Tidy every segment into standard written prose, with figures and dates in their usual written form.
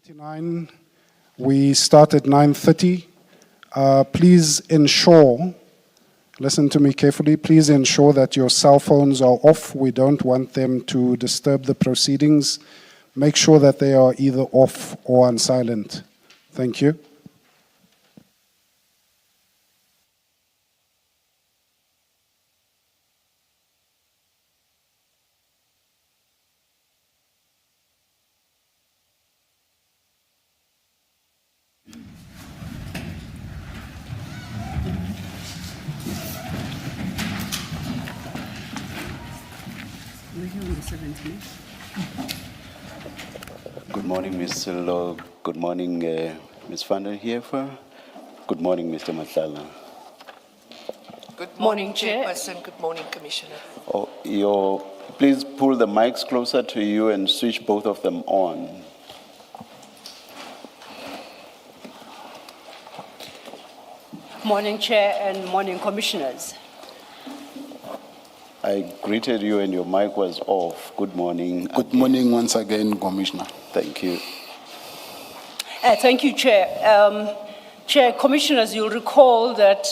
9:59. We start at 9:30. Please ensure, listen to me carefully, please ensure that your cell phones are off. We don't want them to disturb the proceedings. Make sure that they are either off or on silent. Thank you. Good morning, Mr. Law. Good morning, Ms. van der Heever. Good morning, Mr. Matlala. Good morning, Chairperson. Good morning, Commissioner. Please pull the mics closer to you and switch both of them on. Morning, Chair, and morning, Commissioners. I greeted you and your mic was off. Good morning. Good morning once again, Commissioner. Thank you. Thank you, Chair. Chair, Commissioners, you'll recall that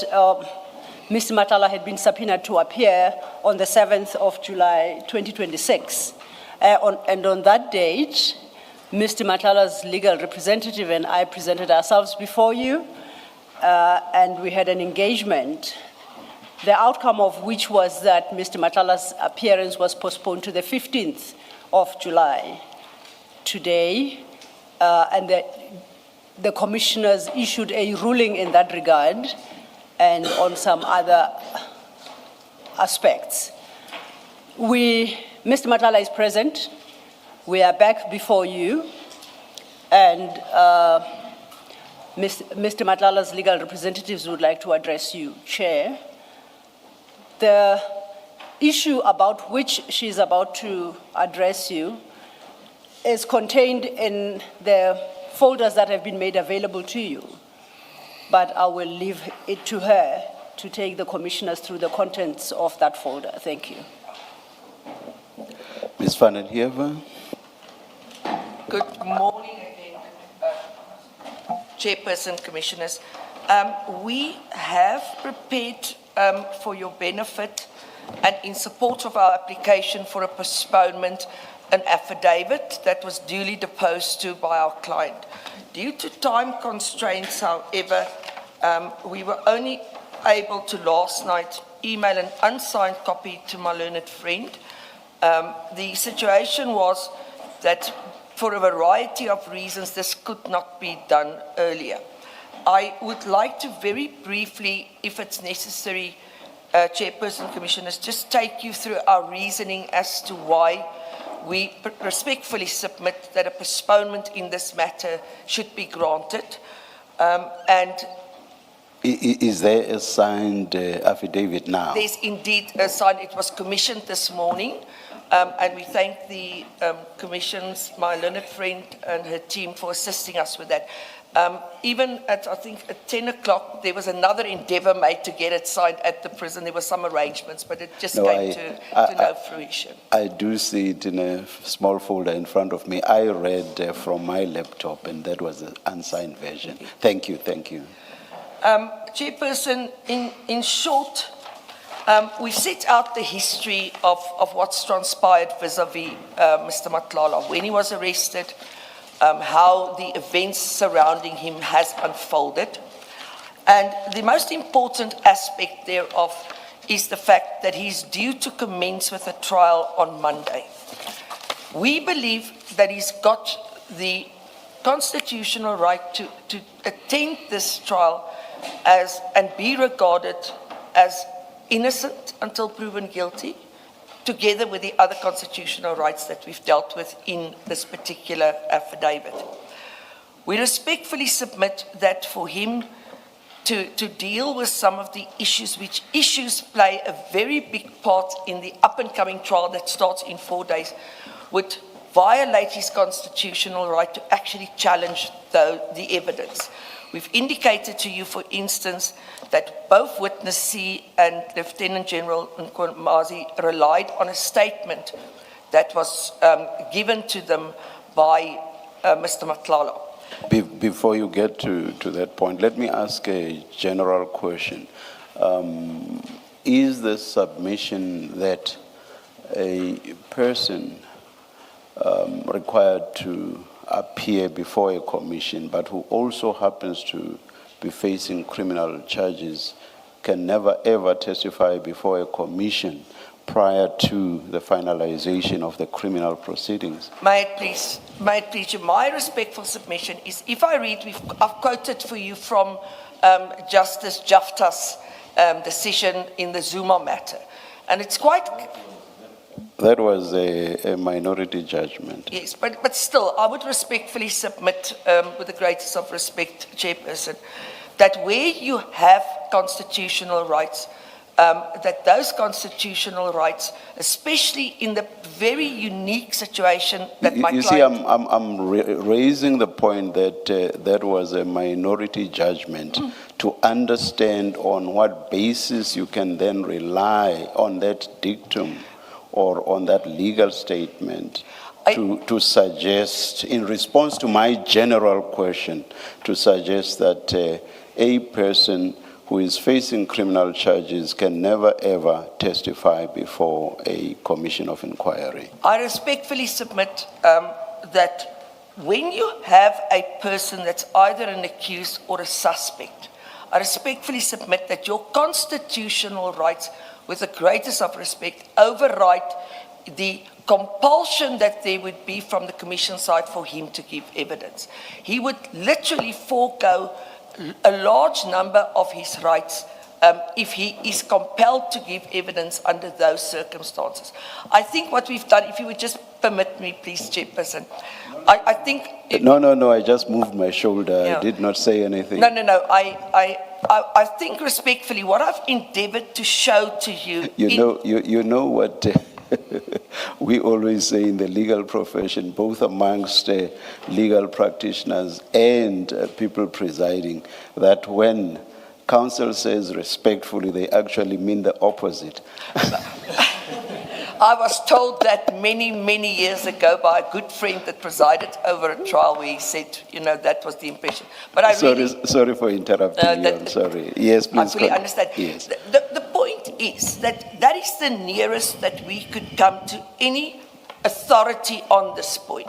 Mr. Matlala had been subpoenaed to appear on the 7th of July, 2026. And on that date, Mr. Matlala's legal representative and I presented ourselves before you, and we had an engagement, the outcome of which was that Mr. Matlala's appearance was postponed to the 15th of July. Today, and the commissioners issued a ruling in that regard and on some other aspects. Mr. Matlala is present. We are back before you, and Mr. Matlala's legal representatives would like to address you, Chair. The issue about which she is about to address you is contained in the folders that have been made available to you, but I will leave it to her to take the commissioners through the contents of that folder. Thank you. Ms. van der Heever. Good morning again, Chairperson, Commissioners. We have prepared for your benefit and in support of our application for a postponement, an affidavit that was duly deposed to by our client. Due to time constraints, however, we were only able to last night email an unsigned copy to my learned friend. The situation was that for a variety of reasons, this could not be done earlier. I would like to very briefly, if it's necessary, Chairperson, Commissioners, just take you through our reasoning as to why we respectfully submit that a postponement in this matter should be granted. Is there a signed affidavit now? There's indeed a signed. It was commissioned this morning, and we thank the Commission's, my learned friend and her team for assisting us with that. Even at, I think, at 10 o'clock, there was another endeavor made to get it signed at the prison. There were some arrangements, but it just came to no fruition. I do see it in a small folder in front of me. I read from my laptop, and that was an unsigned version. Thank you, thank you. Chairperson, in short, we set out the history of what's transpired vis-a-vis Mr. Matlala, when he was arrested, how the events surrounding him has unfolded. And the most important aspect thereof is the fact that he's due to commence with a trial on Monday. We believe that he's got the constitutional right to attend this trial and be regarded as innocent until proven guilty, together with the other constitutional rights that we've dealt with in this particular affidavit. We respectfully submit that for him to deal with some of the issues, which issues play a very big part in the up-and-coming trial that starts in 4 days, would violate his constitutional right to actually challenge the evidence. We've indicated to you, for instance, that both Witness C and Lieutenant General Nkomazi relied on a statement that was given to them by Mr. Matlala. Before you get to that point, let me ask a general question. Is the submission that a person required to appear before a commission, but who also happens to be facing criminal charges, can never ever testify before a commission prior to the finalization of the criminal proceedings? May it please, my respectful submission is, if I read, I've quoted for you from Justice Jafta's decision in the Zuma matter, and it's quite... That was a minority judgment. Yes, but still, I would respectfully submit, with the greatest of respect, Chairperson, that where you have constitutional rights, that those constitutional rights, especially in the very unique situation that my You client... see, I'm raising the point that that was a minority judgment to understand on what basis you can then rely on that dictum or on that legal statement to suggest, in response to my general question, to suggest that a person who is facing criminal charges can never ever testify before a commission of inquiry. I respectfully submit that when you have a person that's either an accused or a suspect, I respectfully submit that your constitutional rights, with the greatest of respect, override the compulsion that there would be from the commission side for him to give evidence. He would literally forego a large number of his rights if he is compelled to give evidence under those circumstances. I think what we've done, if you would just permit me, please, Chairperson, I think... No, I just moved my shoulder. Yeah. I did not say anything. No, I think respectfully, what I've endeavored to show to you... You know what we always say in the legal profession, both amongst legal practitioners and people presiding, that when counsel says respectfully, they actually mean the opposite. I was told that many years ago by a good friend that presided over a trial where he said, that was the impression. But Sorry for interrupting you, I'm sorry. Yes, please. I fully understand. Yes. The point is that is the nearest that we could come to any authority on this point.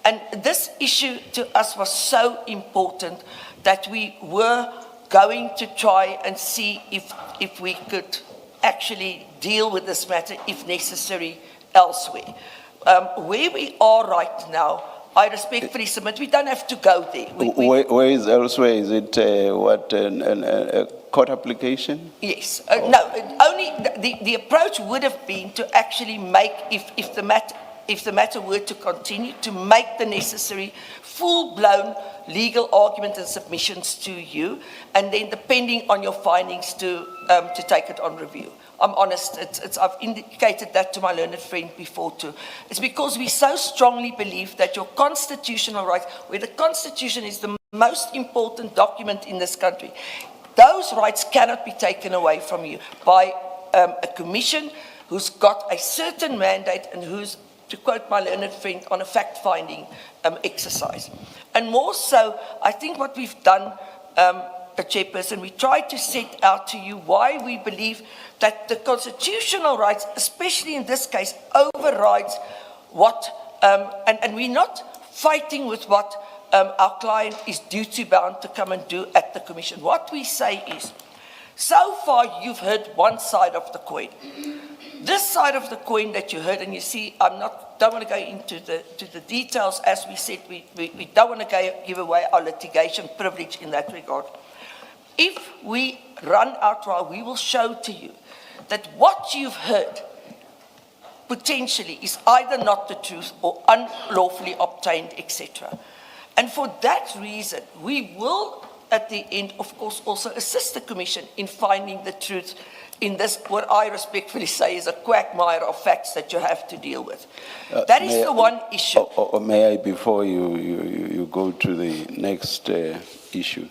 And this issue to us was so important that we were going to try and see if we could actually deal with this matter, if necessary, elsewhere. Where we are right now, I respectfully submit we don't have to go there. Where is elsewhere? Is it a court application? Yes. No, only the approach would have been to actually make, if the matter were to continue, to make the necessary full-blown legal argument and submissions to you, and then depending on your findings to take it on review. I'm honest, I've indicated that to my learned friend before too. It's because we so strongly believe that your constitutional rights, where the Constitution is the most important document in this country, those rights cannot be taken away from you by a commission who's got a certain mandate and who's, to quote my learned friend, on a fact-finding exercise. And more so, I think what we've done, Chairperson, we tried to set out to you why we believe that the constitutional rights, especially in this case, overrides what, and we're not fighting with what our client is duty-bound to come and do at the commission. What we say is, so far you've heard one side of the coin. This side of the coin that you heard, and you see, don't want to go into the details. As we said, we don't want to give away our litigation privilege in that regard. If we run our trial, we will show to you that what you've heard potentially is either not the truth or unlawfully obtained, etc. And for that reason, we will, at the end, of course, also assist the Commission in finding the truth in this, what I respectfully say is a quagmire of facts that you have to deal with. That is the one issue. Or may I, before you go to the next issue,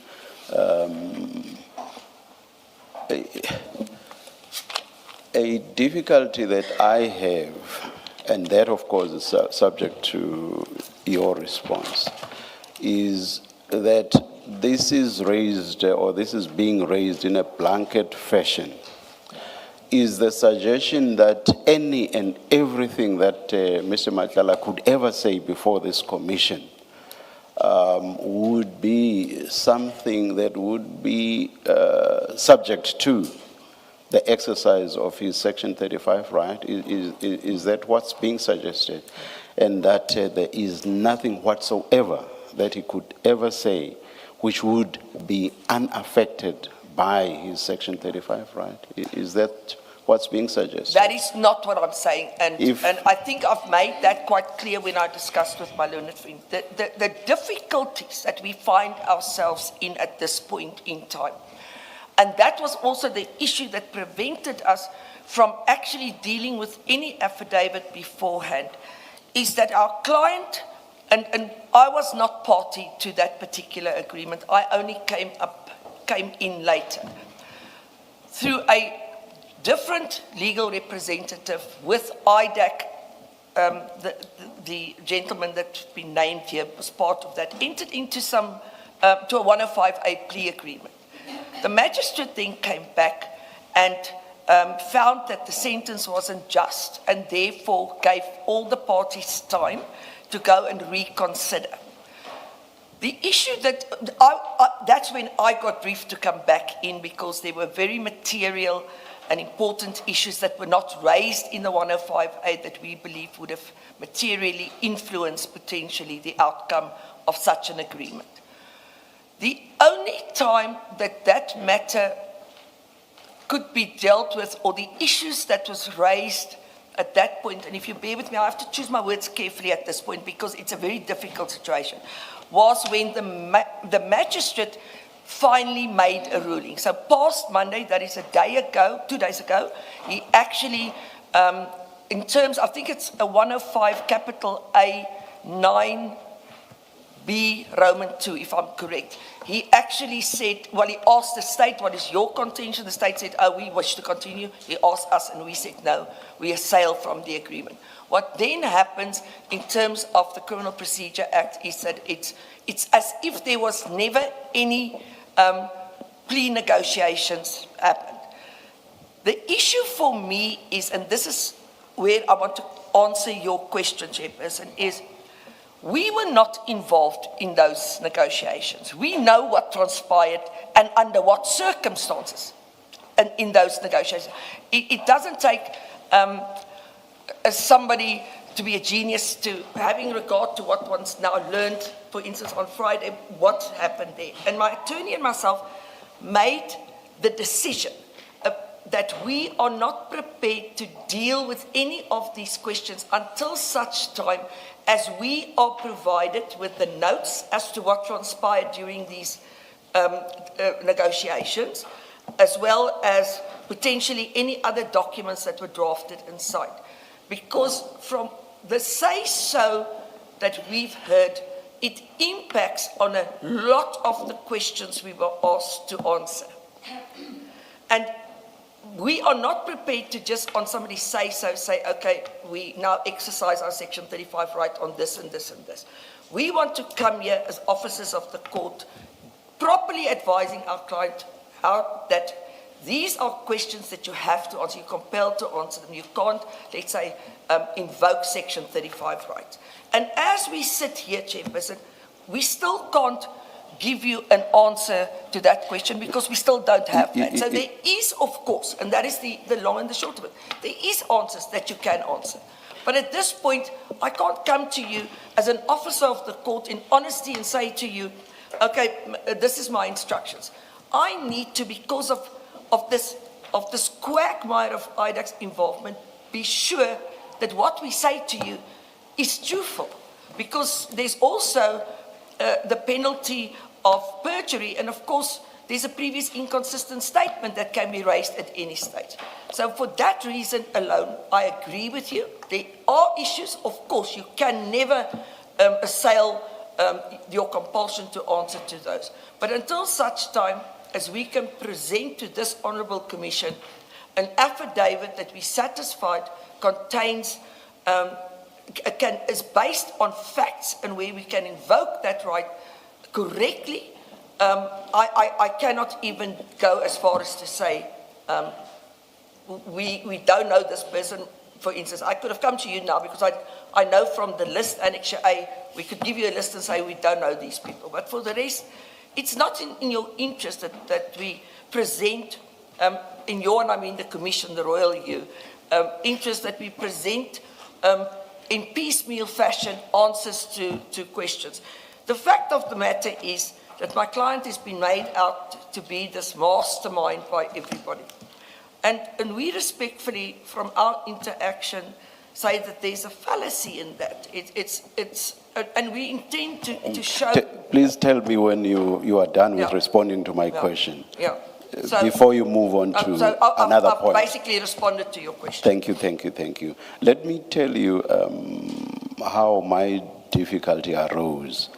a difficulty that I have, and that of course is subject to your response, is that this is raised, or this is being raised in a blanket fashion, is the suggestion that any and everything that Mr. Matlala could ever say before this commission would be something that would be subject to the exercise of his Section 35 right? Is that what's being suggested? And that there is nothing whatsoever that he could ever say which would be unaffected by his Section 35 right? Is that what's being suggested? That is not what I'm saying, and I think I've made that quite clear when I discussed with my learned friend. The difficulties that we find ourselves in at this point in time, and that was also the issue that prevented us from actually dealing with any affidavit beforehand, is that our client, and I was not party to that particular agreement, I only came in later, through a different legal representative with IDAC, the gentleman that's been named here was part of that, entered into to a 105A plea agreement. The magistrate then came back and found that the sentence wasn't just, and therefore gave all the parties time to go and reconsider. The issue that, that's when I got briefed to come back in, because there were very material and important issues that were not raised in the 105A that we believe would have materially influenced potentially the outcome of such an agreement. The only time that that matter could be dealt with, or the issues that was raised at that point, and if you bear with me, I have to choose my words carefully at this point because it's a very difficult situation, was when the magistrate finally made a ruling. So past Monday, that is 2 days ago, he actually, in terms, I think it's a 105 capital A 9B Roman 2, if I'm correct. He actually said, well, he asked the state, what is your contention? The state said, oh, we wish to continue. He asked us and we said, no, we assail from the agreement. What then happens in terms of the Criminal Procedure Act is that it's as if there was never any plea negotiations happened. The issue for me is, and this is where I want to answer your question, Chairperson, is we were not involved in those negotiations. We know what transpired and under what circumstances and in those negotiations. It doesn't take somebody to be a genius to having regard to what one's now learned, for instance, on Friday, what happened there. And my attorney and myself made the decision that we are not prepared to deal with any of these questions until such time as we are provided with the notes as to what transpired during these negotiations, as well as potentially any other documents that were drafted and signed. Because from the say-so that we've heard, it impacts on a lot of the questions we were asked to answer. And we are not prepared to just on somebody's say-so say, okay, we now exercise our Section 35 right on this and this and this. We want to come here as officers of the court, properly advising our client how that these are questions that you have to answer. You're compelled to answer them. You can't, let's say, invoke Section 35 rights. And as we sit here, Chairperson, we still can't give you an answer to that question because we still don't have that. So there is, of course, and that is the long and the short of it, there is answers that you can answer. But at this point, I can't come to you as an officer of the court in honesty and say to you, okay, this is my instructions. I need to, because of this quagmire of IDAC's involvement, be sure that what we say to you is truthful, because there's also the penalty of perjury, and of course there's a previous inconsistent statement that can be raised at any stage. So for that reason alone, I agree with you. There are issues, of course, you can never assail your compulsion to answer to those. But until such time as we can present to this Honourable Commission an affidavit that we satisfied contains, is based on facts and where we can invoke that right, correctly, I cannot even go as far as to say we don't know this person. For instance, I could have come to you now because I know from the list, Annexure A, we could give you a list and say we don't know these people. But for the rest, it's not in your interest that we present, in your, and I mean the Commission, the Royal U, interest that we present in piecemeal fashion answers to questions. The fact of the matter is that my client has been made out to be this mastermind by everybody. And we respectfully, from our interaction, say that there's a fallacy in that. And we intend to show... Please tell me when you are done with responding to my question. Before you move on to another point. I've basically responded to your question. Thank you. Let me tell you how my difficulty arose.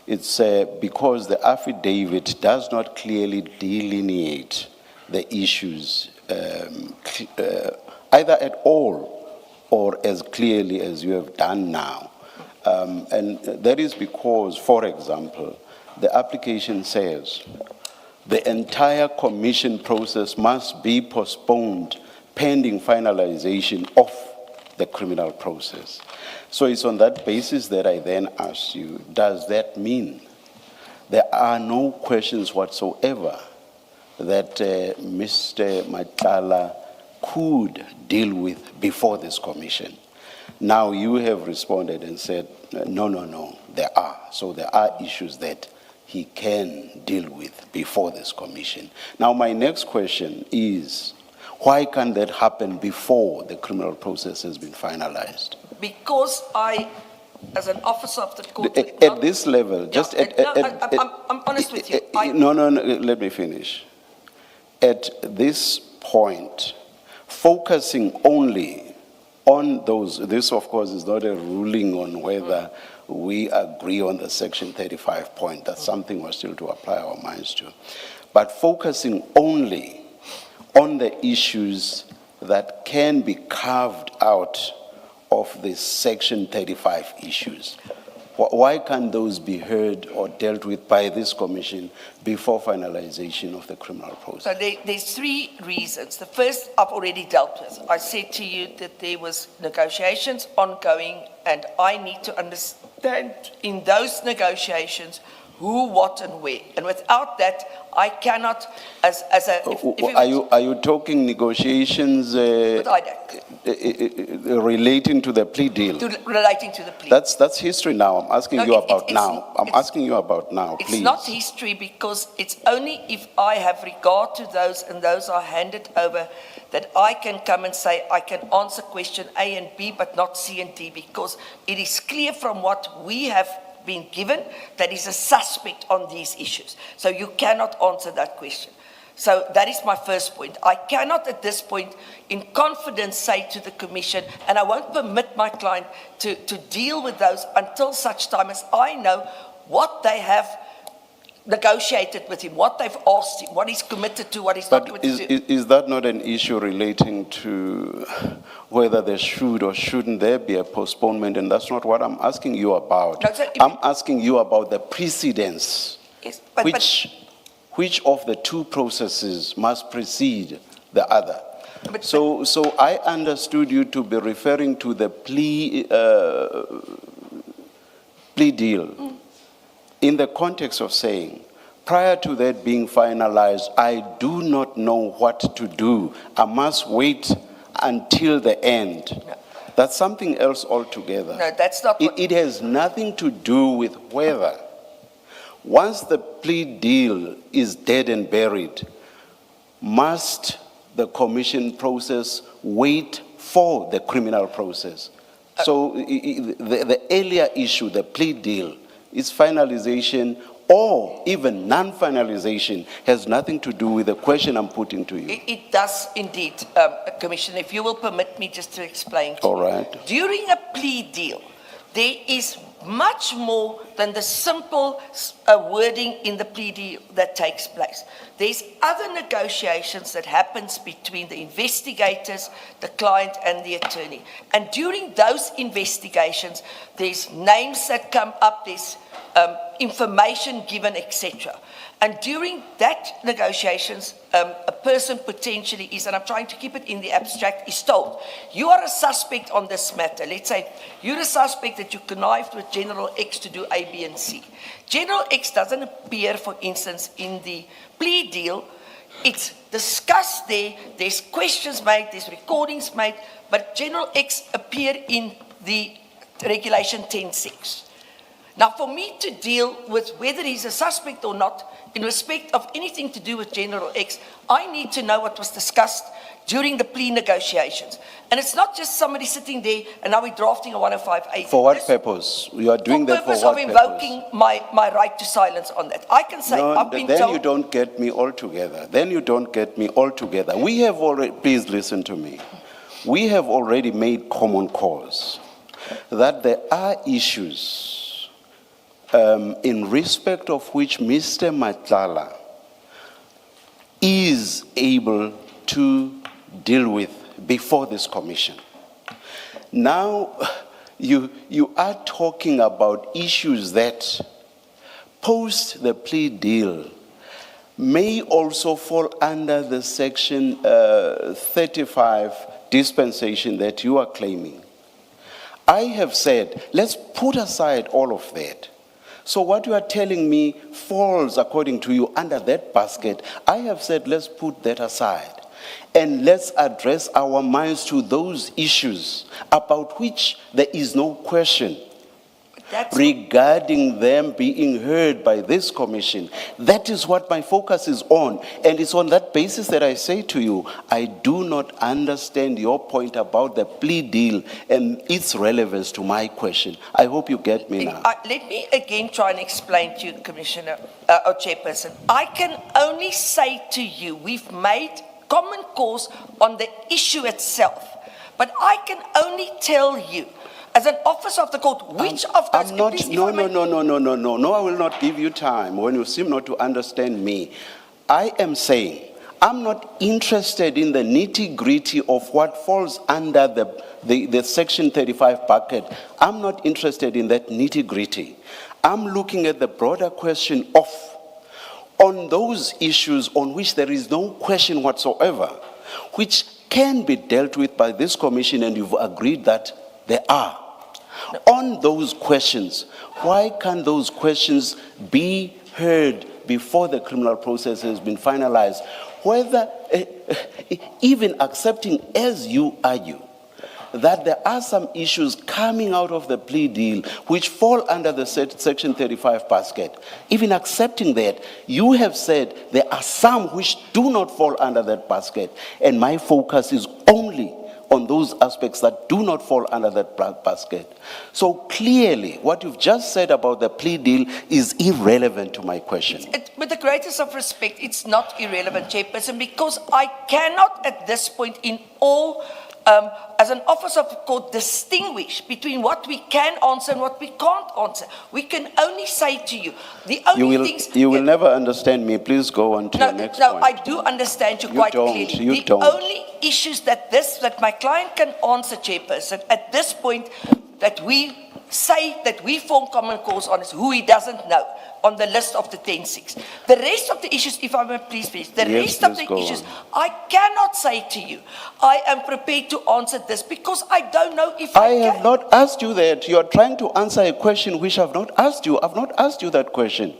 It's because the affidavit does not clearly delineate the issues either at all or as clearly as you have done now. And that is because, for example, the application says the entire commission process must be postponed pending finalization of the criminal process. So it's on that basis that I then ask you, does that mean there are no questions whatsoever that Mr. Matlala could deal with before this commission? Now you have responded and said, no, there are. So there are issues that he can deal with before this commission. Now my next question is, why can't that happen before the criminal process has been finalized? Because I, as an officer of the court... At this level, I'm honest with you. No, let me finish. At this point, focusing only on those, this of course is not a ruling on whether we agree on the Section 35 point. That's something we're still to apply our minds to. But focusing only on the issues that can be carved out of the Section 35 issues. Why can't those be heard or dealt with by this commission before finalization of the criminal process? So there's three reasons. The first I've already dealt with. I said to you that there was negotiations ongoing and I need to understand in those negotiations who, what and where. And without that, I cannot, Are you talking negotiations with IDAC. Relating to the plea deal? Relating to the plea. That's history now. I'm asking you about now. I'm asking you about now, please. It's not history because it's only if I have regard to those and those are handed over that I can come and say I can answer question A and B but not C and D, because it is clear from what we have been given that is a suspect on these issues. So you cannot answer that question. So that is my first point. I cannot at this point in confidence say to the Commission, and I won't permit my client to deal with those until such time as I know what they have negotiated with him, what they've asked him, what he's committed to, what he's not committed to. Is that not an issue relating to whether there should or shouldn't there be a postponement? And that's not what I'm asking you about. No, sir, I'm asking you about the precedence. Yes, Which of the two processes must precede the other? So I understood you to be referring to the plea deal in the context of saying, prior to that being finalized, I do not know what to do. I must wait until the end. No. That's something else altogether. No, that's not what... It has nothing to do with whether, once the plea deal is dead and buried, must the commission process wait for the criminal process? So the earlier issue, the plea deal, its finalization or even non-finalization has nothing to do with the question I'm putting to you. It does indeed, Commissioner. If you will permit me just to explain to you. All right. During a plea deal, there is much more than the simple wording in the plea deal that takes place. There's other negotiations that happens between the investigators, the client and the attorney. And during those investigations, there's names that come up, there's information given, etc. And during that negotiations, a person potentially is, and I'm trying to keep it in the abstract, is told, you are a suspect on this matter. Let's say you're a suspect that you connived with General X to do A, B, and C. General X doesn't appear, for instance, in the plea deal. It's discussed there, there's questions made, there's recordings made, but General X appeared in the Regulation 10.6. Now, for me to deal with whether he's a suspect or not, in respect of anything to do with General X, I need to know what was discussed during the plea negotiations. And it's not just somebody sitting there and now we're drafting a 105A. For what purpose? You are doing that for what purpose? For purpose of invoking my right to silence on that. I can say, No, I've been then told... you don't get me altogether. Then you don't get me altogether. We have already, please listen to me. We have already made common cause that there are issues in respect of which Mr. Matlala is able to deal with before this commission. Now, you are talking about issues that, post the plea deal, may also fall under the Section 35 dispensation that you are claiming. I have said, let's put aside all of that. So what you are telling me falls, according to you, under that basket. I have said, let's put that aside. And let's address our minds to those issues about which there is no question regarding them being heard by this commission. That is what my focus is on. And it's on that basis that I say to you, I do not understand your point about the plea deal and its relevance to my question. I hope you get me now. Let me again try and explain to you, Commissioner, or Chairperson. I can only say to you, we've made common cause on the issue itself. But I can only tell you, as an officer of the court, which of those... No, I will not give you time when you seem not to understand me. I am saying, I'm not interested in the nitty-gritty of what falls under the Section 35 bucket. I'm not interested in that nitty-gritty. I'm looking at the broader question of, on those issues on which there is no question whatsoever, which can be dealt with by this commission, and you've agreed that there are. On those questions, why can't those questions be heard before the criminal process has been finalized? Whether, even accepting, as you argue, that there are some issues coming out of the plea deal which fall under the Section 35 basket, even accepting that, you have said there are some which do not fall under that basket, and my focus is only on those aspects that do not fall under that basket. So clearly, what you've just said about the plea deal is irrelevant to my question. With the greatest of respect, it's not irrelevant, Chairperson, because I cannot at this point in all, as an officer of the court, distinguish between what we can answer and what we can't answer. We can only say to you, the only things... You will never understand me. Please go on to your next point. No, I do understand you quite clearly. The only issues that my client can answer, Chairperson, at this point that we say that we form common cause on is who he doesn't know on the list of the 10-6. The rest of the issues, if I may please, rest of the issues, I cannot say to you, I am prepared to answer this because I don't know if I can. have not asked you that. You are trying to answer a question which I've not asked you. I've not asked you that question.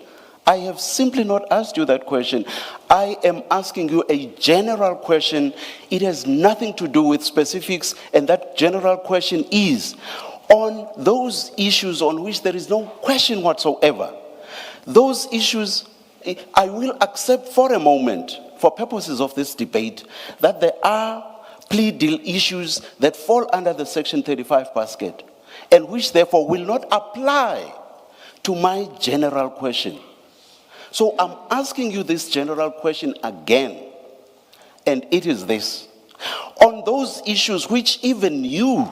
I have simply not asked you that question. I am asking you a general question. It has nothing to do with specifics, and that general question is, on those issues on which there is no question whatsoever, those issues, I will accept for a moment, for purposes of this debate, that there are plea deal issues that fall under the Section 35 basket, and which therefore will not apply to my general question. So I'm asking you this general question again, and it is this. On those issues which even you,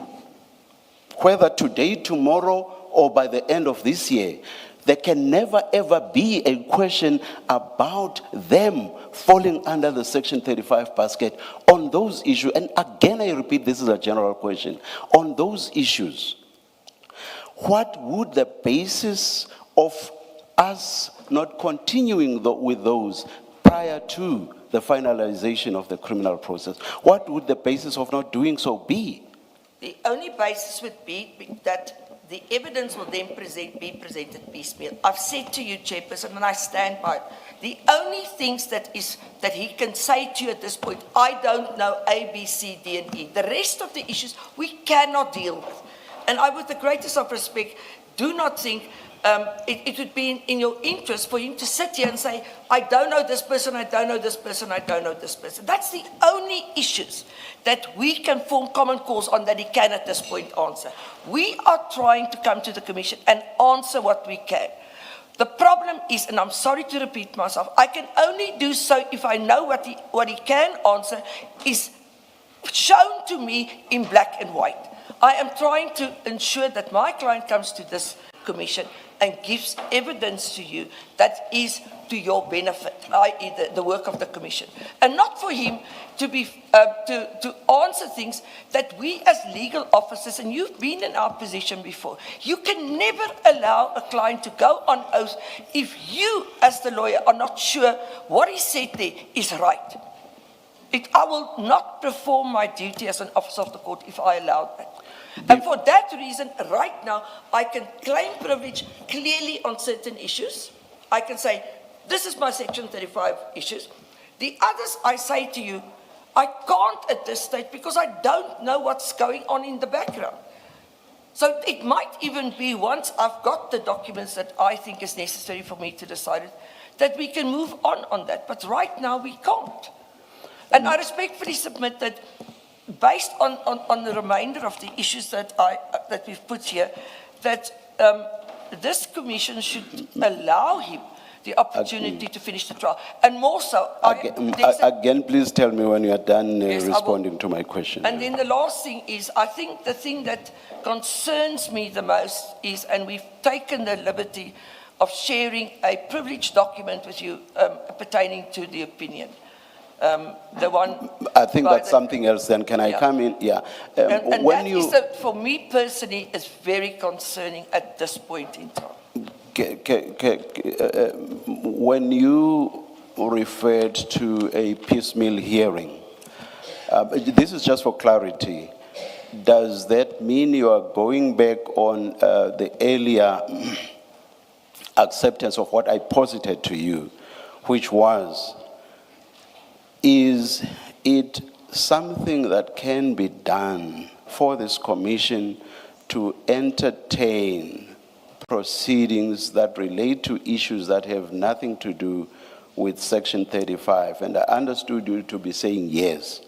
whether today, tomorrow, or by the end of this year, there can never ever be a question about them falling under the Section 35 basket. On those issues, and again I repeat, this is a general question. On those issues, what would the basis of us not continuing with those prior to the finalization of the criminal process? What would the basis of not doing so be? The only basis would be that the evidence will then be presented piecemeal. I've said to you, Chairperson, and I stand by it, the only things that he can say to you at this point, I don't know A, B, C, D, and E. The rest of the issues we cannot deal with. And I, with the greatest of respect, do not think it would be in your interest for him to sit here and say, I don't know this person, I don't know this person, I don't know this person. That's the only issues that we can form common cause on that he can at this point answer. We are trying to come to the Commission and answer what we can. The problem is, and I'm sorry to repeat myself, I can only do so if I know what he can answer is shown to me in black and white. I am trying to ensure that my client comes to this Commission and gives evidence to you that is to your benefit, i.e. the work of the Commission. And not for him to be to answer things that we as legal officers, and you've been in our position before, you can never allow a client to go on oath if you as the lawyer are not sure what he said there is right. I will not perform my duty as an officer of the court if I allow that. And for that reason, right now, I can claim privilege clearly on certain issues. I can say, this is my Section 35 issues. The others, I say to you, I can't at this stage because I don't know what's going on in the background. So it might even be, once I've got the documents that I think is necessary for me to decide it, that we can move on that. But right now, we can't. And I respectfully submit that based on the remainder of the issues that we've put here, that this Commission should allow him the opportunity to finish the trial. And more so... Again, please tell me when you are done Yes, responding to my question. And then the last thing is, I think the thing that concerns me the most is, and we've taken the liberty of sharing a privileged document with you pertaining to the opinion. The one I think that's something else then. Can I come in? Yeah. And when that you, is, for me personally, is very concerning at this point in time. When you referred to a piecemeal hearing, this is just for clarity. Does that mean you are going back on the earlier acceptance of what I posited to you, which was, is it something that can be done for this commission to entertain proceedings that relate to issues that have nothing to do with Section 35? And I understood you to be saying yes.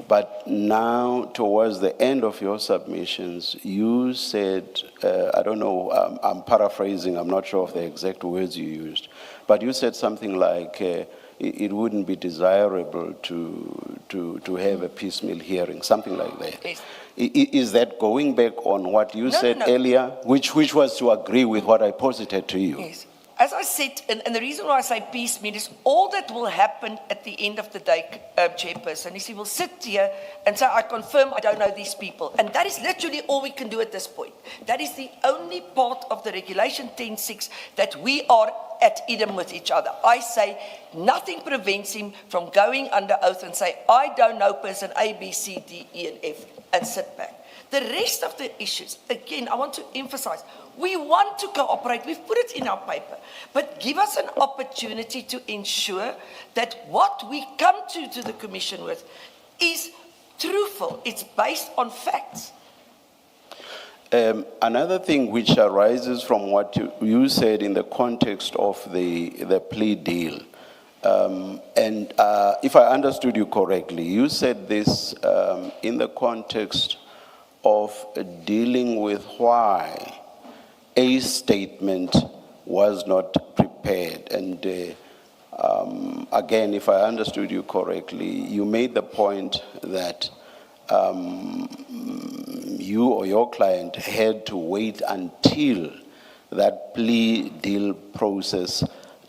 But now, towards the end of your submissions, you said, I don't know, I'm paraphrasing, I'm not sure of the exact words you used, but you said something like, it wouldn't be desirable to have a piecemeal hearing, something like that. Yes. Is that going back on what you said earlier, which was to agree with what I posited to you? Yes. As I said, and the reason why I say piecemeal is all that will happen at the end of the day, Chairperson, is he will sit here and say, I confirm I don't know these people. And that is literally all we can do at this point. That is the only part of the Regulation 10.6 that we are at idem with each other. I say nothing prevents him from going under oath and say, I don't know person A, B, C, D, E, and F, and sit back. The rest of the issues, again, I want to emphasize, we want to cooperate. We've put it in our paper. But give us an opportunity to ensure that what we come to the Commission with is truthful. It's based on facts. Another thing which arises from what you said in the context of the plea deal, and if I understood you correctly, you said this in the context of dealing with why a statement was not prepared. And again, if I understood you correctly, you made the point that you or your client had to wait until that plea deal process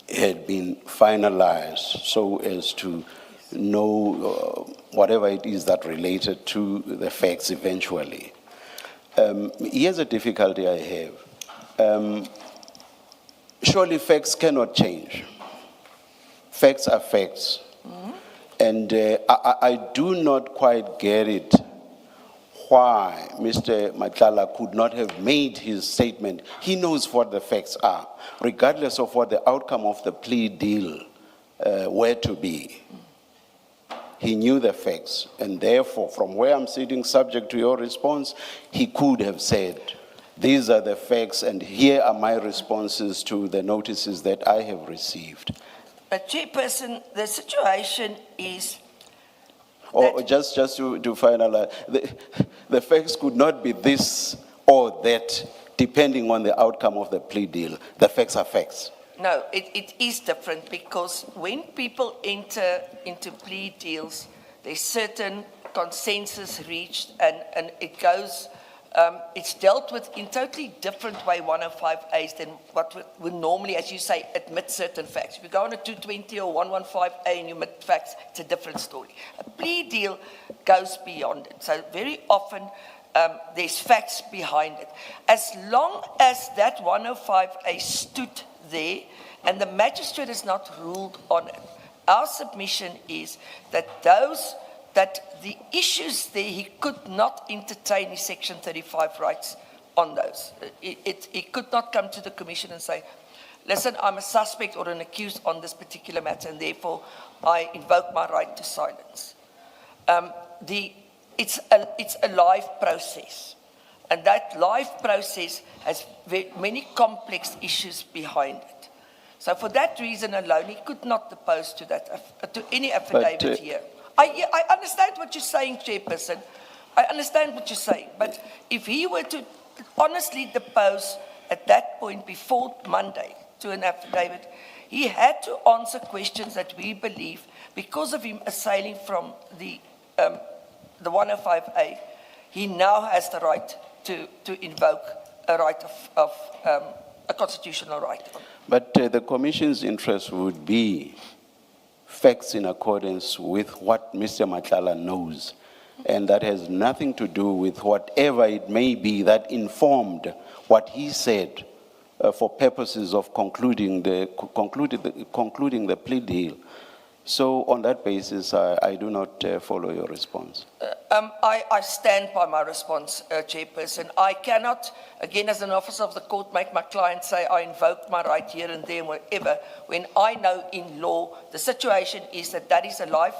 had been finalized so as to know whatever it is that related to the facts eventually. Here's a difficulty I have. surely facts cannot change. Facts are facts. And I do not quite get it why Mr. Matlala could not have made his statement. He knows what the facts are, regardless of what the outcome of the plea deal were to be. He knew the facts, and therefore, from where I'm sitting, subject to your response, he could have said, these are the facts, and here are my responses to the notices that I have received. Chairperson, the situation is Or just to finalize, the facts could not be this or that, depending on the outcome of the plea deal. The facts are facts. no, it is different because when people enter into plea deals, there's certain consensus reached and it goes, it's dealt with in totally different way, 105As, than what would normally, as you say, admit certain facts. If you go on a 220 or 115A and you admit facts, it's a different story. A plea deal goes beyond it. So very often, there's facts behind it. As long as that 105A stood there and the magistrate has not ruled on it, our submission is that the issues there, he could not entertain his Section 35 rights on those. He could not come to the commission and say, listen, I'm a suspect or an accused on this particular matter, and therefore I invoke my right to silence. It's a live process, and that live process has many complex issues behind it. So for that reason alone, he could not depose to that, to any affidavit here. I understand what you're saying, Chairperson. I understand what you're saying. But if he were to honestly depose at that point before Monday to an affidavit, he had to answer questions that we believe, because of him assailing from the 105A, he now has the right to invoke a right of a constitutional right. But the Commission's interest would be facts in accordance with what Mr. Matlala knows. And that has nothing to do with whatever it may be that informed what he said for purposes of concluding the plea deal. So on that basis, I do not follow your response. I stand by my response, Chairperson. I cannot, again, as an officer of the court, make my client say I invoke my right here and there and whatever, when I know in law the situation is that is a life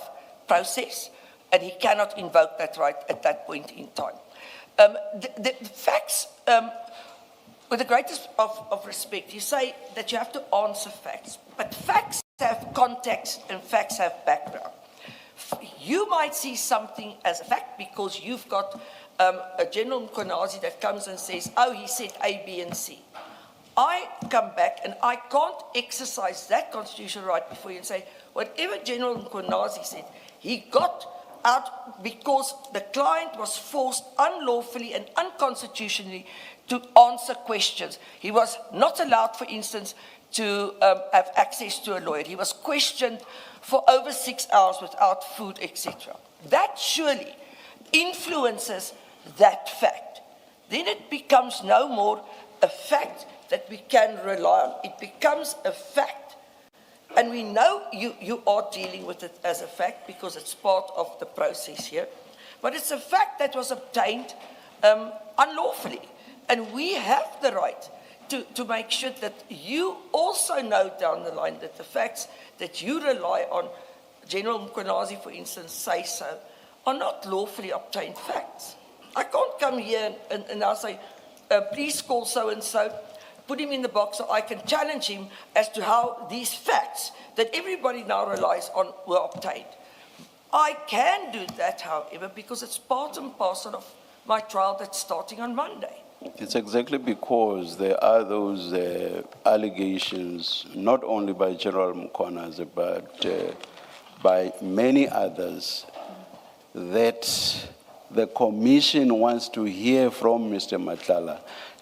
process and he cannot invoke that right at that point in time. The facts, with the greatest of respect, you say that you have to answer facts, but facts have context and facts have background. You might see something as a fact because you've got a General Mkonazi that comes and says, oh, he said A, B, and C. I come back and I can't exercise that constitutional right before you and say, whatever General Mkonazi said, he got out because the client was forced unlawfully and unconstitutionally to answer questions. He was not allowed, for instance, to have access to a lawyer. He was questioned for over 6 hours without food, etc. That surely influences that fact. Then it becomes no more a fact that we can rely on. It becomes a fact. And we know you are dealing with it as a fact because it's part of the process here. But it's a fact that was obtained unlawfully. And we have the right to make sure that you also know down the line that the facts that you rely on, General Mkonazi, for instance, say so, are not lawfully obtained facts. I can't come here and I'll say, please call so-and-so, put him in the box so I can challenge him as to how these facts that everybody now relies on were obtained. I can do that, however, because it's part and parcel of my trial that's starting on Monday. It's exactly because there are those allegations, not only by General Mkonazi, but by many others, that the Commission wants to hear from Mr. Matlala,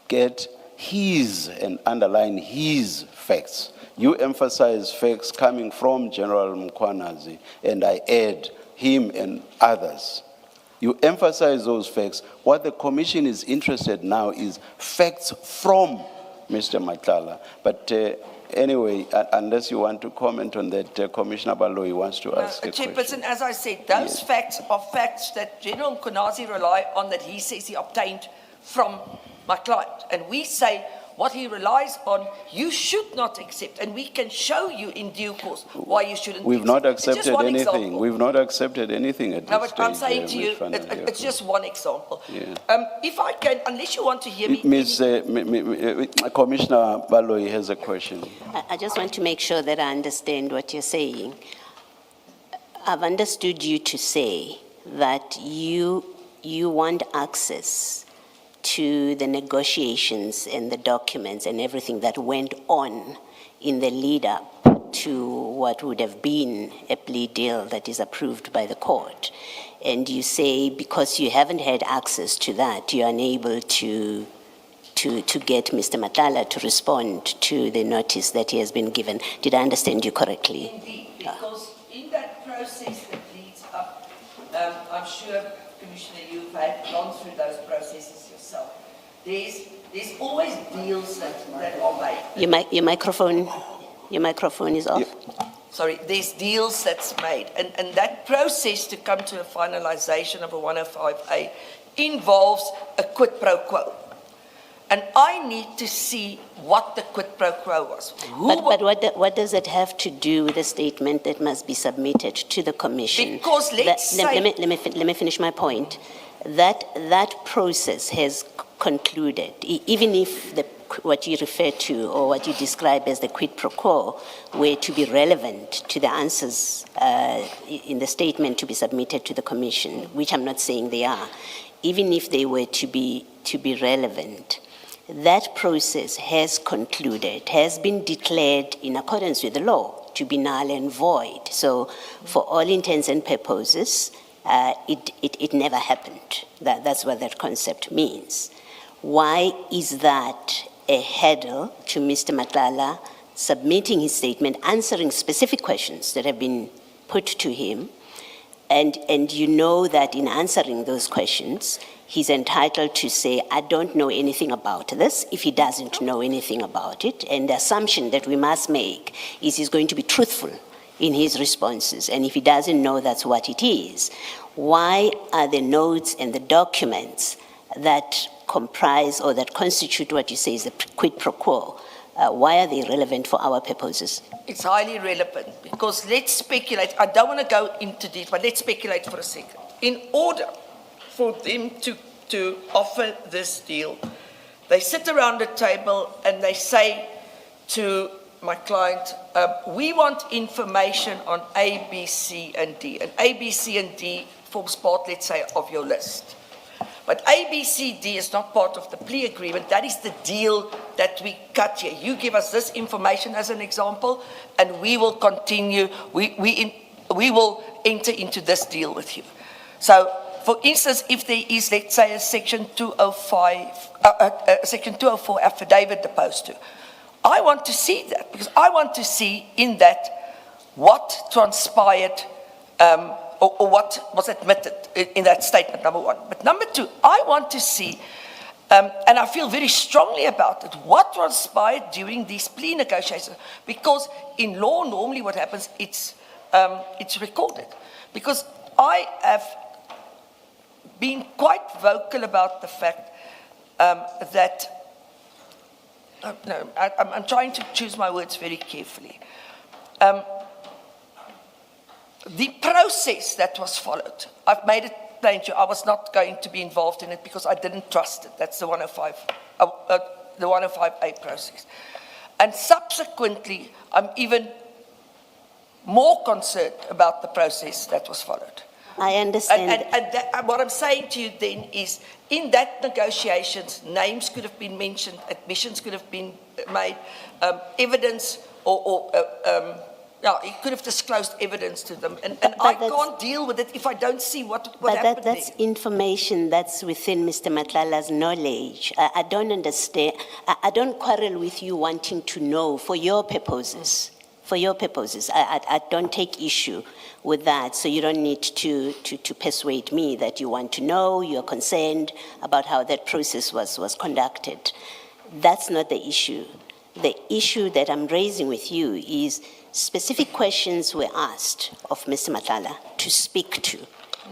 get his and underline his facts. You emphasize facts coming from General Mkonazi, and I add him and others. You emphasize those facts. What the Commission is interested now is facts from Mr. Matlala. But anyway, unless you want to comment on that, Commissioner Baloyi wants to ask a question. Chairperson, as I said, those facts are facts that General Nkonazi rely on, that he says he obtained from my client. And we say what he relies on, you should not accept. And we can show you in due course why you shouldn't We've not accept. It's just accepted one anything. example. We've not accepted anything at No, this but stage. I'm saying to you, Ms. Van der it's just one example. Yeah. If I can, unless you want to hear me. Commissioner Baloyi has a question. I just want to make sure that I understand what you're saying. I've understood you to say that you want access to the negotiations and the documents and everything that went on in the lead up to what would have been a plea deal that is approved by the court. And you say because you haven't had access to that, you're unable to get Mr. Matlala to respond to the notice that he has been given. Did I understand you correctly? Indeed, because in that process that leads up, I'm sure, Commissioner, you've gone through those processes yourself. There's always deals that are made. Your microphone is off. Yeah. Sorry, there's deals that's made. And that process to come to a finalization of a 105A involves a quid pro quo. And I need to see what the quid pro quo was. But what does it have to do with the statement that must be submitted to the commission? Because let's let me finish my point. That process has concluded, even if what you refer to or what you describe as the quid pro quo were to be relevant to the answers in the statement to be submitted to the commission, which I'm not saying they are, even if they were to be relevant, that process has concluded, has been declared in accordance with the law to be null and void. So for all intents and purposes, it never happened. That's what that concept means. Why is that a hurdle to Mr. Matlala submitting his statement, answering specific questions that have been put to him, and you know that in answering those questions, he's entitled to say, I don't know anything about this, if he doesn't know anything about it, and the assumption that we must make is he's going to be truthful in his responses, and if he doesn't know, that's what it is. Why are the notes and the documents that comprise or that constitute what you say is the quid pro quo, why are they relevant for our purposes? It's highly relevant because let's speculate. I don't want to go into detail, but let's speculate for a second. In order for them to offer this deal, they sit around the table and they say to my client, we want information on A, B, C, and D. And A, B, C, and D forms part, let's say, of your list. But A, B, C, D is not part of the plea agreement. That is the deal that we cut here. You give us this information as an example, and we will continue. We will enter into this deal with you. So, for instance, if there is, let's say, a Section 205, Section 204 affidavit opposed to, I want to see that because I want to see in that what transpired. Or what was admitted in that statement, number one. But number two, I want to see, and I feel very strongly about it, what transpired during these plea negotiations. Because in law, normally what happens, it's recorded. Because I have been quite vocal about the fact that, no, I'm trying to choose my words very carefully. The process that was followed, I've made it plain to you, I was not going to be involved in it because I didn't trust it. That's the 105A process. And subsequently, I'm even more concerned about the process that was followed. I understand. And what I'm saying to you then is, in that negotiations, names could have been mentioned, admissions could have been made, evidence he could have disclosed evidence to them, and I can't deal with it if I don't see what happened there. That's information that's within Mr. Matlala's knowledge. I don't understand. I don't quarrel with you wanting to know for your purposes. For your purposes, I don't take issue with that. So you don't need to persuade me that you want to know. You're concerned about how that process was conducted. That's not the issue. The issue that I'm raising with you is specific questions were asked of Mr. Matlala to speak to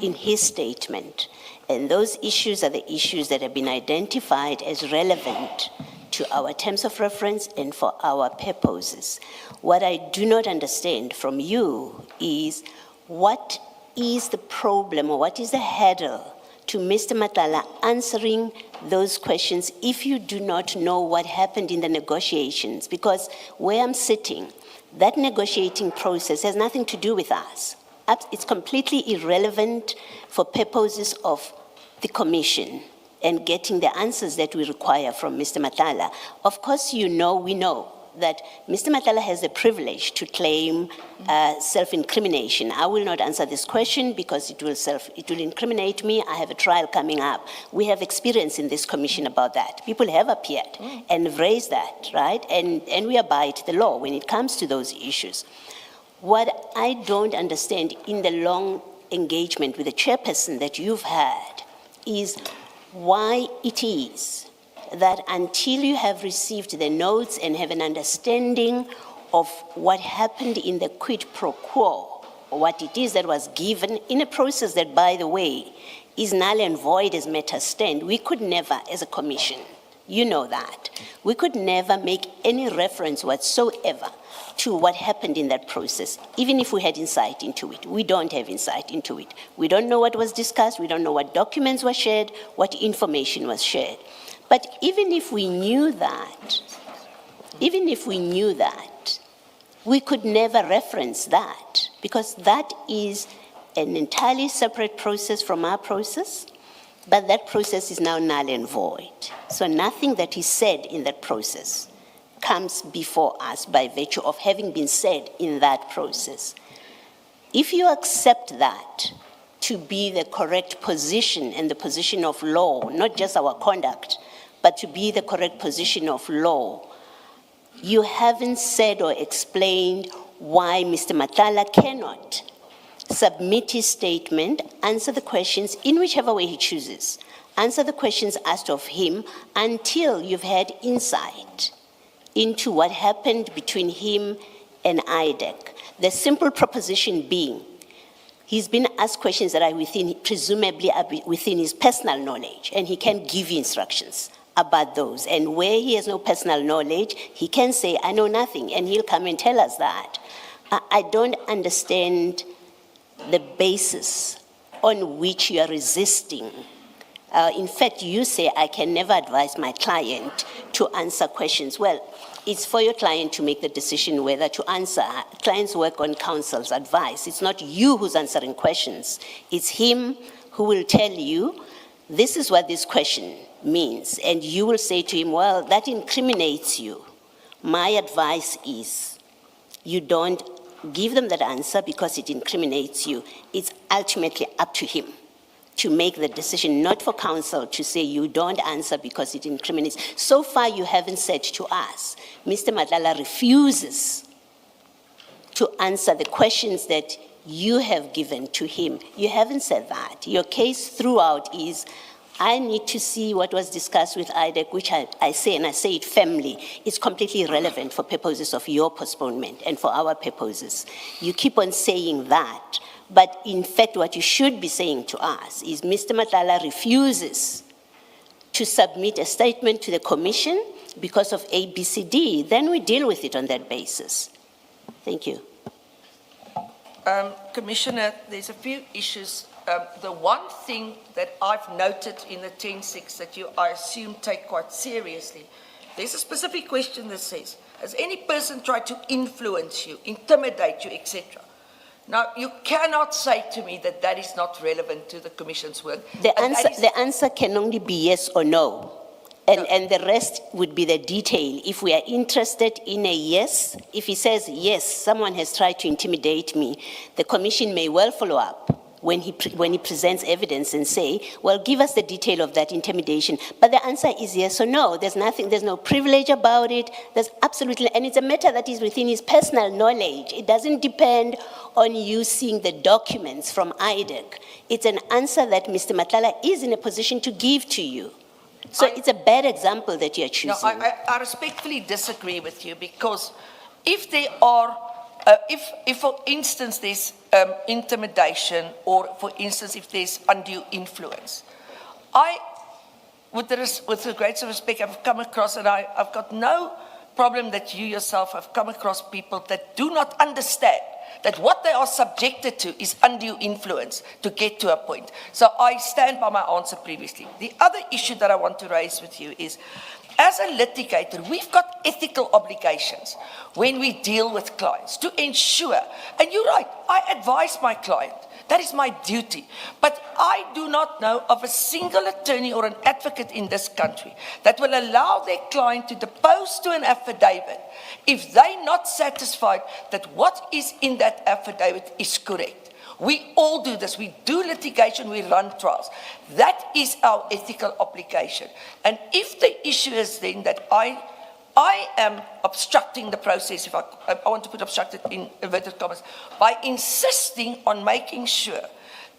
in his statement. And those issues are the issues that have been identified as relevant to our terms of reference and for our purposes. What I do not understand from you is what is the problem or what is the hurdle to Mr. Matlala answering those questions if you do not know what happened in the negotiations? Because where I'm sitting, that negotiating process has nothing to do with us. It's completely irrelevant for purposes of the commission and getting the answers that we require from Mr. Matlala. Of course, we know that Mr. Matlala has the privilege to claim self-incrimination. I will not answer this question because it will incriminate me. I have a trial coming up. We have experience in this commission about that. People have appeared and raised that, right? And we abide the law when it comes to those issues. What I don't understand in the long engagement with the chairperson that you've had is why it is that until you have received the notes and have an understanding of what happened in the quid pro quo, or what it is that was given in a process that, by the way, is null and void as matters stand, we could never, as a commission, you know that, we could never make any reference whatsoever to what happened in that process, even if we had insight into it. We don't have insight into it. We don't know what was discussed. We don't know what documents were shared, what information was shared. But even if we knew that, we could never reference that because that is an entirely separate process from our process, but that process is now null and void. So nothing that is said in that process comes before us by virtue of having been said in that process. If you accept that to be the correct position and the position of law, not just our conduct, but to be the correct position of law, you haven't said or explained why Mr. Matlala cannot submit his statement, answer the questions in whichever way he chooses, answer the questions asked of him until you've had insight into what happened between him and IDEC. The simple proposition being, he's been asked questions that are presumably within his personal knowledge, and he can give you instructions about those. And where he has no personal knowledge, he can say, I know nothing, and he'll come and tell us that. I don't understand the basis on which you are resisting. In fact, you say, I can never advise my client to answer questions. Well, it's for your client to make the decision whether to answer. Clients work on counsel's advice. It's not you who's answering questions. It's him who will tell you, this is what this question means. And you will say to him, well, that incriminates you. My advice is you don't give them that answer because it incriminates you. It's ultimately up to him to make the decision, not for counsel to say you don't answer because it incriminates. So far, you haven't said to us, Mr. Matlala refuses to answer the questions that you have given to him. You haven't said that. Your case throughout is, I need to see what was discussed with IDEC, which I say, and I say it firmly, it's completely irrelevant for purposes of your postponement and for our purposes. You keep on saying that, but in fact what you should be saying to us is Mr. Matlala refuses to submit a statement to the commission because of A, B, C, D. Then we deal with it on that basis. Thank you. Commissioner, there's a few issues. The one thing that I've noted in the 10.6 that you, I assume, take quite seriously, there's a specific question that says, has any person tried to influence you, intimidate you, etc.? Now, you cannot say to me that that is not relevant to the Commission's work. The answer can only be yes or no. And the rest would be the detail. If we are interested in a yes, if he says, yes, someone has tried to intimidate me, the Commission may well follow up when he presents evidence and say, well, give us the detail of that intimidation. But the answer is yes or no. There's nothing, there's no privilege about it. There's absolutely, and it's a matter that is within his personal knowledge. It doesn't depend on you seeing the documents from IDEC. It's an answer that Mr. Matlala is in a position to give to you. So it's a bad example that you're choosing. No, I respectfully disagree with you, because if there are, if for instance there's intimidation, or for instance if there's undue influence, with the greatest respect, I've come across, and I've got no problem that you yourself have come across people that do not understand that what they are subjected to is undue influence to get to a point. So I stand by my answer previously. The other issue that I want to raise with you is, as a litigator, we've got ethical obligations when we deal with clients to ensure, and you're right, I advise my client. That is my duty. But I do not know of a single attorney or an advocate in this country that will allow their client to depose to an affidavit if they're not satisfied that what is in that affidavit is correct. We all do this. We do litigation, we run trials. That is our ethical obligation. And if the issue is then that I am obstructing the process, if I want to put obstructed in inverted commas, by insisting on making sure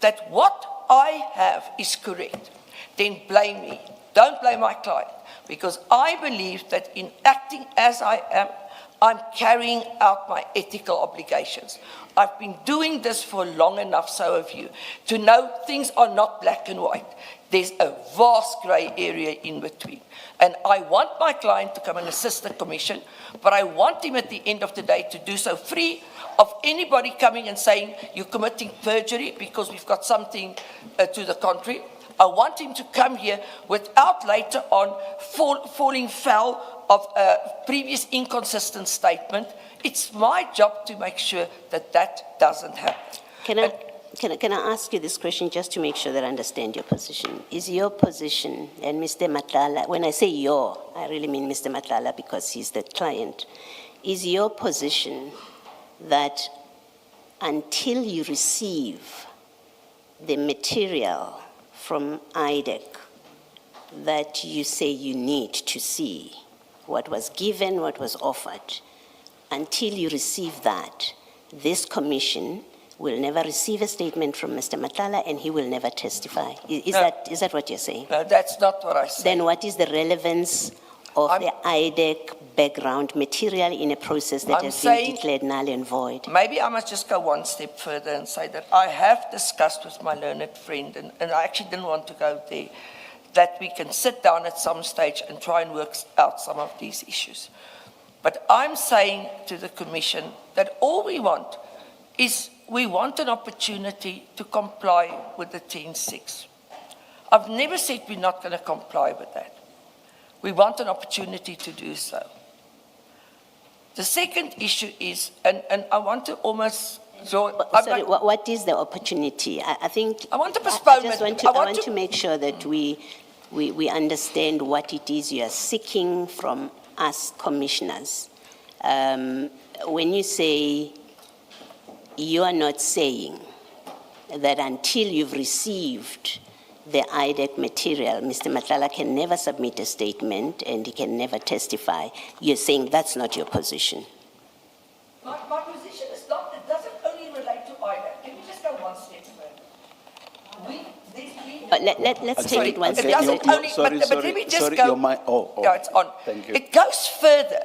that what I have is correct, then blame me. Don't blame my client, because I believe that in acting as I am, I'm carrying out my ethical obligations. I've been doing this for long enough, so have you, to know things are not black and white. There's a vast grey area in between. And I want my client to come and assist the commission, but I want him at the end of the day to do so free of anybody coming and saying, you're committing perjury because we've got something to the contrary. I want him to come here without later on falling foul of a previous inconsistent statement. It's my job to make sure that that doesn't happen. Can I ask you this question just to make sure that I understand your position? Is your position, and Mr. Matlala, when I say your, I really mean Mr. Matlala because he's the client, is your position that until you receive the material from IDEC that you say you need to see, what was given, what was offered, until you receive that, this commission will never receive a statement from Mr. Matlala and he will never testify? Is that what you're saying? No, that's not what I said. Then what is the relevance of the IDEC background material in a process that has been declared null and void? Maybe I must just go one step further and say that I have discussed with my learned friend, and I actually didn't want to go there, that we can sit down at some stage and try and work out some of these issues. But I'm saying to the Commission that all we want is we want an opportunity to comply with the 10.6. I've never said we're not going to comply with that. We want an opportunity to do so. The second issue is, and I want to almost... what is the opportunity? I think... I want a postponement. I want to make sure that we understand what it is you are seeking from us commissioners. When you say... You are not saying that until you've received the IDEC material, Mr. Matlala can never submit a statement and he can never testify. You're saying that's not your position. My position is not, it doesn't only relate to IDEC. Can we just go one step further? Let's take it one step. It doesn't only, but let me just go. Yeah, it's on. Thank you. It goes further.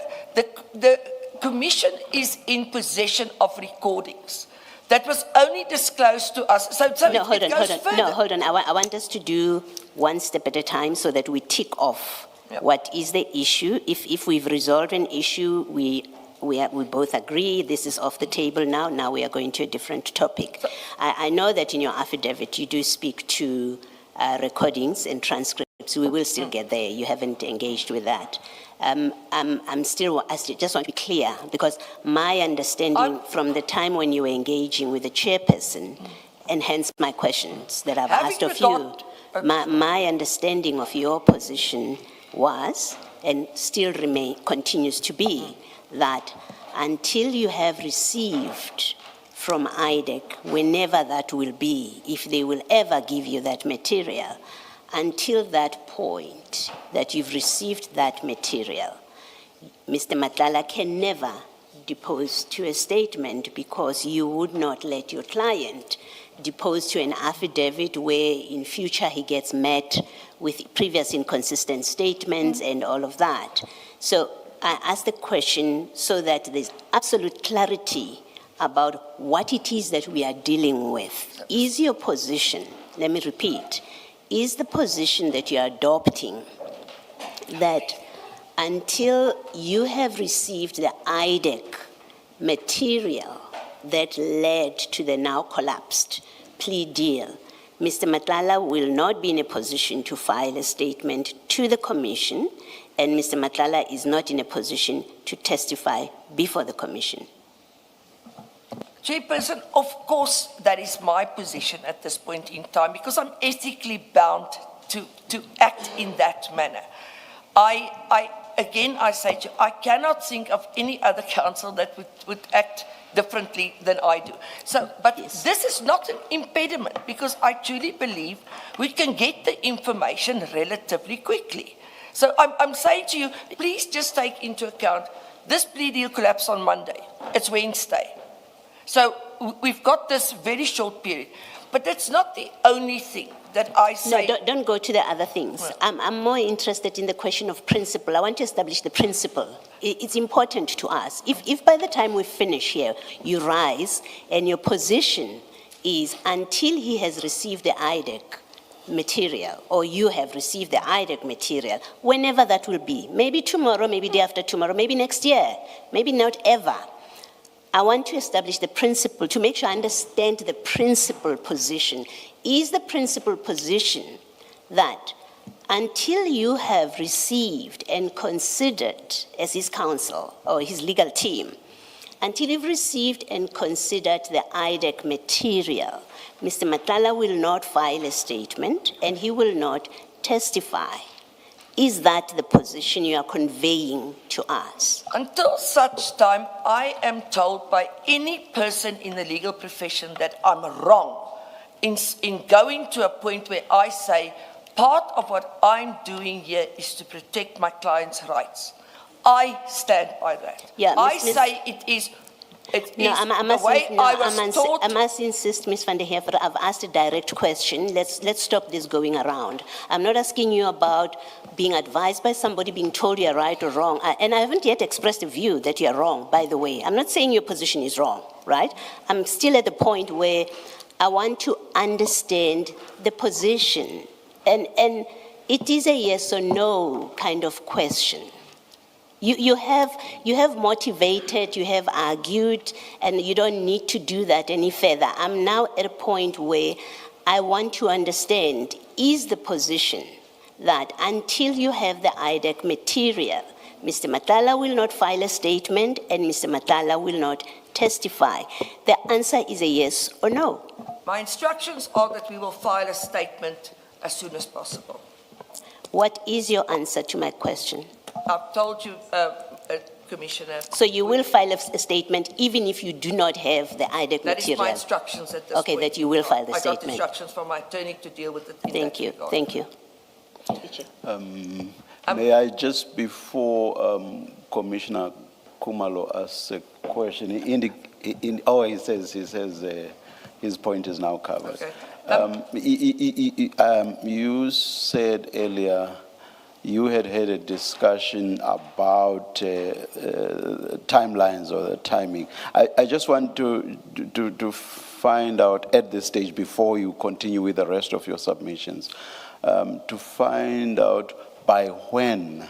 The Commission is in possession of recordings that was only disclosed to us. So no, hold on. I want us to do one step at a time so that we tick off what is the issue. If we've resolved an issue, we both agree this is off the table now. Now we are going to a different topic. I know that in your affidavit you do speak to recordings and transcripts. We will still get there. You haven't engaged with that. I just want to be clear, because my understanding from the time when you were engaging with the chairperson, and hence my questions that I've asked of you, my understanding of your position was, and still continues to be, that until you have received from IDEC, whenever that will be, if they will ever give you that material, until that point that you've received that material, Mr. Matlala can never depose to a statement, because you would not let your client deposed to an affidavit where in future he gets met with previous inconsistent statements and all of that. So I ask the question so that there's absolute clarity about what it is that we are dealing with. Is your position, let me repeat, is the position that you are adopting that until you have received the IDEC material that led to the now collapsed plea deal, Mr. Matlala will not be in a position to file a statement to the commission, and Mr. Matlala is not in a position to testify before the commission? Chairperson, of course, that is my position at this point in time, because I'm ethically bound to act in that manner. Again, I say to you, I cannot think of any other council that would act differently than I do. So, but Yes. This is not an impediment, because I truly believe we can get the information relatively quickly. So I'm saying to you, please just take into account, this plea deal collapsed on Monday. It's Wednesday. So we've got this very short period. But that's not the only thing that I say. No, don't go to the other things. Right. I'm more interested in the question of principle. I want to establish the principle. It's important to us. If by the time we finish here, you rise and your position is until he has received the IDEC material, or you have received the IDEC material, whenever that will be, maybe tomorrow, maybe day after tomorrow, maybe next year, maybe not ever. I want to establish the principle to make sure I understand the principal position. Is the principal position that until you have received and considered as his counsel or his legal team, until you've received and considered the IDEC material, Mr. Matlala will not file a statement and he will not testify? Is that the position you are conveying to us? Until such time, I am told by any person in the legal profession that I'm wrong in going to a point where I say, part of what I'm doing here is to protect my client's rights. I stand by that. Yeah, I Miss- say it is I the way I was taught. I must insist, Ms. van der Heever, I've asked a direct question. Let's stop this going around. I'm not asking you about being advised by somebody, being told you're right or wrong. And I haven't yet expressed a view that you're wrong, by the way. I'm not saying your position is wrong, right? I'm still at the point where I want to understand the position. And it is a yes or no kind of question. You have motivated, you have argued, and you don't need to do that any further. I'm now at a point where I want to understand, is the position that until you have the IDEC material, Mr. Matlala will not file a statement and Mr. Matlala will not testify? The answer is a yes or no. My instructions are that we will file a statement as soon as possible. What is your answer to my question? I've told you, Commissioner. So you will file a statement even if you do not have the IDEC That is material? my instructions at this Okay, point. that you will file the I got statement. instructions from my attorney to deal with it. in Thank that you, regard. thank you. May I just, before Commissioner Kumalo asks a question, he says his point is now covered. Okay. You said earlier you had a discussion about timelines or the timing. I just want to find out at this stage, before you continue with the rest of your submissions, to find out by when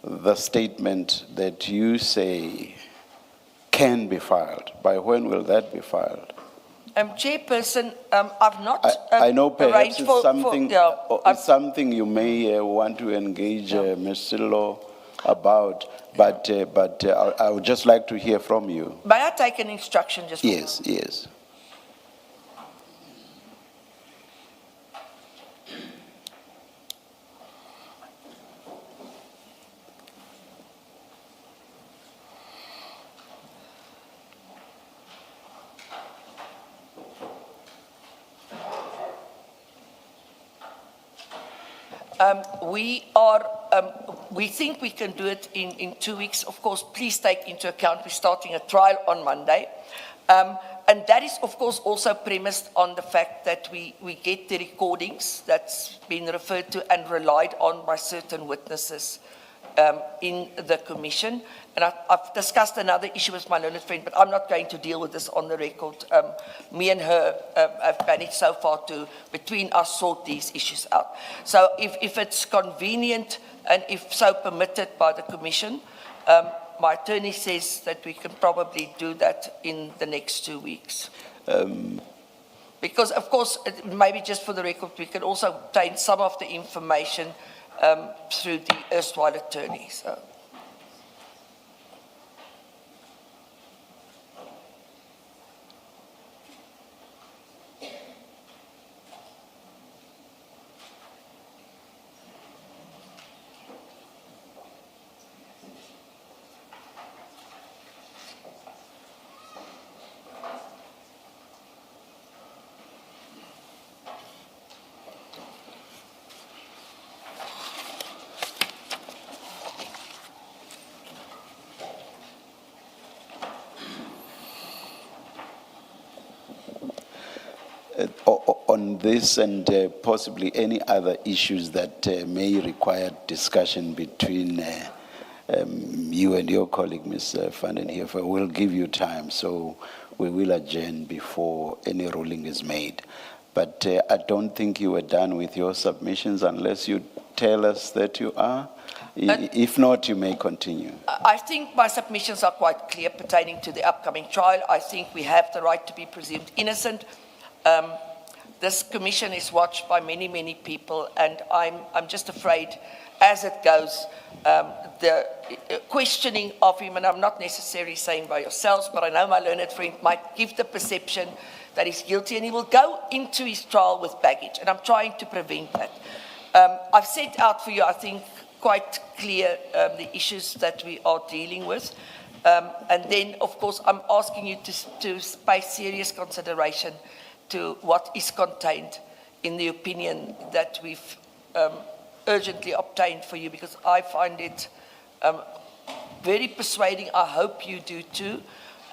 the statement that you say can be filed, by when will that be filed? Chairperson, I've not I know perhaps arranged it's something you may want to engage Ms. Sillo about, but I would just like to hear from you. May I take an instruction just for Yes, yes. we think we can do it in 2 weeks. Of course, please take into account we're starting a trial on Monday. And that is, of course, also premised on the fact that we get the recordings that's been referred to and relied on by certain witnesses in the commission. And I've discussed another issue with my learned friend, but I'm not going to deal with this on the record. Me and her have managed so far to, between us, sort these issues out. So if it's convenient and if so permitted by the commission, my attorney says that we can probably do that in the next 2 weeks. Because, of course, maybe just for the record, we can also obtain some of the information through the erstwhile attorney. So. On this and possibly any other issues that may require discussion between you and your colleague, Ms. van den Heever, we'll give you time, so we will adjourn before any ruling is made. But I don't think you were done with your submissions unless you tell us that you are. If not, you may continue. I think my submissions are quite clear pertaining to the upcoming trial. I think we have the right to be presumed innocent. This commission is watched by many, many people, and I'm just afraid, as it goes, the questioning of him, and I'm not necessarily saying by yourselves, but I know my learned friend might give the perception that he's guilty, and he will go into his trial with baggage, and I'm trying to prevent that. I've set out for you, I think, quite clear the issues that we are dealing with. And then, of course, I'm asking you to pay serious consideration to what is contained in the opinion that we've urgently obtained for you, because I find it very persuading. I hope you do too.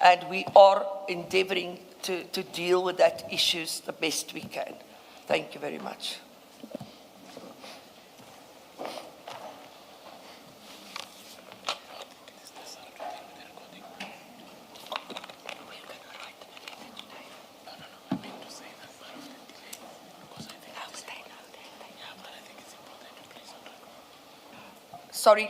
And we are endeavoring to deal with that issues the best we can. Thank you very much. Sorry,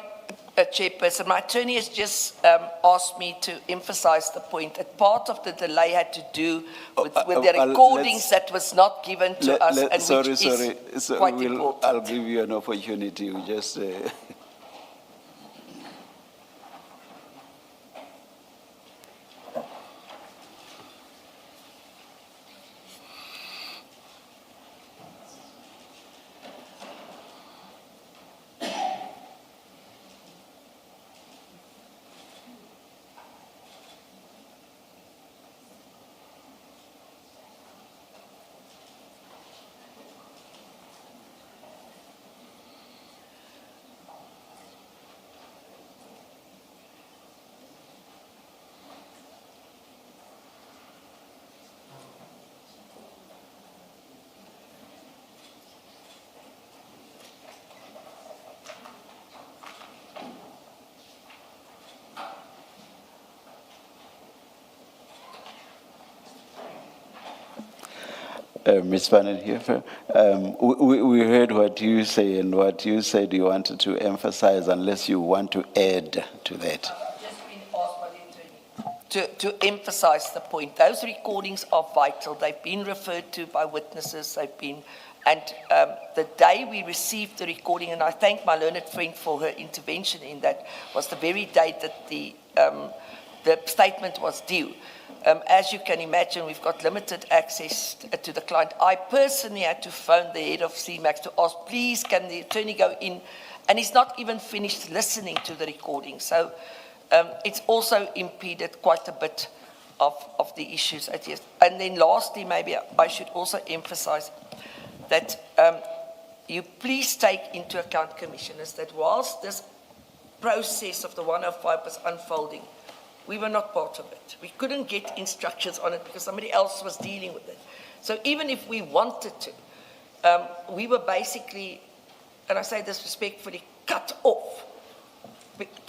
Chairperson, my attorney has just asked me to emphasize the point that part of the delay had to do with the recordings that was not given to us, and which is quite important. I'll give you an opportunity. We just... Ms. van den Heever, we heard what you say, and what you said you wanted to emphasize, unless you want to add to that. I've just been asked by the attorney to emphasize the point. Those recordings are vital. They've been referred to by witnesses. They've been, and the day we received the recording, and I thank my learned friend for her intervention in that, was the very day that the statement was due. As you can imagine, we've got limited access to the client. I personally had to phone the head of CMAX to ask, please, can the attorney go in? And he's not even finished listening to the recording. So it's also impeded quite a bit of the issues at yes. And then lastly, maybe I should also emphasize that you please take into account, commissioners, that whilst this process of the 105 was unfolding, We were not part of it. We couldn't get instructions on it because somebody else was dealing with it. So even if we wanted to, we were basically, and I say this respectfully, cut off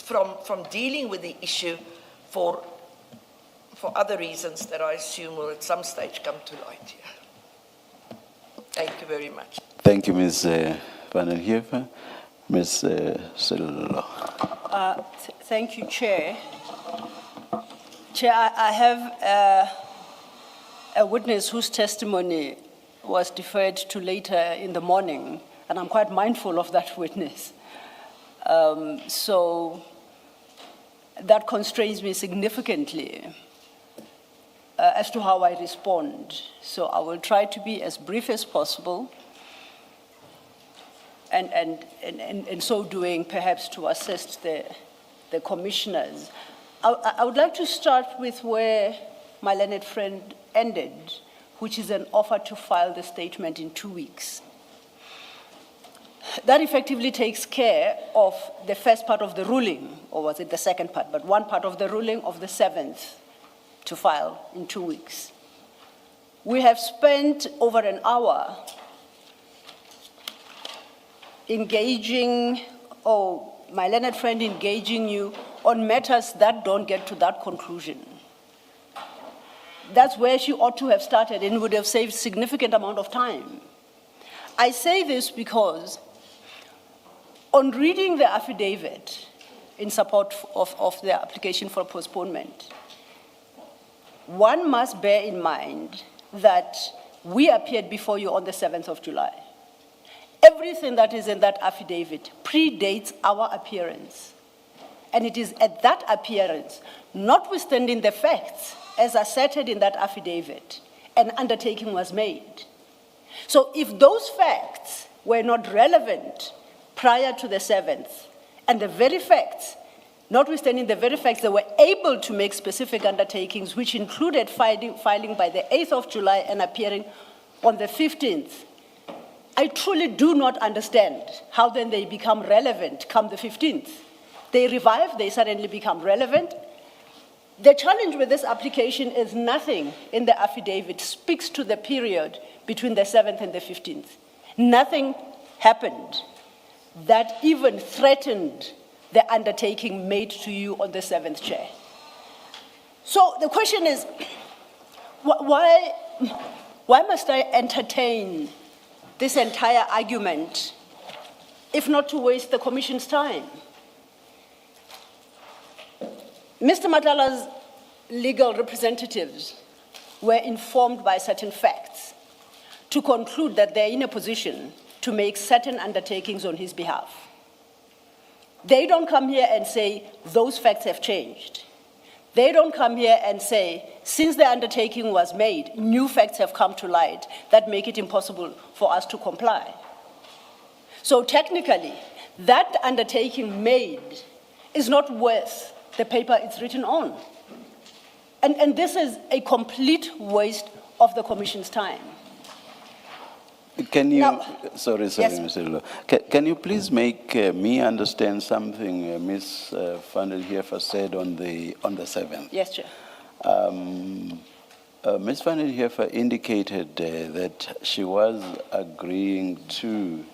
from dealing with the issue for other reasons that I assume will at some stage come to light here. Thank you very much. Thank you, Ms. Van den Heever. Ms. Sello. Thank you, Chair. Chair, I have a witness whose testimony was deferred to later in the morning, and I'm quite mindful of that witness. So that constrains me significantly as to how I respond. So I will try to be as brief as possible, and in so doing, perhaps to assist the commissioners. I would like to start with where my learned friend ended, which is an offer to file the statement in 2 weeks. That effectively takes care of the first part of the ruling, or was it the second part, but one part of the ruling of the 7th to file in 2 weeks. We have spent over an hour engaging, my learned friend engaging you on matters that don't get to that conclusion. That's where she ought to have started and would have saved significant amount of time. I say this because on reading the affidavit in support of the application for postponement, one must bear in mind that we appeared before you on the 7th of July. Everything that is in that affidavit predates our appearance. And it is at that appearance, notwithstanding the facts as asserted in that affidavit, an undertaking was made. So if those facts were not relevant prior to the 7th, and the very facts, notwithstanding the very facts, they were able to make specific undertakings, which included filing by the 8th of July and appearing on the 15th, I truly do not understand how then they become relevant come the 15th. They revive, they suddenly become relevant. The challenge with this application is nothing in the affidavit speaks to the period between the 7th and the 15th. Nothing happened that even threatened the undertaking made to you on the 7th, Chair. So the question is, why must I entertain this entire argument, if not to waste the Commission's time? Mr. Matlalla's legal representatives were informed by certain facts to conclude that they're in a position to make certain undertakings on his behalf. They don't come here and say, those facts have changed. They don't come here and say, since the undertaking was made, new facts have come to light that make it impossible for us to comply. So technically, that undertaking made is not worth the paper it's written on. And this is a complete waste of the Commission's time. Can you, Now, sorry, yes. Mr. Lilo. Can you please make me understand something Ms. Van den Heever said on the 7th? Yes, Chair. Ms. Van den Heever indicated that she was agreeing to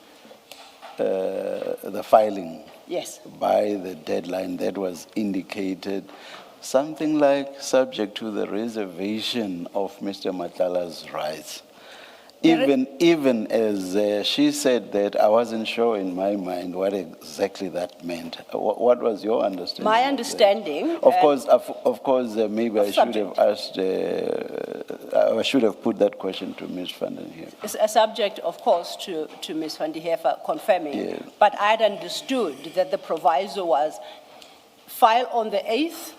the filing Yes. by the deadline that was indicated, something like subject to the reservation of Mr. Matlalla's rights. Even as she said that, I wasn't sure in my mind what exactly that meant. What was your understanding? My understanding... Of course, maybe I should have asked, I should have put that question to Ms. Van den Heever. It's a subject, of course, to Ms. Van den Heever confirming, Yeah. but I'd understood that the proviso was file on the 8th,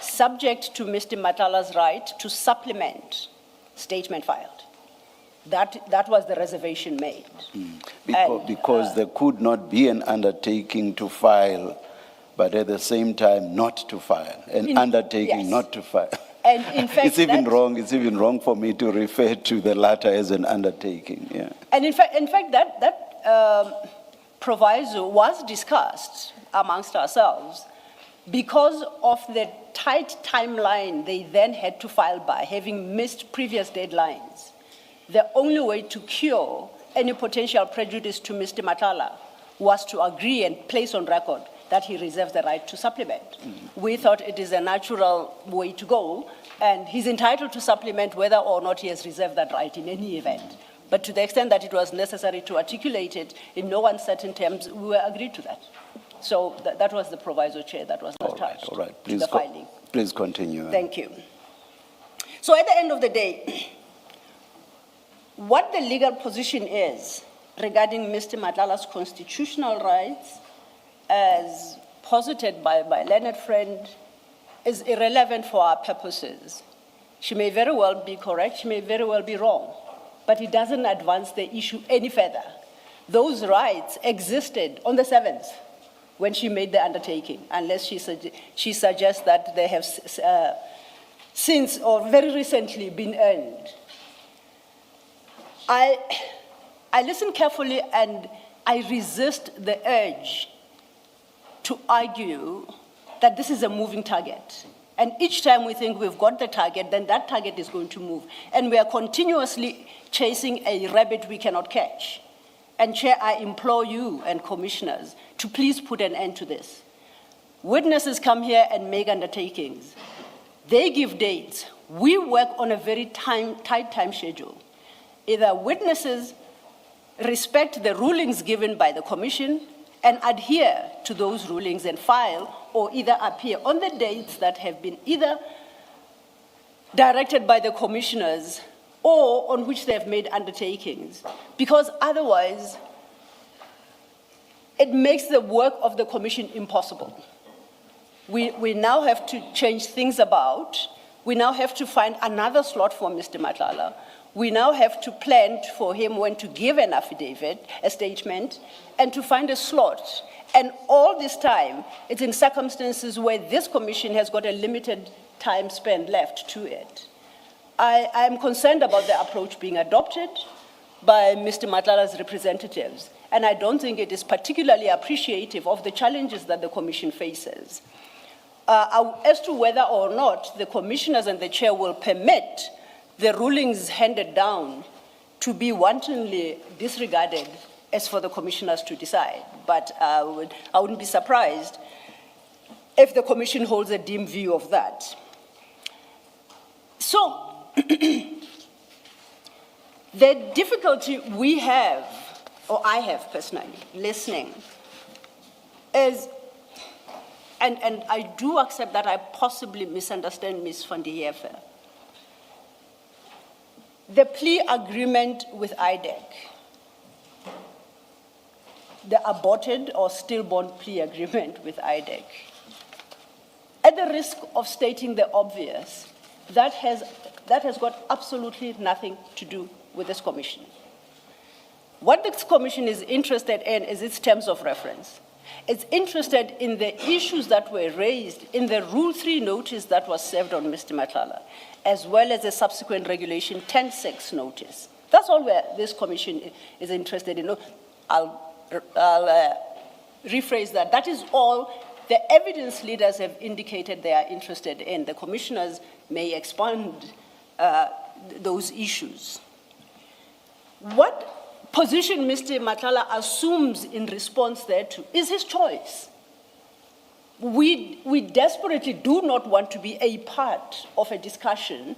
subject to Mr. Matlalla's right to supplement statement filed. That was the reservation made. Because there could not be an undertaking to file, but at the same time not to file, an undertaking yes. not to file. And in fact, It's even wrong for me to refer to the latter as an undertaking. Yeah. And in fact, that proviso was discussed amongst ourselves because of the tight timeline they then had to file by, having missed previous deadlines, the only way to cure any potential prejudice to Mr. Matlala was to agree and place on record that he reserves the right to supplement. We thought it is a natural way to go, and he's entitled to supplement whether or not he has reserved that right in any event. But to the extent that it was necessary to articulate it in no uncertain terms, we were agreed to that. So that was the proviso, Chair, that was attached All right. to the filing. Please continue. Thank you. So at the end of the day, what the legal position is regarding Mr. Matlala's constitutional rights, as posited by my learned friend, is irrelevant for our purposes. She may very well be correct, she may very well be wrong, but it doesn't advance the issue any further. Those rights existed on the 7th when she made the undertaking, unless she suggests that they have since or very recently been earned. I listen carefully and I resist the urge to argue that this is a moving target. And each time we think we've got the target, then that target is going to move. And we are continuously chasing a rabbit we cannot catch. And Chair, I implore you and commissioners to please put an end to this. Witnesses come here and make undertakings. They give dates. We work on a very tight time schedule. Either witnesses respect the rulings given by the commission and adhere to those rulings and file, or either appear on the dates that have been either directed by the commissioners or on which they have made undertakings, because otherwise it makes the work of the commission impossible. We now have to change things about. We now have to find another slot for Mr. Matlala. We now have to plan for him when to give an affidavit, a statement, and to find a slot. And all this time, it's in circumstances where this commission has got a limited time span left to it. I am concerned about the approach being adopted by Mr. Matlala's representatives, and I don't think it is particularly appreciative of the challenges that the commission faces. As to whether or not the commissioners and the chair will permit the rulings handed down to be wantonly disregarded as for the commissioners to decide. But I wouldn't be surprised if the commission holds a dim view of that. So, the difficulty we have, or I have personally, listening, is, and I do accept that I possibly misunderstand Ms. van der Heever, the plea agreement with IDEC, the aborted or stillborn plea agreement with IDEC, at the risk of stating the obvious, that has got absolutely nothing to do with this commission. What this commission is interested in is its terms of reference. It's interested in the issues that were raised in the Rule 3 notice that was served on Mr. Matlala, as well as the subsequent Regulation 10.6 notice. That's all where this commission is interested in. I'll rephrase that. That is all the evidence leaders have indicated they are interested in. The commissioners may expand those issues. What position Mr. Matlala assumes in response thereto is his choice. We desperately do not want to be a part of a discussion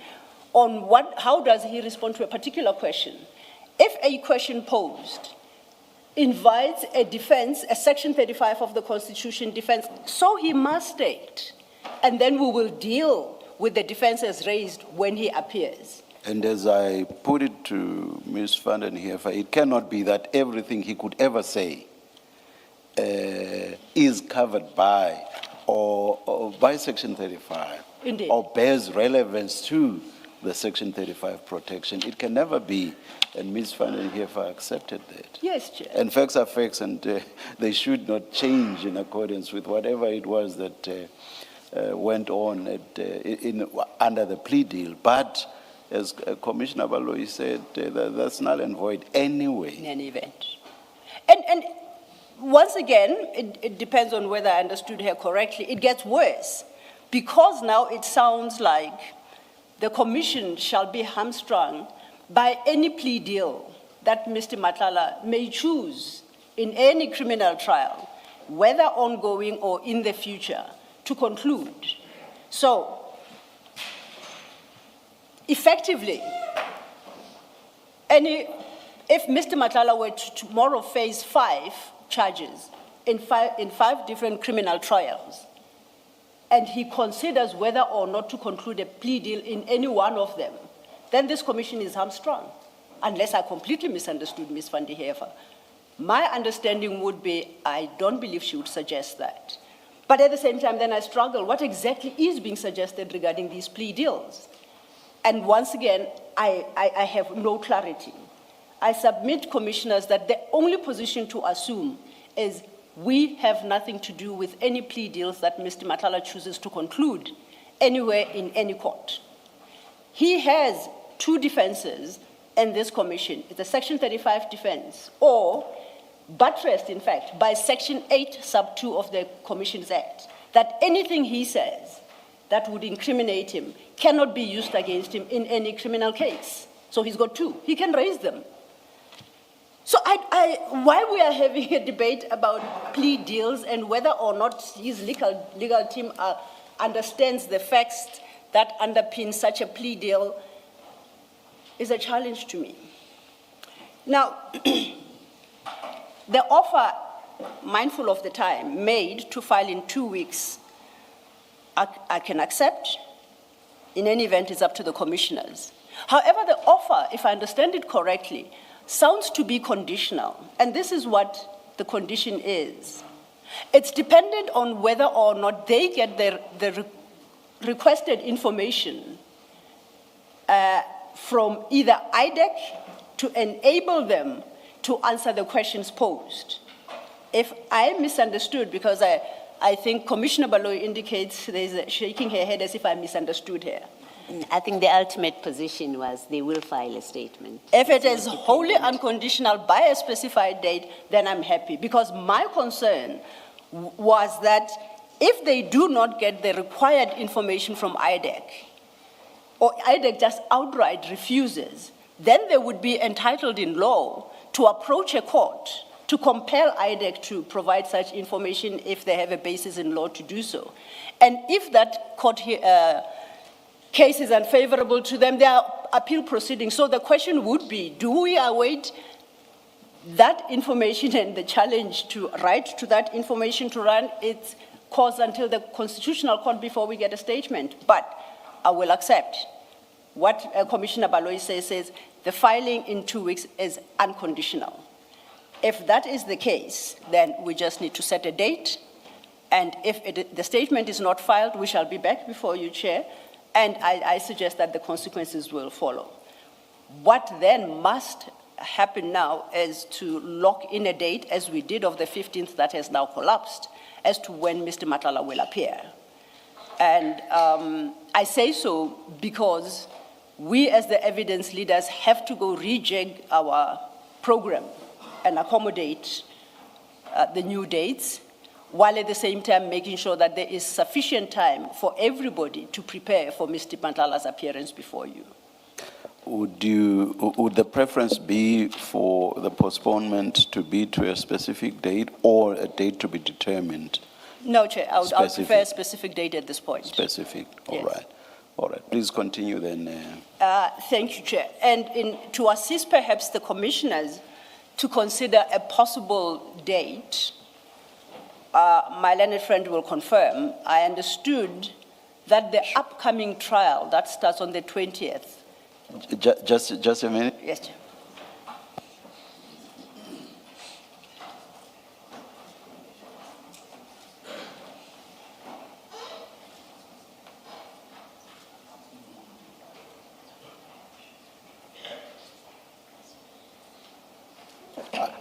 on how does he respond to a particular question. If a question posed invites a defense, a Section 35 of the Constitution defense, so he must state, and then we will deal with the defense as raised when he appears. And as I put it to Ms. van der Heever, it cannot be that everything he could ever say is covered by or by Section 35. Indeed. Or bears relevance to the Section 35 protection. It can never be, and Ms. van der Heever accepted that. Yes, Chair. And facts are facts, and they should not change in accordance with whatever it was that went on under the plea deal. But as Commissioner Baloyi said, that's null and void anyway. In any event. And once again, it depends on whether I understood her correctly, it gets worse. because now it sounds like the commission shall be hamstrung by any plea deal that Mr. Matlala may choose in any criminal trial, whether ongoing or in the future, to conclude. So, effectively, if Mr. Matlala were to tomorrow face 5 charges in five different criminal trials, and he considers whether or not to conclude a plea deal in any one of them, then this commission is hamstrung, unless I completely misunderstood Ms. van der Heever. My understanding would be, I don't believe she would suggest that. But at the same time, then I struggle, what exactly is being suggested regarding these plea deals? And once again, I have no clarity. I submit, commissioners, that the only position to assume is we have nothing to do with any plea deals that Mr. Matlala chooses to conclude anywhere in any court. He has 2 defenses in this commission. It's a Section 35 defense, or buttressed, in fact, by Section 8, sub 2 of the Commissions Act, that anything he says that would incriminate him cannot be used against him in any criminal case. So he's got 2. He can raise them. So why we are having a debate about plea deals and whether or not his legal team understands the facts that underpin such a plea deal is a challenge to me. Now, the offer, mindful of the time, made to file in 2 weeks, I can accept. In any event, it's up to the commissioners. However, the offer, if I understand it correctly, sounds to be conditional, and this is what the condition is. It's dependent on whether or not they get the requested information from either IDEC to enable them to answer the questions posed. If I misunderstood, because I think Commissioner Baloyi indicates there's shaking her head as if I misunderstood her. I think the ultimate position was they will file a statement. If it is wholly unconditional by a specified date, then I'm happy. Because my concern was that if they do not get the required information from IDEC, or IDEC just outright refuses, then they would be entitled in law to approach a court to compel IDEC to provide such information if they have a basis in law to do so. And if that court case is unfavorable to them, there are appeal proceedings. So the question would be, do we await that information and the challenge to right to that information to run its course until the Constitutional Court before we get a statement? But I will accept what Commissioner Baloyi says the filing in 2 weeks is unconditional. If that is the case, then we just need to set a date. And if the statement is not filed, we shall be back before you, Chair. And I suggest that the consequences will follow. What then must happen now is to lock in a date, as we did of the 15th that has now collapsed, as to when Mr. Matlala will appear. And I say so because we as the evidence leaders have to go rejig our program and accommodate the new dates, while at the same time making sure that there is sufficient time for everybody to prepare for Mr. Matlala's appearance before you. Would the preference be for the postponement to be to a specific date or a date to be determined? No, Chair, I would prefer a specific date at this point. Specific, all Yes. right. All right, please continue then. Thank you, Chair. And to assist perhaps the commissioners to consider a possible date, my learned friend will confirm, I understood that the upcoming trial that starts on the 20th. Just a minute. Yes, Chair.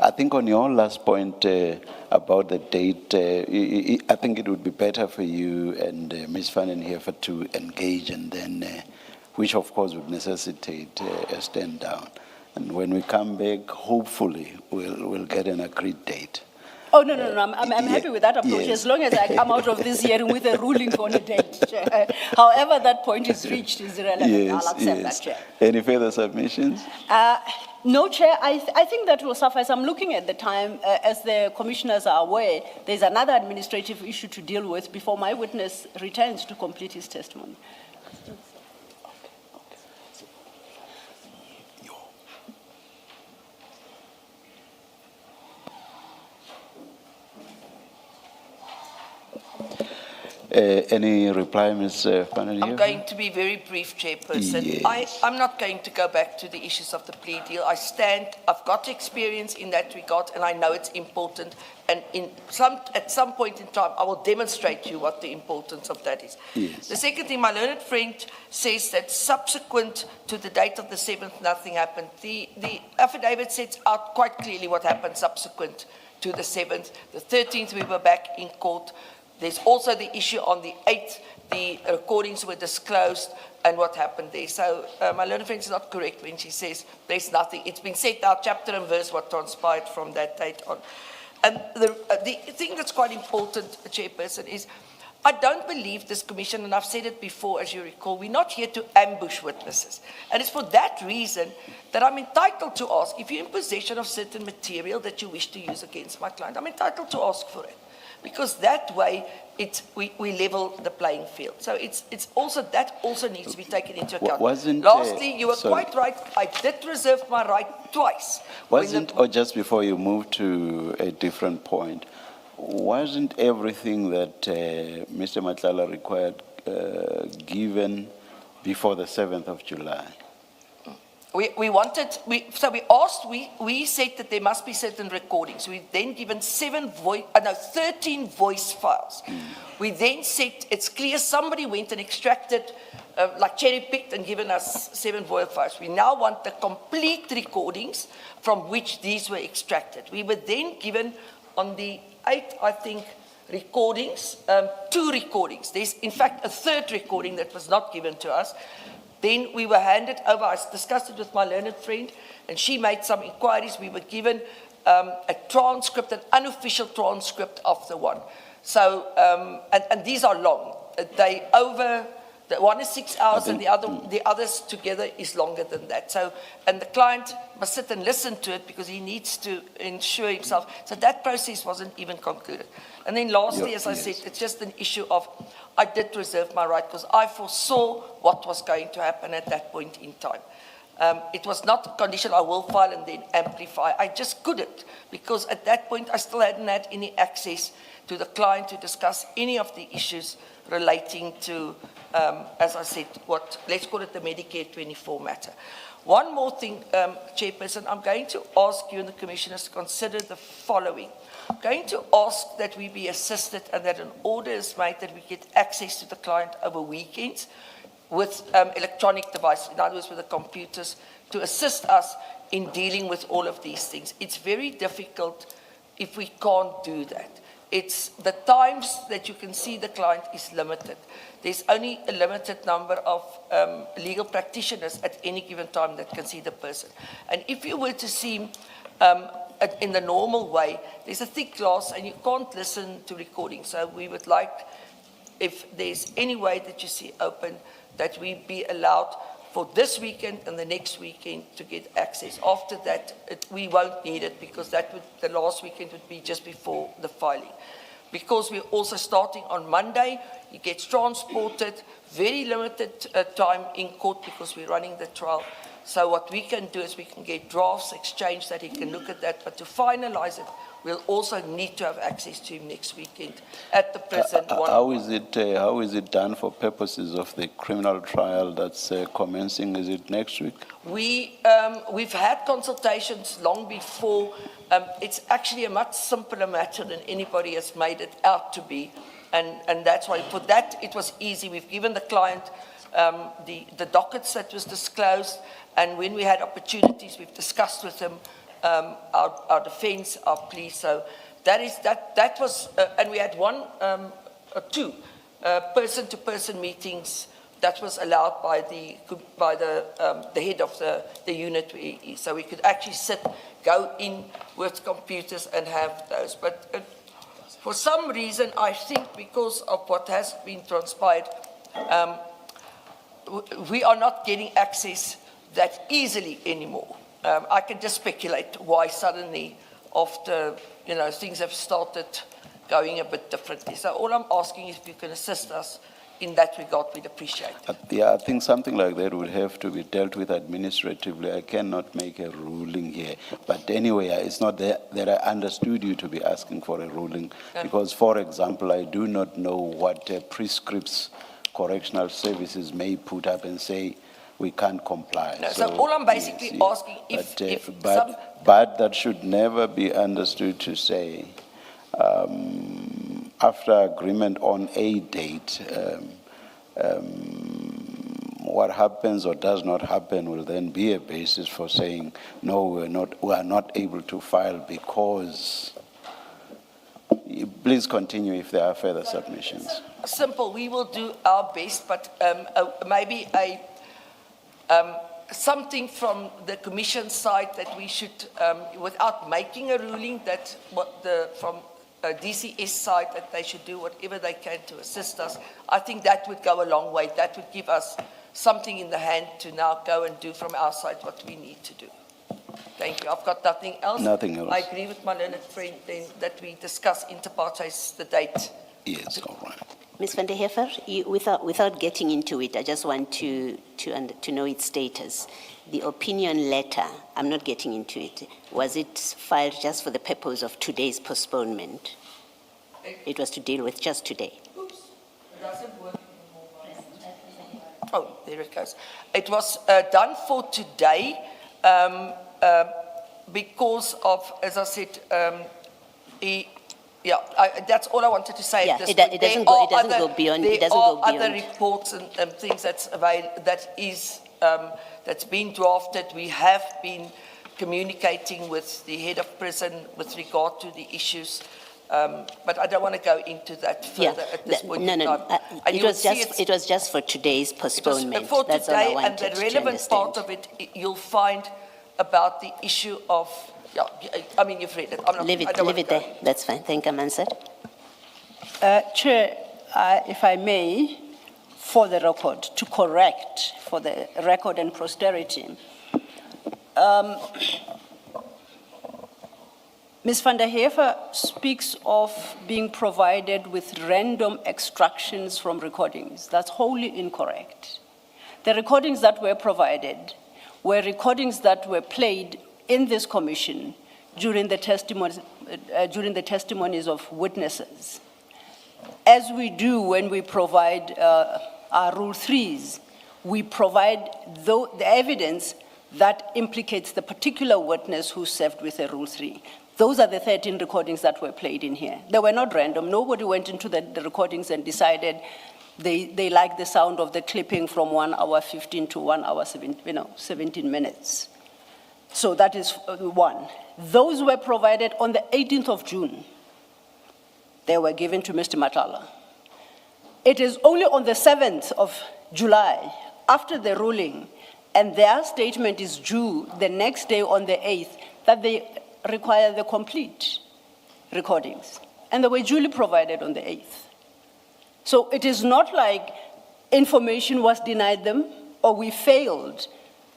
I think on your last point about the date, I think it would be better for you and Ms. Van den Heever to engage, and then, which of course would necessitate a stand down. And when we come back, hopefully we'll get an agreed date. Oh, no, I'm happy with that approach, Yes. as long as I come out of this hearing with a ruling on a date. Chair. However that point is reached is irrelevant. I'll accept that, Chair. Any further submissions? No, Chair, I think that will suffice. I'm looking at the time. As the commissioners are aware, there's another administrative issue to deal with before my witness returns to complete his testimony. Any reply, Ms. Fanny? I'm going to be very brief, Chairperson. Yes. I'm not going to go back to the issues of the plea deal. I've got experience in that regard, and I know it's important. And at some point in time, I will demonstrate to you what the importance of that is. Yes. The second thing, my learned friend says that subsequent to the date of the 7th, nothing happened. The affidavit sets out quite clearly what happened subsequent to the 7th. The 13th, we were back in court. There's also the issue on the 8th, the recordings were disclosed and what happened there. So my learned friend is not correct when she says there's nothing. It's been set out chapter and verse what transpired from that date on. And the thing that's quite important, Chairperson, is I don't believe this commission, and I've said it before, as you recall, we're not here to ambush witnesses. And it's for that reason that I'm entitled to ask, if you're in possession of certain material that you wish to use against my client, I'm entitled to ask for it. Because that way, we level the playing field. So that also needs to be taken into account. Lastly, you were quite right. I did reserve my right twice. Or just before you move to a different point, wasn't everything that Mr. Matlala required given before the 7th of July? We said that there must be certain recordings. We then given 13 voice files. We then said it's clear somebody went and extracted, like cherry picked and given us 7 voice files. We now want the complete recordings from which these were extracted. We were then given on the 8th, I think, recordings, 2 recordings. There's in fact a 3rd recording that was not given to us. Then we were handed over, I discussed it with my learned friend, and she made some inquiries. We were given a transcript, an unofficial transcript of the one. So, and these are long. The one is 6 hours and the others together is longer than that. So, and the client must sit and listen to it because he needs to ensure himself. So that process wasn't even concluded. And then lastly, as I said, it's just an issue of, I did reserve my right because I foresaw what was going to happen at that point in time. It was not a condition I will file and then amplify. I just couldn't because at that point I still hadn't had any access to the client to discuss any of the issues relating to, as I said, let's call it the Medicare 24 matter. One more thing, Chairperson, I'm going to ask you and the commissioners to consider the following. I'm going to ask that we be assisted and that an order is made that we get access to the client over weekends with electronic devices, in other words, with the computers, to assist us in dealing with all of these things. It's very difficult if we can't do that. It's the times that you can see the client is limited. There's only a limited number of legal practitioners at any given time that can see the person. And if you were to see him in the normal way, there's a thick glass and you can't listen to recordings. So we would like, if there's any way that you see open, that we be allowed for this weekend and the next weekend to get access. After that, we won't need it because the last weekend would be just before the filing. Because we're also starting on Monday, he gets transported, very limited time in court because we're running the trial. So what we can do is we can get drafts exchanged that he can look at that, but to finalize it, we'll also need to have access to him next weekend at the present one. How is it done for purposes of the criminal trial that's commencing? Is it next week? We've had consultations long before. It's actually a much simpler matter than anybody has made it out to be. And that's why for that it was easy. We've given the client the dockets that was disclosed, and when we had opportunities, we've discussed with him our defense, our plea. So that was, and we had two person-to-person meetings that was allowed by the head of the unit. So we could actually sit go in with computers and have those. But for some reason, I think because of what has been transpired, we are not getting access that easily anymore. I can just speculate why suddenly, after things have started going a bit differently. So all I'm asking is if you can assist us in that regard, we'd appreciate it. Yeah, I think something like that would have to be dealt with administratively. I cannot make a ruling here. But anyway, it's not that I understood you to be asking for a ruling. Yeah. Because, for example, I do not know what prescripts correctional services may put up and say, we can't comply. No, so all I'm basically asking but that should never be understood to say, after agreement on a date, what happens or does not happen will then be a basis for saying, no, we are not able to file because. Please continue if there are further submissions. Simple, we will do our best, but maybe something from the Commission side that we should, without making a ruling, that from DCS side that they should do whatever they can to assist us. I think that would go a long way. That would give us something in the hand to now go and do from our side what we need to do. Thank you. I've got nothing else. Nothing else. I agree with my learned friend then that we discuss inter partes the date. Yes, all right. Ms. van der Heever, without getting into it, I just want to know its status. The opinion letter, I'm not getting into it. Was it filed just for the purpose of today's postponement? It was to deal with just today. Oops, it doesn't work anymore. Oh, there it goes. It was done for today because of, as I said, that's all I wanted to say. Yeah, it doesn't go beyond. There are other reports and things that's available. That's been drafted. We have been communicating with the head of prison with regard to the issues. But I don't want to go into that further at this point in time. It was just for today's postponement. For That's today, all I wanted and the relevant to part of it, you'll find about the issue of. Yeah, I mean, you've read it. Leave it there. That's fine. Thank you, Mansur. Chair, if I may, for the record, to correct for the record and posterity, Ms. van der Heever speaks of being provided with random extractions from recordings. That's wholly incorrect. The recordings that were provided were recordings that were played in this commission during the testimonies of witnesses. As we do when we provide our Rule 3s, we provide the evidence that implicates the particular witness who served with a Rule 3. Those are the 13 recordings that were played in here. They were not random. Nobody went into the recordings and decided they like the sound of the clipping from 1 hour 15 to 1 hour 17 minutes. So that is one. Those were provided on the 18th of June. They were given to Mr. Matlala. It is only on the 7th of July, after the ruling, and their statement is due the next day on the 8th, that they require the complete recordings. And they were duly provided on the 8th. So it is not like information was denied them or we failed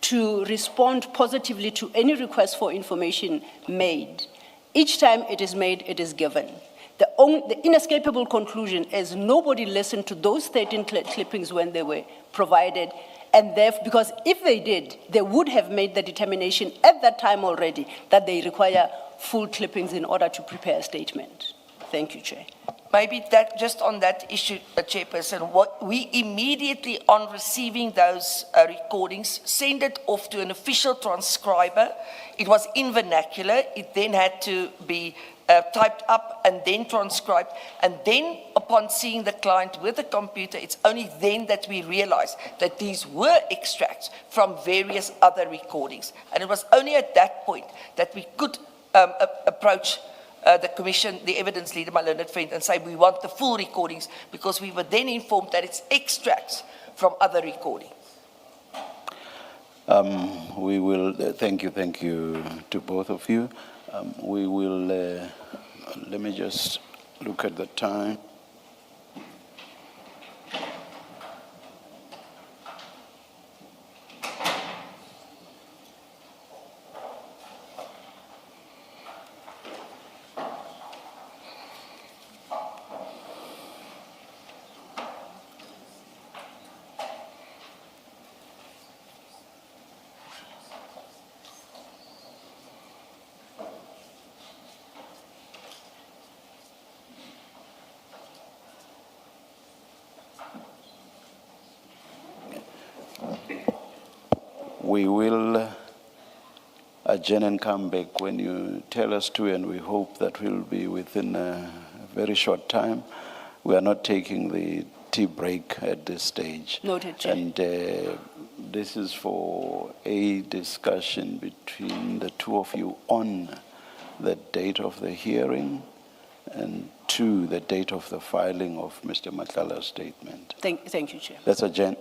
to respond positively to any request for information made. Each time it is made, it is given. The inescapable conclusion is nobody listened to those 13 clippings when they were provided, and because if they did, they would have made the determination at that time already that they require full clippings in order to prepare a statement. Thank you, Chair. Maybe that just on that issue, Chairperson, what we immediately on receiving those recordings send it off to an official transcriber. It was in vernacular. It then had to be typed up and then transcribed. And then upon seeing the client with the computer, it's only then that we realized that these were extracts from various other recordings. And it was only at that point that we could approach the commission, the evidence leader, my learned friend, and say we want the full recordings, because we were then informed that it's extracts from other recordings. We will, thank you to both of you. We will, let me just look at the time. We will adjourn and come back when you tell us to, and we hope that we'll be within a very short time. We are not taking the tea break at this stage. Noted, Chair. And this is for a discussion between the two of you on the date of the hearing and two, the date of the filing of Mr. Matlala's statement. Thank you, Chair. Let's adjourn.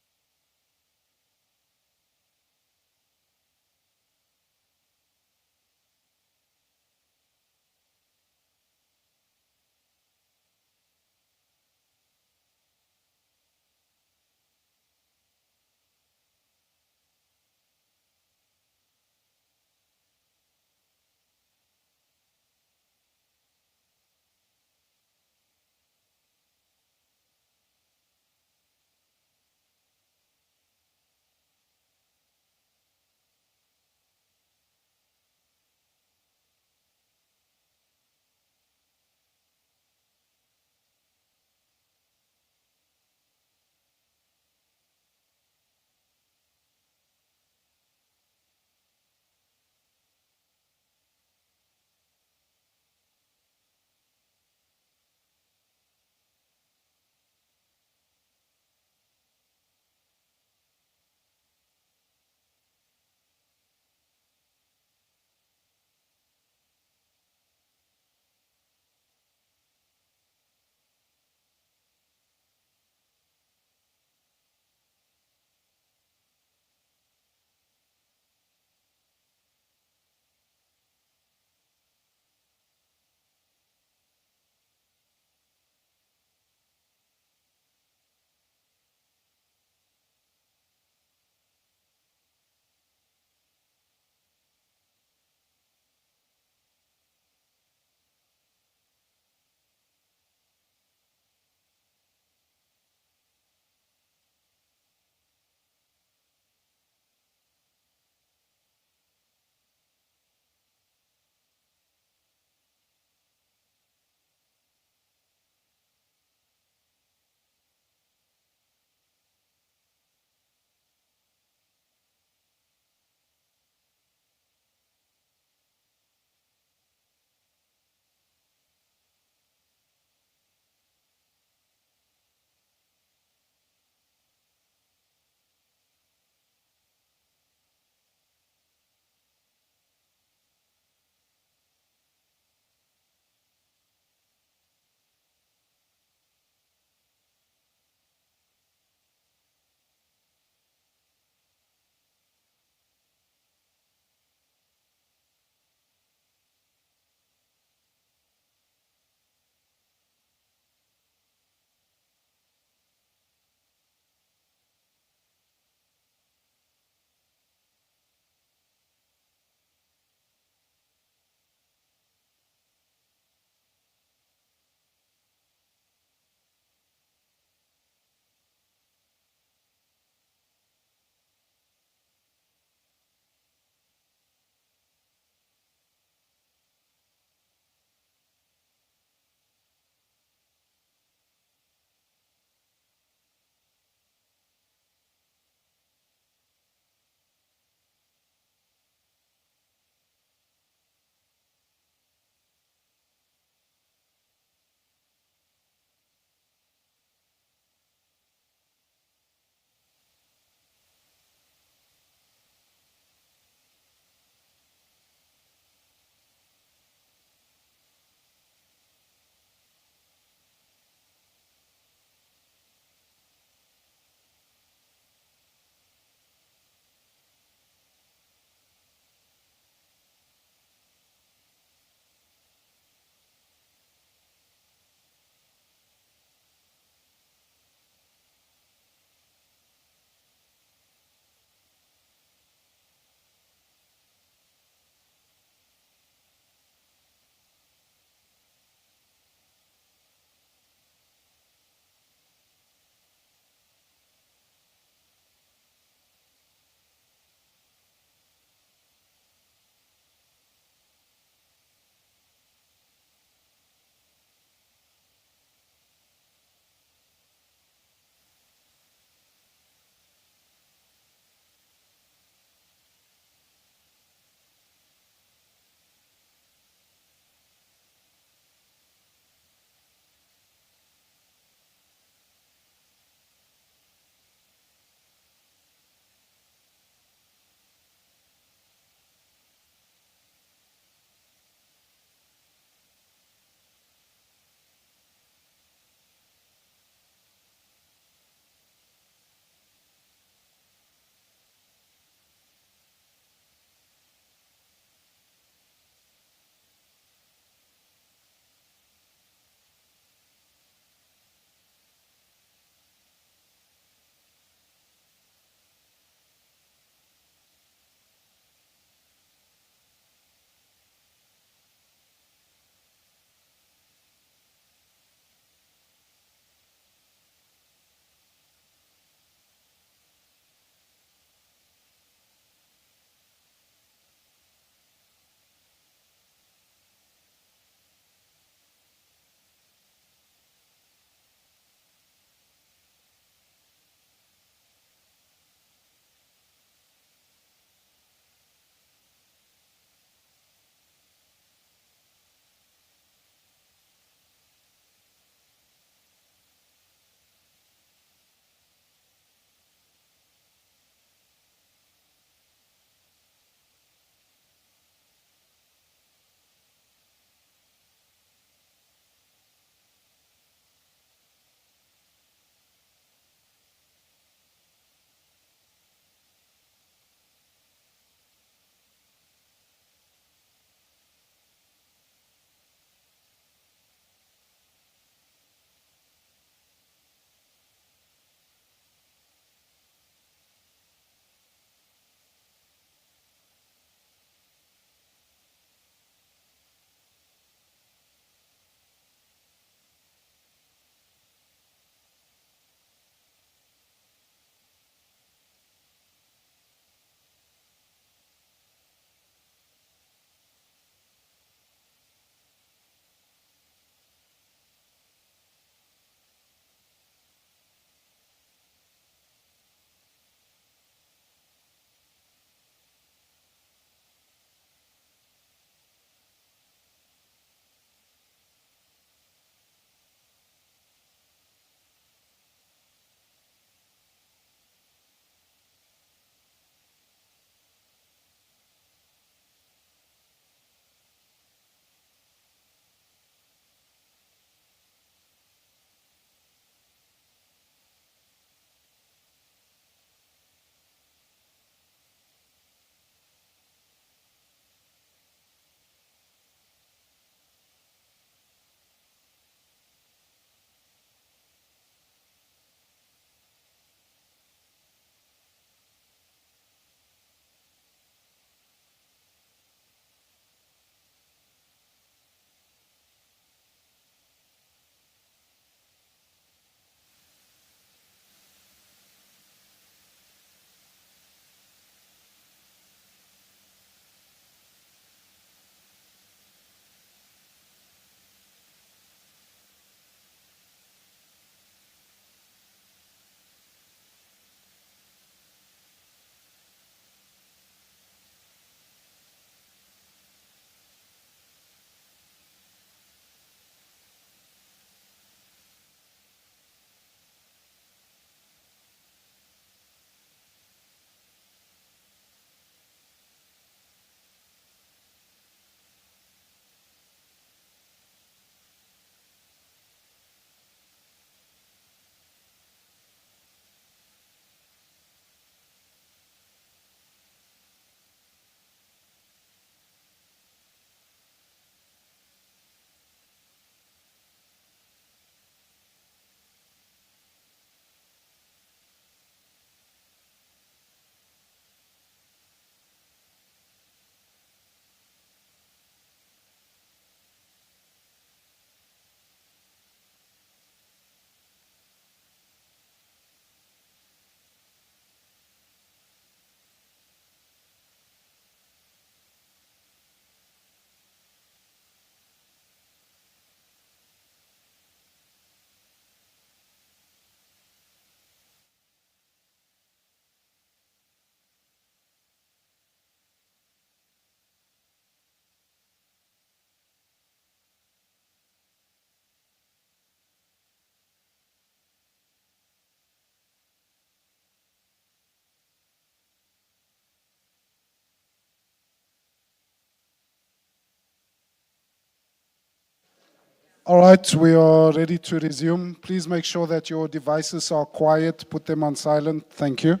All right, we are ready to resume. Please make sure that your devices are quiet. Put them on silent. Thank you.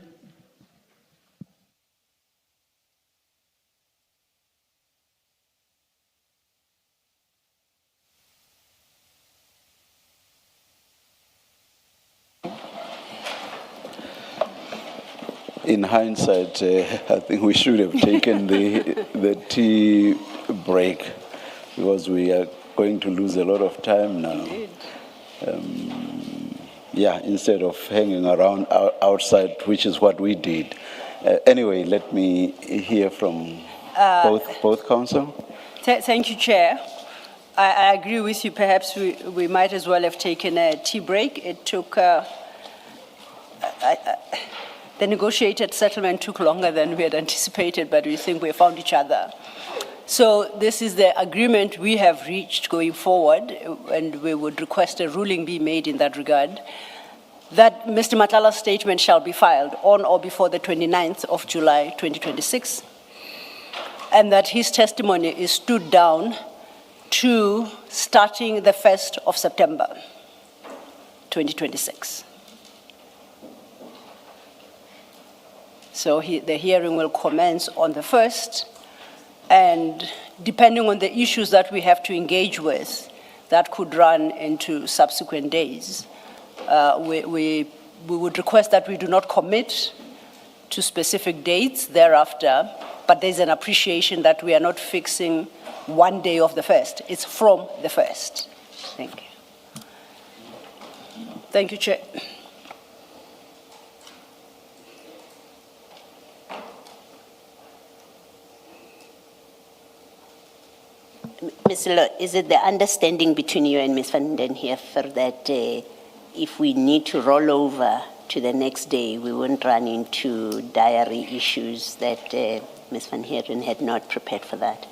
In hindsight, I think we should have taken the tea break because we are going to lose a lot of time now. Yeah, instead of hanging around outside, which is what we did. Anyway, let me hear from both counsel. Thank you, Chair. I agree with you. Perhaps we might as well have taken a tea break. It took, the negotiated settlement took longer than we had anticipated, but we think we found each other. So this is the agreement we have reached going forward, and we would request a ruling be made in that regard, that Mr. Matlala's statement shall be filed on or before the 29th of July, 2026, and that his testimony is stood down to starting the 1st of September, 2026. So the hearing will commence on the 1st, and depending on the issues that we have to engage with, that could run into subsequent days. We would request that we do not commit to specific dates thereafter, but there's an appreciation that we are not fixing one day of the 1st. It's from the 1st. Thank you. Thank you, Chair. Ms. Lo, is it the understanding between you and Ms. van den Heever that if we need to roll over to the next day, we won't run into diary issues that Ms. van Heeren had not prepared for that?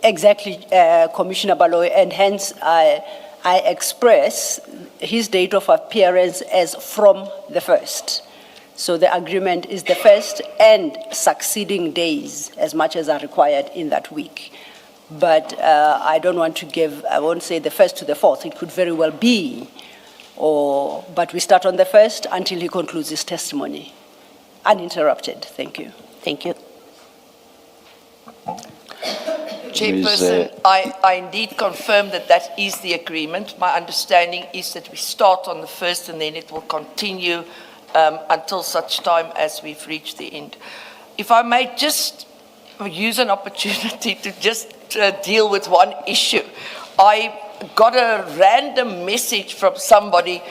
Exactly, Commissioner Baloyi, and hence I express his date of appearance as from the 1st. So the agreement is the 1st and succeeding days as much as are required in that week. But I don't want to give, I won't say the 1st to the 4th, it could very well be, but we start on the 1st until he concludes his testimony. Uninterrupted, thank you. Thank you. Chairperson, I indeed confirm that that is the agreement. My understanding is that we start on the 1st and then it will continue until such time as we've reached the end. If I may just use an opportunity to just deal with one issue. I got a random message from somebody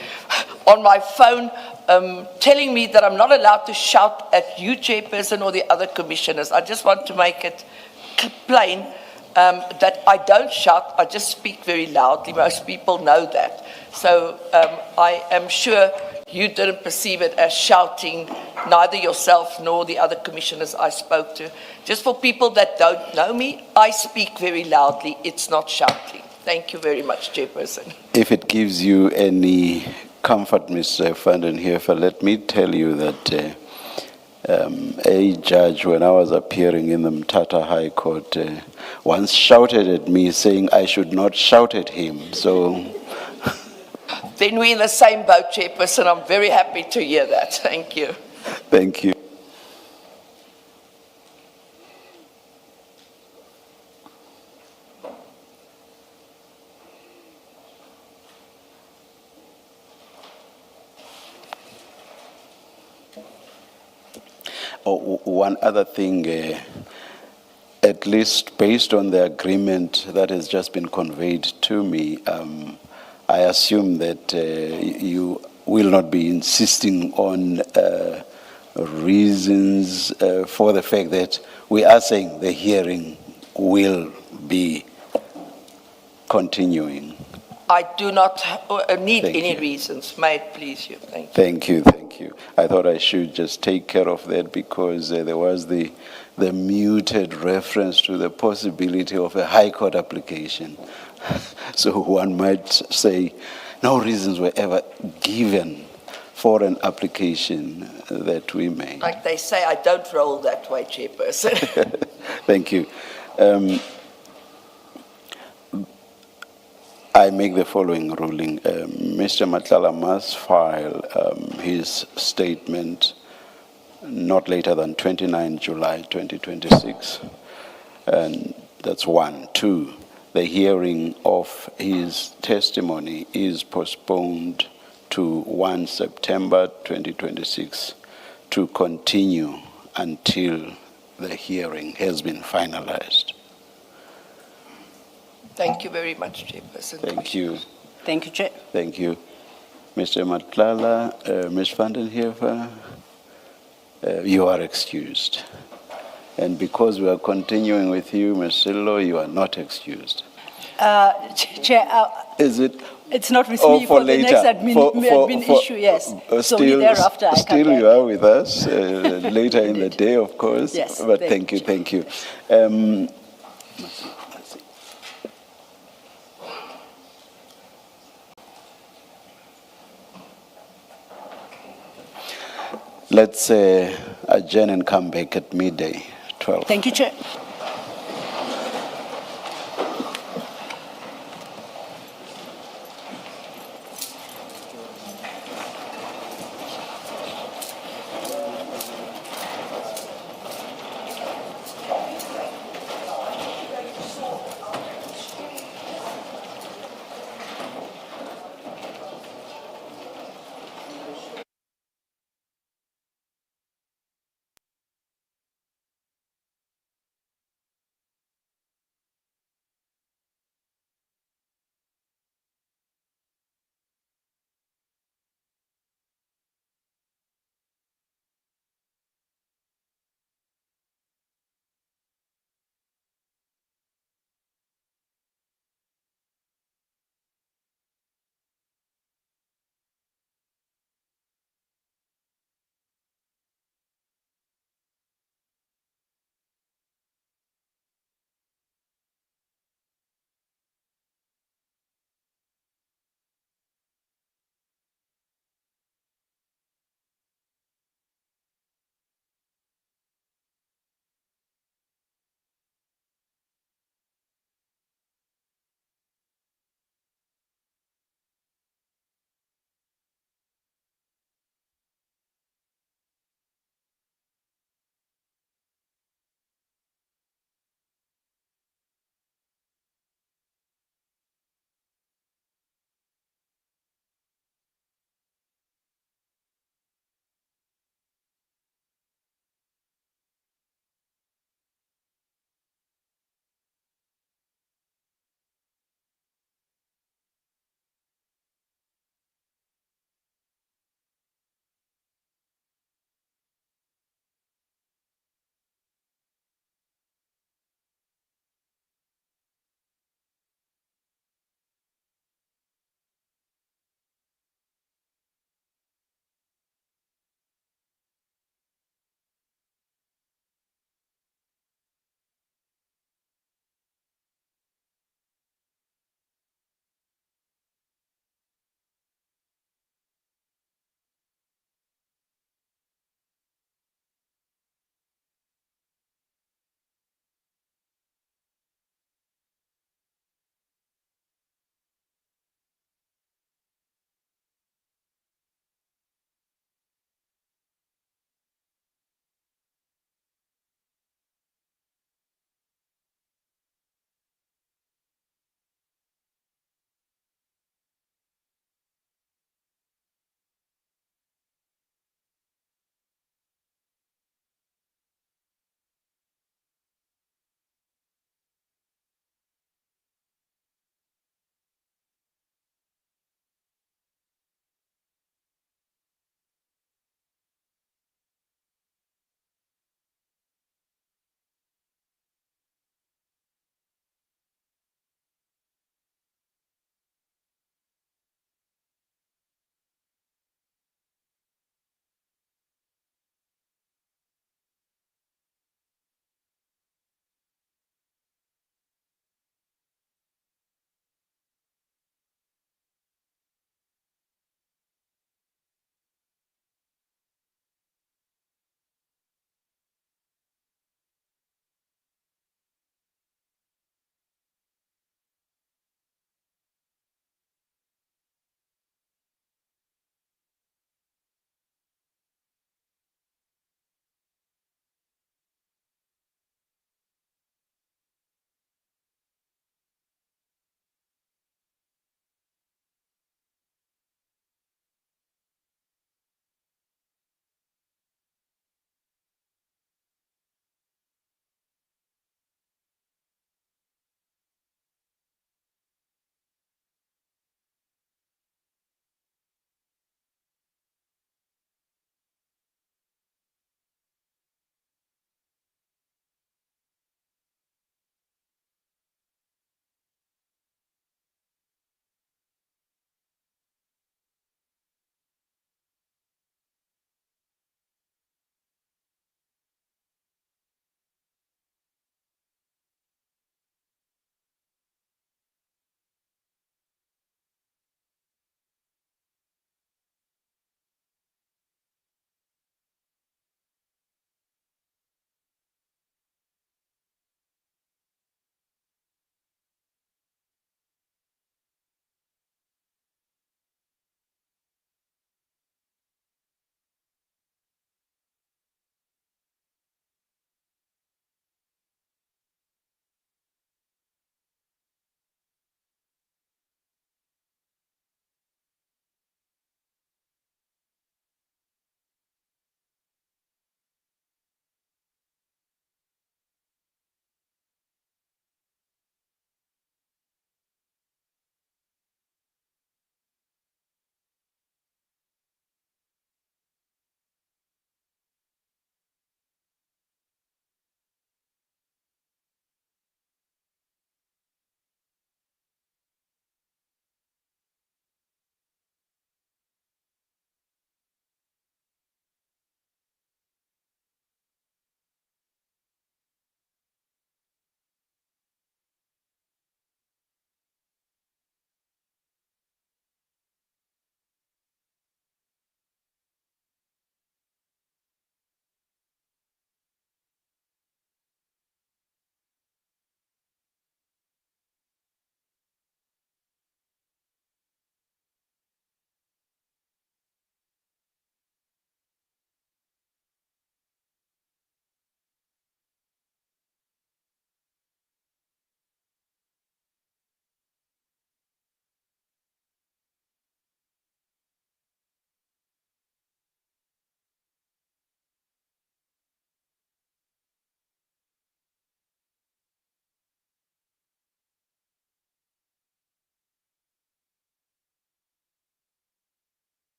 on my phone telling me that I'm not allowed to shout at you, Chairperson, or the other commissioners. I just want to make it plain that I don't shout, I just speak very loudly. Most people know that. So I am sure you didn't perceive it as shouting, neither yourself nor the other commissioners I spoke to. Just for people that don't know me, I speak very loudly. It's not shouting. Thank you very much, Chairperson. If it gives you any comfort, Mr. van den Heever, let me tell you that a judge, when I was appearing in the Mthatha High Court, once shouted at me saying I should not shout at him. So Then we're in the same boat, Chairperson. I'm very happy to hear that. Thank you. thank you. Oh, one other thing, at least based on the agreement that has just been conveyed to me, I assume that you will not be insisting on reasons for the fact that we are saying the hearing will be continuing. I do not need Thank any you. reasons. May it please you. Thank you. Thank you, thank you. I thought I should just take care of that because there was the muted reference to the possibility of a High Court application. So one might say no reasons were ever given for an application that we made. Like they say, I don't roll that way, Chairperson. I make the following ruling. Mr. Matlala must file his statement not later than 29 July 2026. And that's one. Two, the hearing of his testimony is postponed to 1 September 2026 to continue until the hearing has been finalized. Thank you very much, Chairperson. Thank you. Thank you, Chair. Thank you. Mr. Matlala, Ms. van den Heever, you are excused. And because we are continuing with you, Ms. Sillo, you are not excused. Chair, Is it? it's not with Oh, me for the later. next admin issue, yes. So thereafter I come Still back. you are with us later in the day, of course. Yes, But thank thank you, you, thank you. Let's adjourn and come back at midday, 12. Thank you, Chair.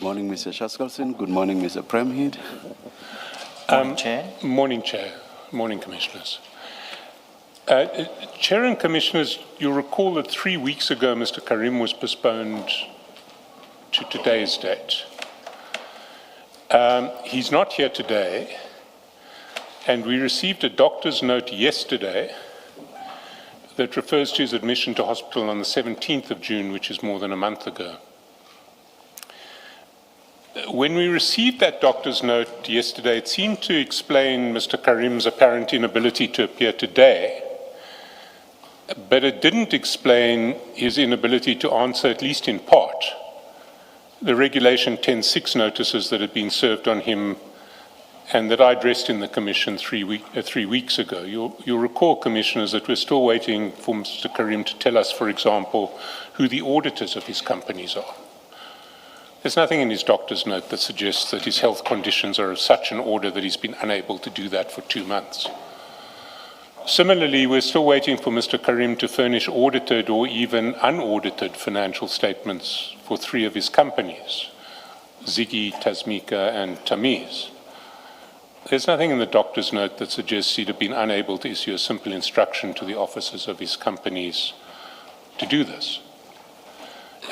morning, Mr. Shaskalson. Good morning, Mr. Premhead. Morning, Chair. Morning, Chair. Morning, Commissioners. Chair and Commissioners, you'll recall that 3 weeks ago, Mr. Karim was postponed to today's date. He's not here today, and we received a doctor's note yesterday that refers to his admission to hospital on the 17th of June, which is more than a month ago. When we received that doctor's note yesterday, it seemed to explain Mr. Karim's apparent inability to appear today, but it didn't explain his inability to answer, at least in part, the Regulation 10.6 notices that had been served on him and that I addressed in the Commission 3 weeks ago. You'll recall, Commissioners, that we're still waiting for Mr. Karim to tell us, for example, who the auditors of his companies are. There's nothing in his doctor's note that suggests that his health conditions are of such an order that he's been unable to do that for 2 months. Similarly, we're still waiting for Mr. Karim to furnish audited or even unaudited financial statements for 3 of his companies, Ziggy, Tasmika, and Tamiz. There's nothing in the doctor's note that suggests he'd have been unable to issue a simple instruction to the officers of his companies to do this.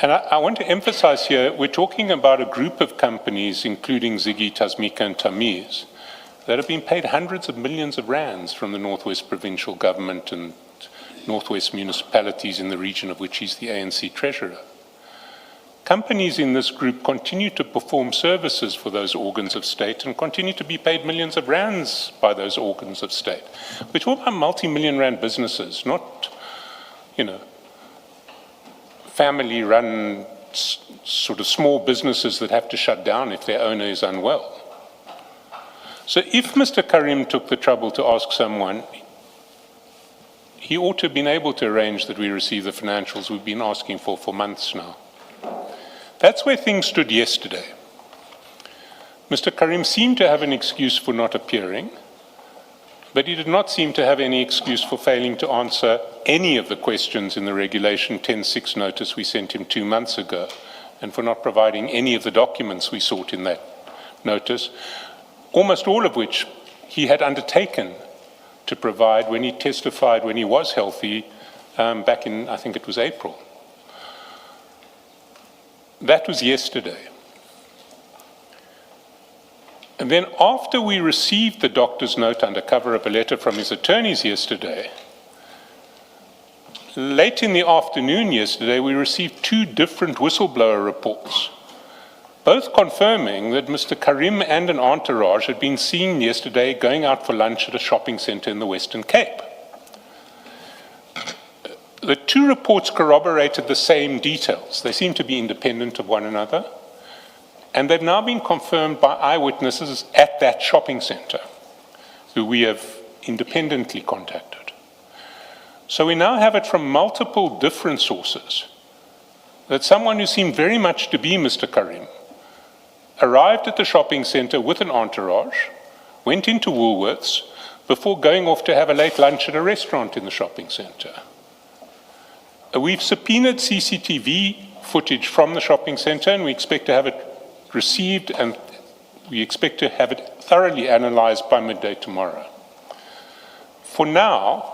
And I want to emphasize here, we're talking about a group of companies, including Ziggy, Tasmika, and Tamiz, that have been paid hundreds of millions of rands from the Northwest Provincial Government and Northwest municipalities in the region of which he's the ANC Treasurer. Companies in this group continue to perform services for those organs of state and continue to be paid millions of rands by those organs of state. We're talking about multi-million rand businesses, not, family-run sort of small businesses that have to shut down if their owner is unwell. So if Mr. Karim took the trouble to ask someone, he ought to have been able to arrange that we receive the financials we've been asking for months now. That's where things stood yesterday. Mr. Karim seemed to have an excuse for not appearing, but he did not seem to have any excuse for failing to answer any of the questions in the Regulation 10.6 notice we sent him 2 months ago, and for not providing any of the documents we sought in that notice, almost all of which he had undertaken to provide when he testified when he was healthy back in, I think it was April. That was yesterday. And then after we received the doctor's note under cover of a letter from his attorneys yesterday, late in the afternoon yesterday, we received 2 different whistleblower reports, both confirming that Mr. Karim and an entourage had been seen yesterday going out for lunch at a shopping centre in the Western Cape. The 2 reports corroborated the same details. They seem to be independent of one another. And they've now been confirmed by eyewitnesses at that shopping centre, who we have independently contacted. So we now have it from multiple different sources that someone who seemed very much to be Mr. Karim arrived at the shopping centre with an entourage, went into Woolworths before going off to have a late lunch at a restaurant in the shopping centre. We've subpoenaed CCTV footage from the shopping centre, and we expect to have it received, and we expect to have it thoroughly analysed by midday tomorrow. For now,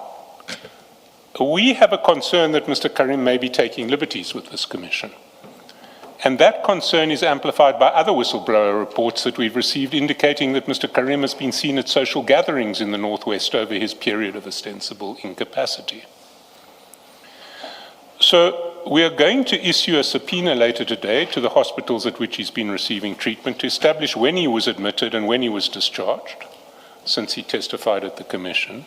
we have a concern that Mr. Karim may be taking liberties with this commission. And that concern is amplified by other whistleblower reports that we've received indicating that Mr. Karim has been seen at social gatherings in the Northwest over his period of ostensible incapacity. So we are going to issue a subpoena later today to the hospitals at which he's been receiving treatment to establish when he was admitted and when he was discharged, since he testified at the commission.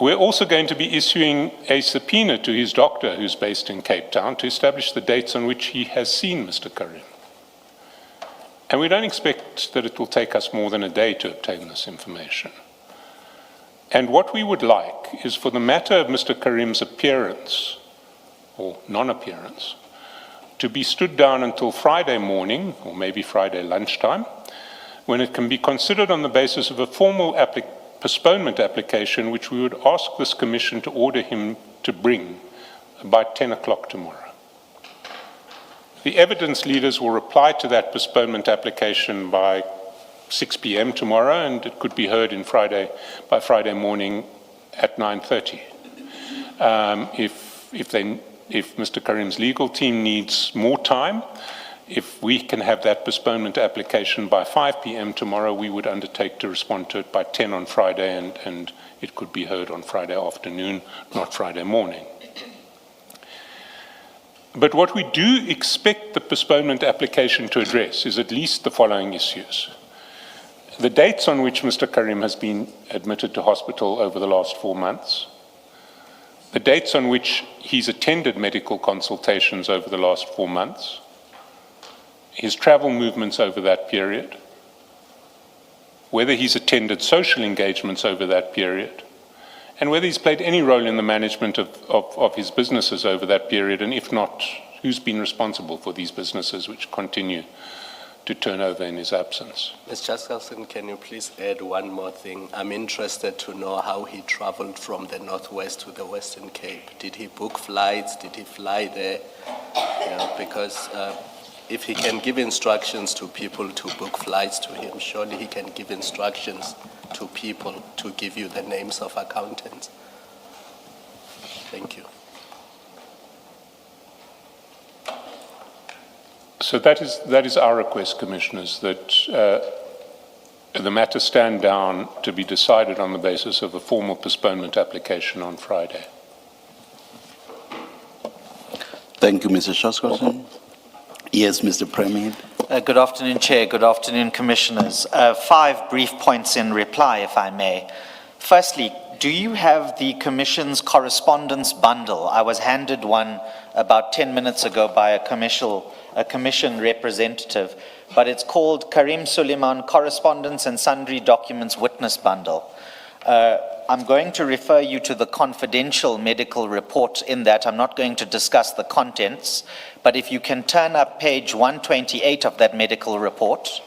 We're also going to be issuing a subpoena to his doctor, who's based in Cape Town, to establish the dates on which he has seen Mr. Karim. And we don't expect that it will take us more than a day to obtain this information. And what we would like is for the matter of Mr. Karim's appearance, or non-appearance, to be stood down until Friday morning, or maybe Friday lunchtime, when it can be considered on the basis of a formal postponement application, which we would ask this commission to order him to bring by 10 o'clock tomorrow. The evidence leaders will reply to that postponement application by 6 p.m. tomorrow, and it could be heard by Friday morning at 9:30. If Mr. Karim's legal team needs more time, if we can have that postponement application by 5 p.m. tomorrow, we would undertake to respond to it by 10 on Friday, and it could be heard on Friday afternoon, not Friday morning. But what we do expect the postponement application to address is at least the following issues. The dates on which Mr. Karim has been admitted to hospital over the last 4 months, the dates on which he's attended medical consultations over the last 4 months, his travel movements over that period, whether he's attended social engagements over that period, and whether he's played any role in the management of his businesses over that period, and if not, who's been responsible for these businesses which continue to turn over in his absence. Ms. Justice, can you please add one more thing? I'm interested to know how he traveled from the Northwest to the Western Cape. Did he book flights? Did he fly there? Because if he can give instructions to people to book flights to him, surely he can give instructions to people to give you the names of accountants. Thank you. So that is our request, Commissioners, that the matter stand down to be decided on the basis of a formal postponement application on Friday. Thank you, Mr. Shoskowson. Yes, Mr. Premier. Good afternoon, Chair. Good afternoon, Commissioners. 5 brief points in reply, if I may. Firstly, do you have the Commission's correspondence bundle? I was handed one about 10 minutes ago by a Commission representative, but it's called Karim Suleiman Correspondence and Sundry Documents Witness Bundle. I'm going to refer you to the confidential medical report in that. I'm not going to discuss the contents, but if you can turn up page 128 of that medical report,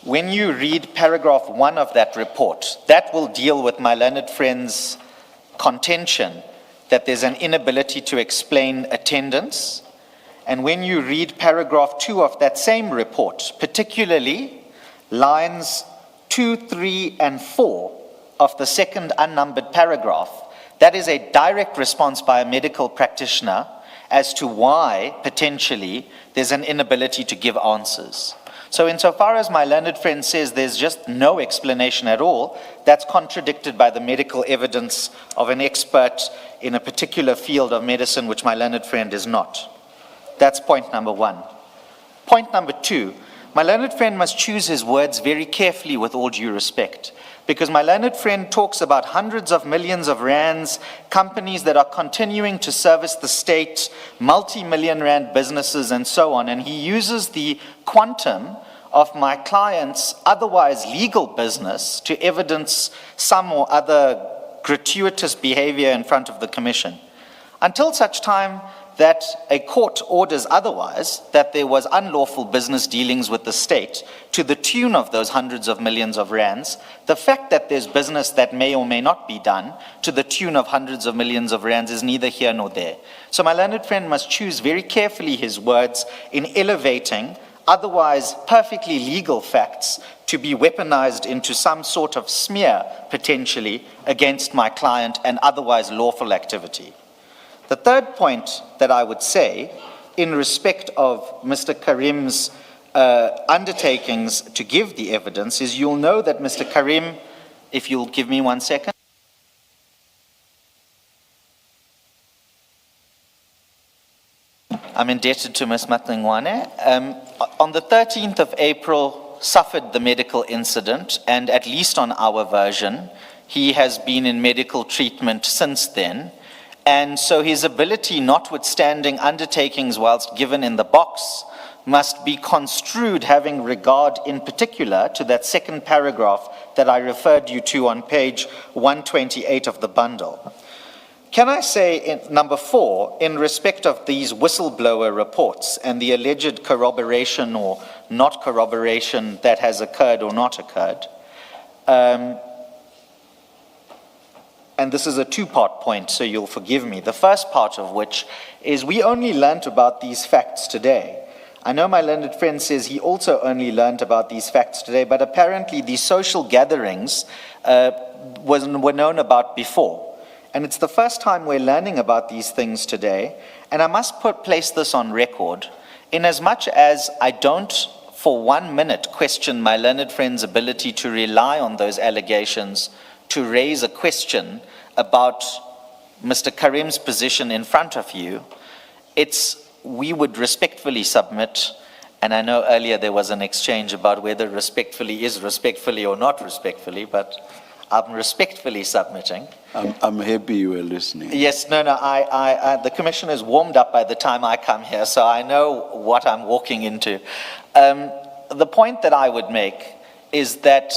when you read paragraph 1 of that report, that will deal with my learned friend's contention that there's an inability to explain attendance. And when you read paragraph 2 of that same report, particularly lines 2, 3, and 4 of the second unnumbered paragraph, that is a direct response by a medical practitioner as to why, potentially, there's an inability to give answers. So insofar as my learned friend says there's just no explanation at all, that's contradicted by the medical evidence of an expert in a particular field of medicine, which my learned friend is not. That's point number 1. Point number 2, my learned friend must choose his words very carefully with all due respect, because my learned friend talks about hundreds of millions of rands, companies that are continuing to service the state, multi-million rand businesses and so on, and he uses the quantum of my client's otherwise legal business to evidence some or other gratuitous behavior in front of the Commission. Until such time that a court orders otherwise, that there was unlawful business dealings with the state to the tune of those hundreds of millions of rands, the fact that there's business that may or may not be done to the tune of hundreds of millions of rands is neither here nor there. So my learned friend must choose very carefully his words in elevating otherwise perfectly legal facts to be weaponized into some sort of smear, potentially, against my client and otherwise lawful activity. The third point that I would say, in respect of Mr. Karim's undertakings to give the evidence, is you'll know that Mr. Karim, if you'll give me 1 second. I'm indebted to Ms. Matlangwane. On the 13th of April, suffered the medical incident, and at least on our version, he has been in medical treatment since then. And so his ability, notwithstanding undertakings whilst given in the box, must be construed having regard in particular to that second paragraph that I referred you to on page 128 of the bundle. Can I say, in number 4, in respect of these whistleblower reports and the alleged corroboration or not corroboration that has occurred or not occurred, and this is a two-part point, so you'll forgive me. The first part of which is we only learnt about these facts today. I know my learned friend says he also only learnt about these facts today, but apparently these social gatherings were known about before. And it's the first time we're learning about these things today, and I must place this on record, in as much as I don't for 1 minute question my learned friend's ability to rely on those allegations to raise a question about Mr. Karim's position in front of you. We would respectfully submit, and I know earlier there was an exchange about whether respectfully is respectfully or not respectfully, but I'm respectfully submitting. I'm happy you were listening. Yes, no, the commission is warmed up by the time I come here, so I know what I'm walking into. The point that I would make is that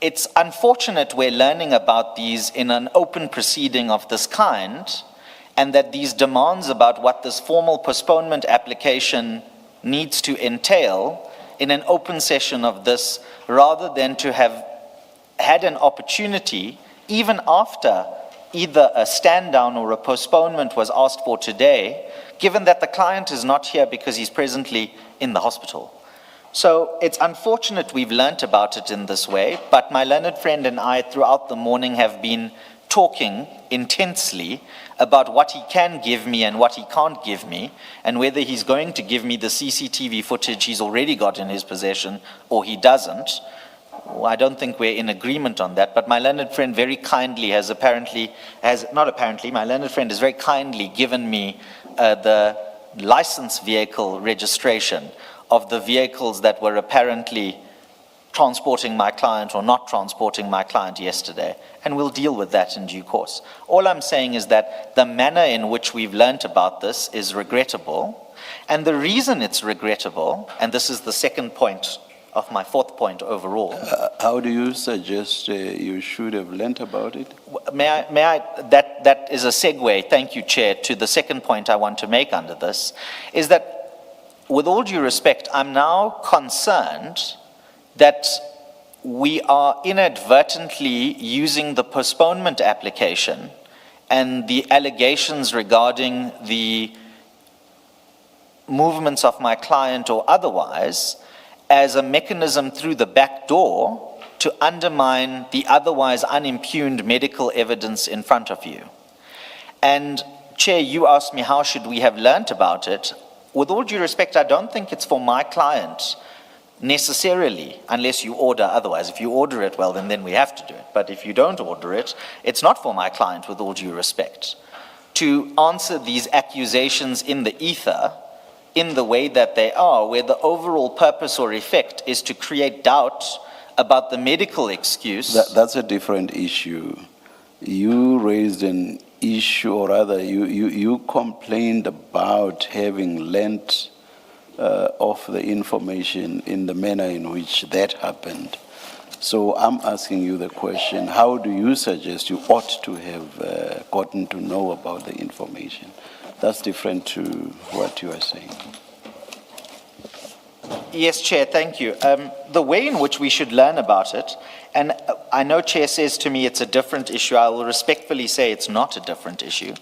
it's unfortunate we're learning about these in an open proceeding of this kind, and that these demands about what this formal postponement application needs to entail in an open session of this, rather than to have had an opportunity, even after either a stand down or a postponement was asked for today, given that the client is not here because he's presently in the hospital. So it's unfortunate we've learnt about it in this way, but my learned friend and I throughout the morning have been talking intensely about what he can give me and what he can't give me, and whether he's going to give me the CCTV footage he's already got in his possession or he doesn't. Well, I don't think we're in agreement on that, but my learned friend very kindly my learned friend has very kindly given me the license vehicle registration of the vehicles that were apparently transporting my client or not transporting my client yesterday, and we'll deal with that in due course. All I'm saying is that the manner in which we've learnt about this is regrettable, and the reason it's regrettable, and this is the second point of my fourth point overall. How do you suggest you should have learnt about it? That is a segue, thank you, Chair, to the second point I want to make under this, is that with all due respect, I'm now concerned that we are inadvertently using the postponement application and the allegations regarding the movements of my client or otherwise as a mechanism through the back door to undermine the otherwise unimpugned medical evidence in front of you. And Chair, you asked me how should we have learnt about it. With all due respect, I don't think it's for my client necessarily, unless you order otherwise. If you order it, well, then we have to do it. But if you don't order it, it's not for my client, with all due respect, to answer these accusations in the ether in the way that they are, where the overall purpose or effect is to create doubt about the medical excuse. That's a different issue. You raised an issue, or rather, you complained about having learnt of the information in the manner in which that happened. So I'm asking you the question, how do you suggest you ought to have gotten to know about the information? That's different to what you are saying. Yes, Chair, thank you. The way in which we should learn about it, and I know Chair says to me it's a different issue, I will respectfully say it's not a different issue,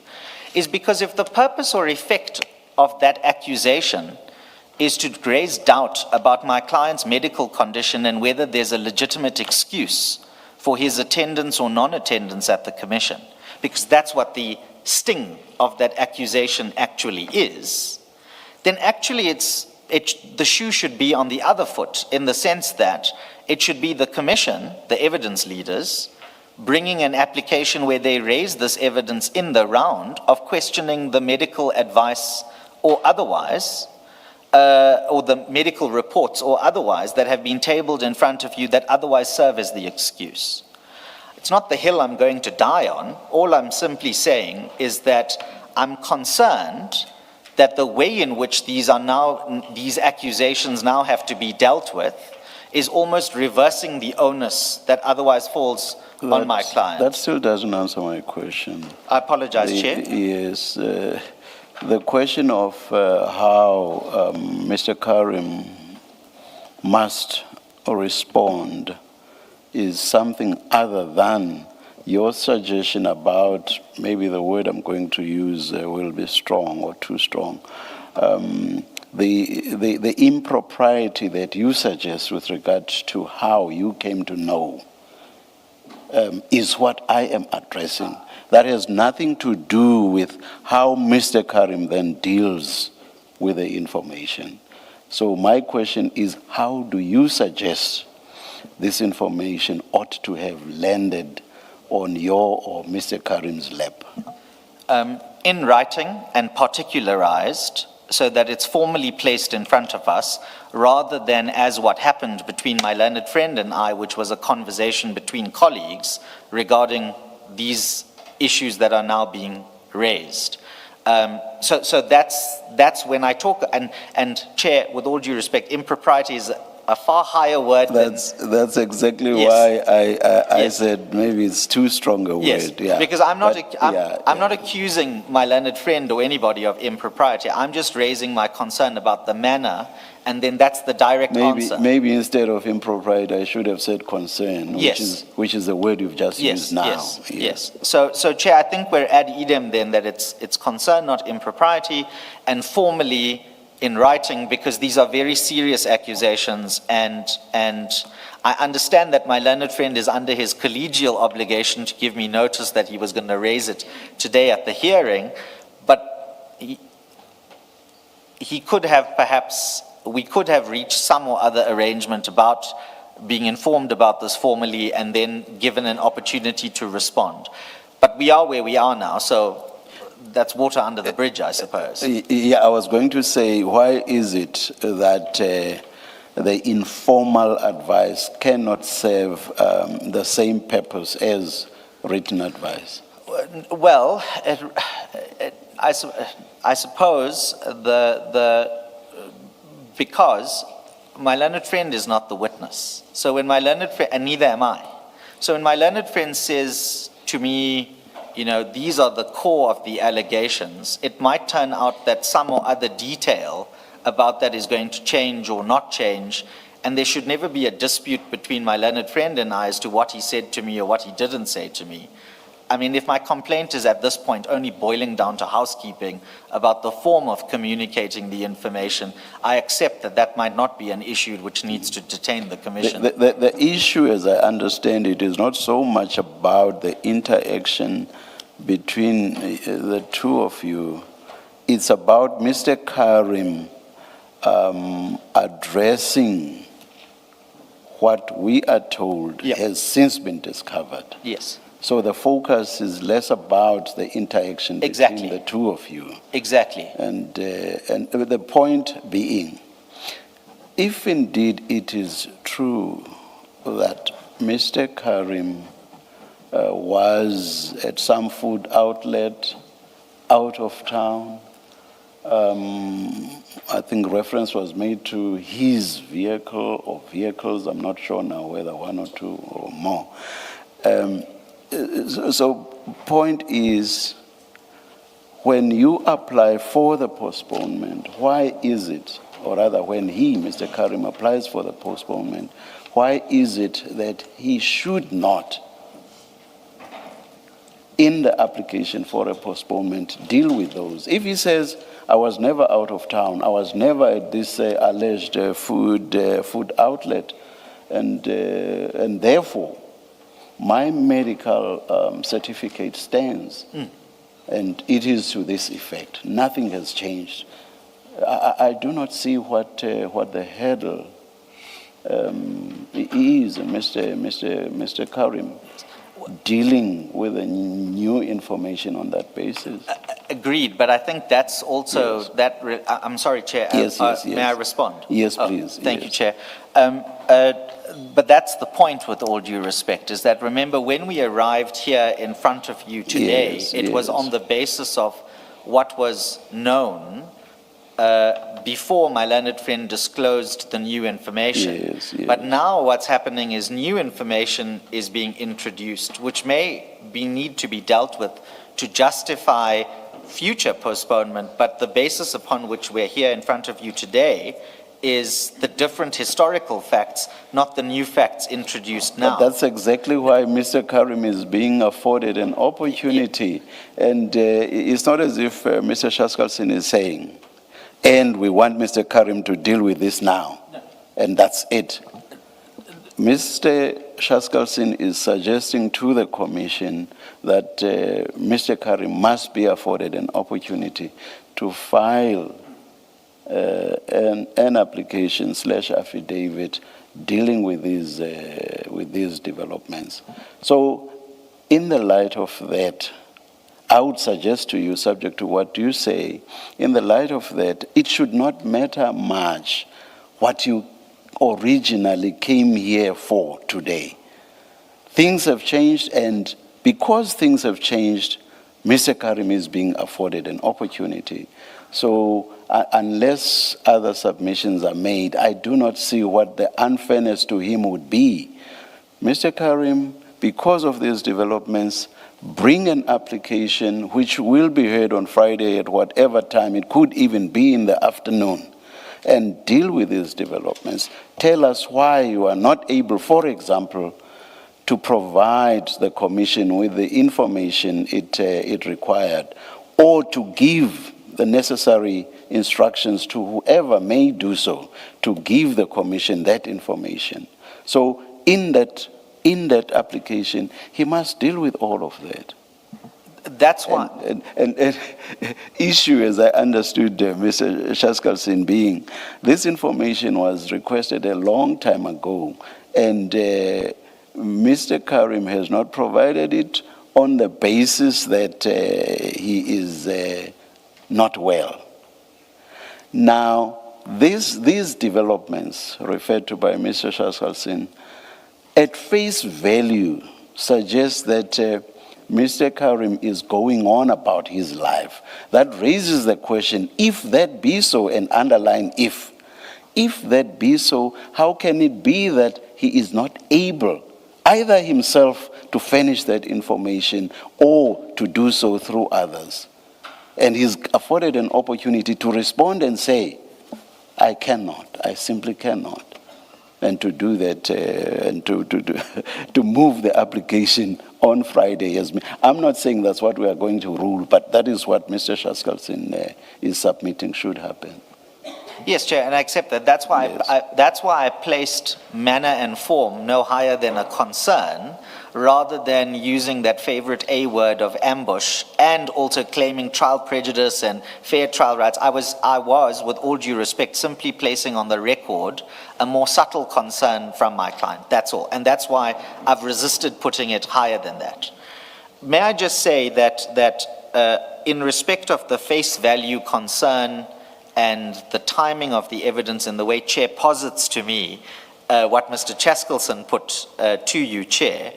is because if the purpose or effect of that accusation is to raise doubt about my client's medical condition and whether there's a legitimate excuse for his attendance or non-attendance at the commission, because that's what the sting of that accusation actually is, then actually the shoe should be on the other foot, in the sense that it should be the commission, the evidence leaders, bringing an application where they raise this evidence in the round of questioning the medical advice or otherwise, or the medical reports or otherwise that have been tabled in front of you that otherwise serve as the excuse. It's not the hill I'm going to die on. All I'm simply saying is that I'm concerned that the way in which these accusations now have to be dealt with is almost reversing the onus that otherwise falls on my client. That still doesn't answer my question. I apologize, Chair. Yes. The question of how Mr. Karim must respond is something other than your suggestion about, maybe the word I'm going to use will be strong or too strong, the impropriety that you suggest with regard to how you came to know is what I am addressing. That has nothing to do with how Mr. Karim then deals with the information. So my question is, how do you suggest this information ought to have landed on your or Mr. Karim's lap? In writing and particularized, so that it's formally placed in front of us, rather than as what happened between my learned friend and I, which was a conversation between colleagues regarding these issues that are now being raised. So that's when I talk, and Chair, with all due respect, impropriety is a far higher word That's exactly Yes. why I Yes. said maybe it's too strong a Yes, word. Yeah. because I'm not, But, I'm not accusing my learned friend or anybody of impropriety. I'm just raising my concern about the manner, and then that's the direct answer. Maybe instead of impropriety, I should have said concern, Yes. which is the word you've just Yes, used now. yes. So Chair, I think we're ad idem then that it's concern, not impropriety, and formally in writing, because these are very serious accusations, and I understand that my learned friend is under his collegial obligation to give me notice that he was going to raise it today at the hearing, but he could have we could have reached some or other arrangement about being informed about this formally and then given an opportunity to respond. But we are where we are now, so that's water under the bridge, I suppose. Yeah, I was going to say, why is it that the informal advice cannot serve the same purpose as written advice? Well, I suppose because my learned friend is not the witness. So when my learned friend, and neither am I. So when my learned friend says to me, you know, these are the core of the allegations, it might turn out that some or other detail about that is going to change or not change, and there should never be a dispute between my learned friend and I as to what he said to me or what he didn't say to me. I mean, if my complaint is at this point only boiling down to housekeeping about the form of communicating the information, I accept that that might not be an issue which needs to detain the Commission. The issue, as I understand it, is not so much about the interaction between the two of you. It's about Mr. Karim addressing what we are told has since been discovered. Yes. So the focus is less about the interaction between the two of you. Exactly. And the point being, if indeed it is true that Mr. Karim was at some food outlet out of town, I think reference was made to his vehicle or vehicles, I'm not sure now whether one or two or more. So point is, when you apply for the postponement, why is it, or rather when he, Mr. Karim, applies for the postponement, why is it that he should not, in the application for a postponement, deal with those? If he says, I was never out of town, I was never at this alleged food outlet, and therefore, my medical certificate stands, and it is to this effect. Nothing has changed. I do not see what the hurdle is, Mr. Karim, dealing with the new information on that basis. Agreed, but I think that's also I'm sorry, Chair. Yes. May I respond? Yes, please. Thank you, Chair. But that's the point, with all due respect, is that, remember, when we arrived here in front of you today, it was on the basis of what was known before my learned friend disclosed the new information. But now what's happening is new information is being introduced, which may need to be dealt with to justify future postponement, but the basis upon which we're here in front of you today is the different historical facts, not the new facts introduced now. But that's exactly why Mr. Karim is being afforded an opportunity. And it's not as if Mr. Shaskalson is saying, and we want Mr. Karim to deal with this now. No. And that's it. Mr. Shaskalson is suggesting to the Commission that Mr. Karim must be afforded an opportunity to file an application / affidavit dealing with these developments. So, in the light of that, I would suggest to you, subject to what you say, in the light of that, it should not matter much what you originally came here for today. Things have changed, and because things have changed, Mr. Karim is being afforded an opportunity. So unless other submissions are made, I do not see what the unfairness to him would be. Mr. Karim, because of these developments, bring an application which will be heard on Friday at whatever time. It could even be in the afternoon. And deal with these developments. Tell us why you are not able, for example, to provide the Commission with the information it required, or to give the necessary instructions to whoever may do so, to give the Commission that information. So in that application, he must deal with all of that. That's why. And issue, as I understood Mr. Shaskalson being, this information was requested a long time ago, and Mr. Karim has not provided it on the basis that he is not well. Now, these developments referred to by Mr. Shaskalson, at face value, suggest that Mr. Karim is going on about his life. That raises the question, if that be so, and underline if that be so, how can it be that he is not able, either himself to furnish that information or to do so through others? And he's afforded an opportunity to respond and say, I cannot, I simply cannot. And to do that, and to move the application on Friday. I'm not saying that's what we are going to rule, but that is what Mr. Shaskalson is submitting should happen. Yes, Chair, and I accept that. That's why, Yes. that's why I placed manner and form no higher than a concern, rather than using that favorite A word of ambush and also claiming trial prejudice and fair trial rights. I was, with all due respect, simply placing on the record a more subtle concern from my client. That's all. And that's why I've resisted putting it higher than that. May I just say that in respect of the face value concern and the timing of the evidence and the way Chair posits to me what Mr. Chaskelson put to you, Chair,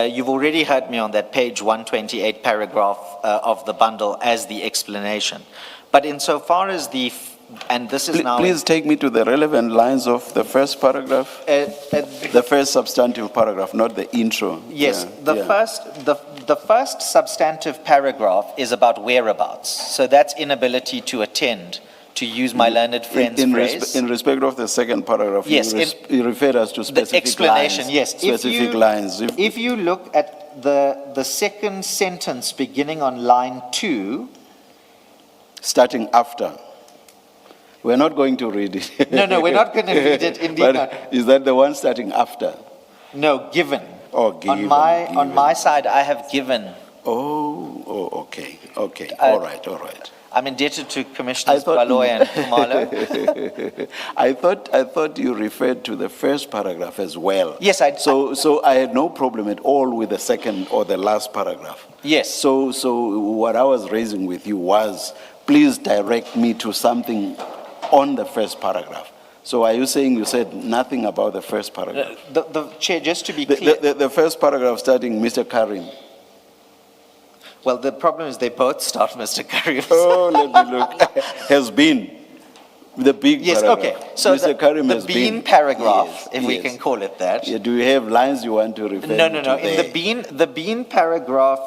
you've already heard me on that page 128 paragraph of the bundle as the explanation. But insofar as and this is now... Please take me to the relevant lines of the first paragraph. The first substantive paragraph, not the intro. Yes, the first substantive paragraph is about whereabouts. So that's inability to attend, to use my learned friend's phrase. In respect of the second paragraph, yes, you referred us to specific the explanation, lines. yes. Specific lines. If you look at the second sentence beginning on line 2... Starting after. We're not going to read it. No, we're not going to read it, indeed But not. is that the one starting after? No, given. Oh, given. On my side, I have given. Okay. All right. I'm indebted to Commissioners Baloy and Kumalo. I thought you referred to the first paragraph as well. Yes, So I had no problem at all with the second or the last paragraph. Yes. So what I was raising with you was, please direct me to something on the first paragraph. So are you saying you said nothing about the first paragraph? The Chair, just to be clear. The first paragraph starting Mr. Karim. Well, the problem is they both start Mr. Karim. Oh, let me look. Has been. The big paragraph. Okay. So Mr. Karim the has bean been. paragraph, if we Yes. can call it that. Yeah, do you have lines you want to refer to? No. there? In the bean paragraph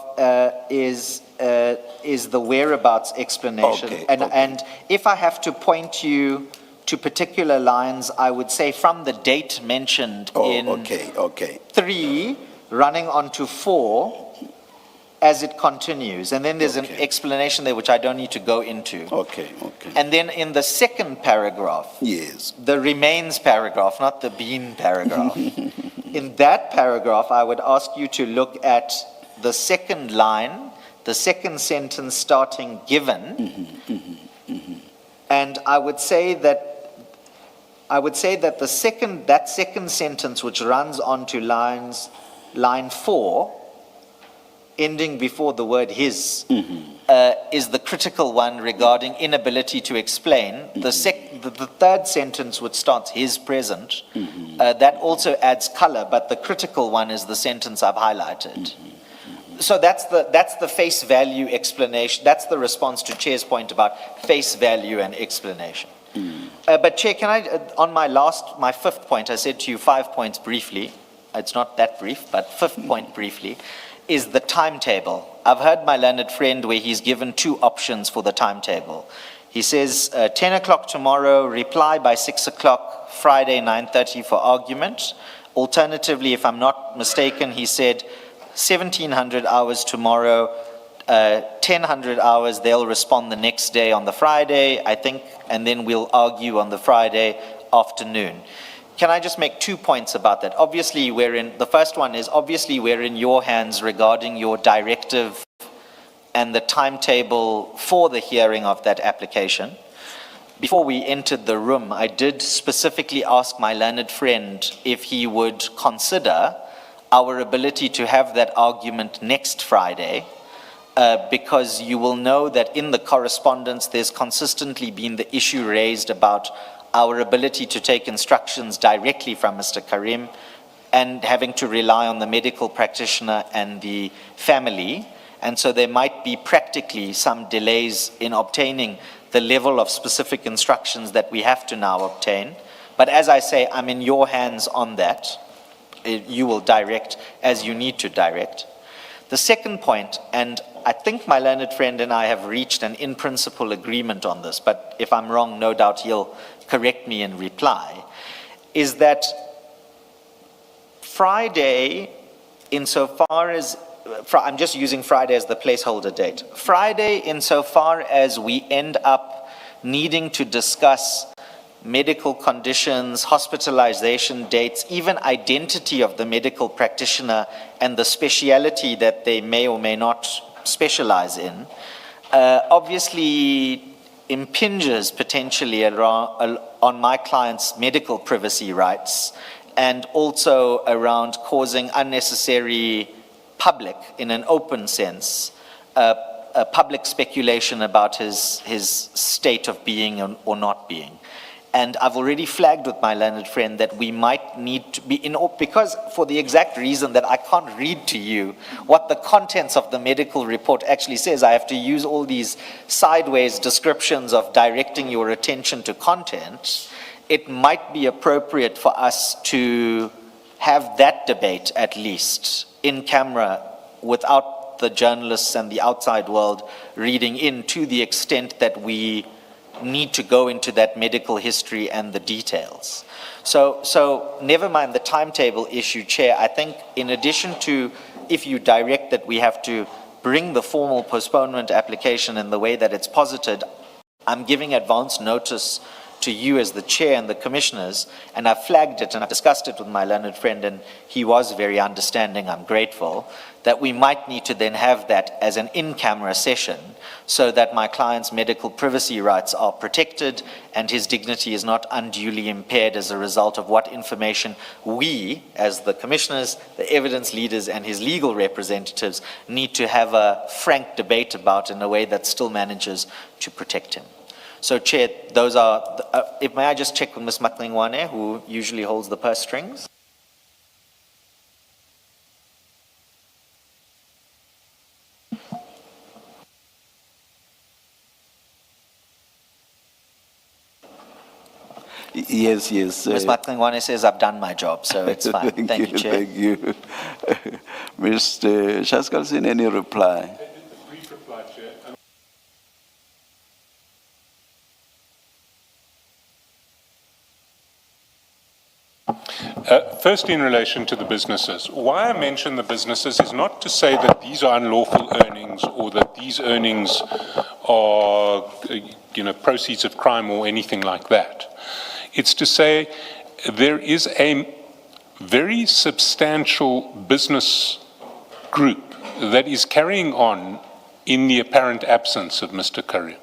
is the whereabouts explanation. Okay, And if I have to point you to particular lines, I would say from the date mentioned in Okay. 3, running on to 4, as it continues. And then there's an Okay. explanation there which I don't need to go into. Okay. And then in the second paragraph, Yes. the remains paragraph, not the been paragraph. In that paragraph, I would ask you to look at the second line, the second sentence starting given. And I would say that the second sentence, which runs on to line 4, ending before the word his, is the critical one regarding inability to explain. The third sentence, which starts his present, that also adds color, but the critical one is the sentence I've highlighted. So that's the face value explanation. That's the response to Chair's point about face value and explanation. But Chair, can I, on my fifth point, I said to you 5 points briefly. It's not that brief, but fifth point briefly, is the timetable. I've heard my learned friend where he's given 2 options for the timetable. He says 10 o'clock tomorrow, reply by 6 o'clock, Friday 9:30 for argument. Alternatively, if I'm not mistaken, he said 1700 hours tomorrow, 1000 hours, they'll respond the next day on the Friday, I think, and then we'll argue on the Friday afternoon. Can I just make 2 points about that? Obviously, the first one is obviously we're in your hands regarding your directive and the timetable for the hearing of that application. Before we entered the room, I did specifically ask my learned friend if he would consider our ability to have that argument next Friday, because you will know that in the correspondence there's consistently been the issue raised about our ability to take instructions directly from Mr. Karim and having to rely on the medical practitioner and the family. And so there might be practically some delays in obtaining the level of specific instructions that we have to now obtain. But as I say, I'm in your hands on that. You will direct as you need to direct. The second point, and I think my learned friend and I have reached an in-principle agreement on this, but if I'm wrong, no doubt he'll correct me in reply, is that Friday, insofar as, I'm just using Friday as the placeholder date, Friday, insofar as we end up needing to discuss medical conditions, hospitalization dates, even identity of the medical practitioner and the speciality that they may or may not specialize in, obviously impinges potentially on my client's medical privacy rights, and also around causing unnecessary public, in an open sense, public speculation about his state of being or not being. And I've already flagged with my learned friend that we might need to be because for the exact reason that I can't read to you what the contents of the medical report actually says, I have to use all these sideways descriptions of directing your attention to content. It might be appropriate for us to have that debate at least in camera without the journalists and the outside world reading in, to the extent that we need to go into that medical history and the details. So never mind the timetable issue, Chair. I think in addition to, if you direct that we have to bring the formal postponement application in the way that it's posited, I'm giving advance notice to you as the Chair and the Commissioners, and I've flagged it and I've discussed it with my learned friend, and he was very understanding, I'm grateful, that we might need to then have that as an in-camera session so that my client's medical privacy rights are protected and his dignity is not unduly impaired as a result of what information we, as the Commissioners, the evidence leaders and his legal representatives, need to have a frank debate about in a way that still manages to protect him. So, Chair, those are, may I just check with Ms. Matlangwane, who usually holds the purse strings? Yes. Ms. Matlangwane says I've done my job, so it's fine. Thank you, Chair. Thank you. Mr. Shaskalsin, any reply? Brief reply, Chair. First, in relation to the businesses. Why I mention the businesses is not to say that these are unlawful earnings or that these earnings are, proceeds of crime or anything like that. It's to say there is a very substantial business group that is carrying on in the apparent absence of Mr. Karim.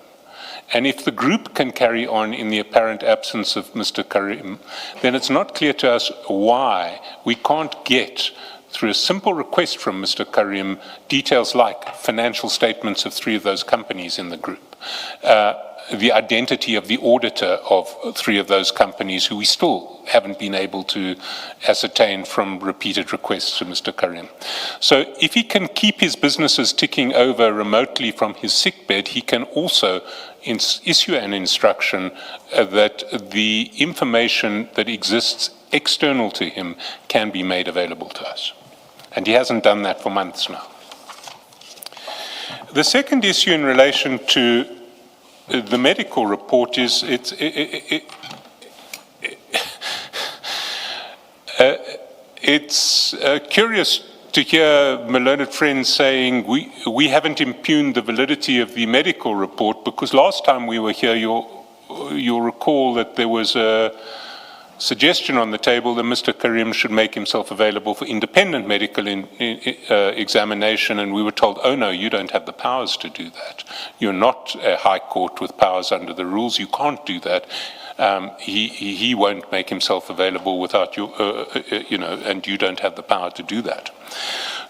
And if the group can carry on in the apparent absence of Mr. Karim, then it's not clear to us why we can't get, through a simple request from Mr. Karim, details like financial statements of 3 of those companies in the group, the identity of the auditor of 3 of those companies who we still haven't been able to ascertain from repeated requests to Mr. Karim. So if he can keep his businesses ticking over remotely from his sickbed, he can also issue an instruction that the information that exists external to him can be made available to us. And he hasn't done that for months now. The second issue in relation to the medical report is it's curious to hear my learned friends saying we haven't impugned the validity of the medical report, because last time we were here, you'll recall that there was a suggestion on the table that Mr. Karim should make himself available for independent medical examination, and we were told, oh no, you don't have the powers to do that. You're not a high court with powers under the rules, you can't do that. He won't make himself available without you, and you don't have the power to do that.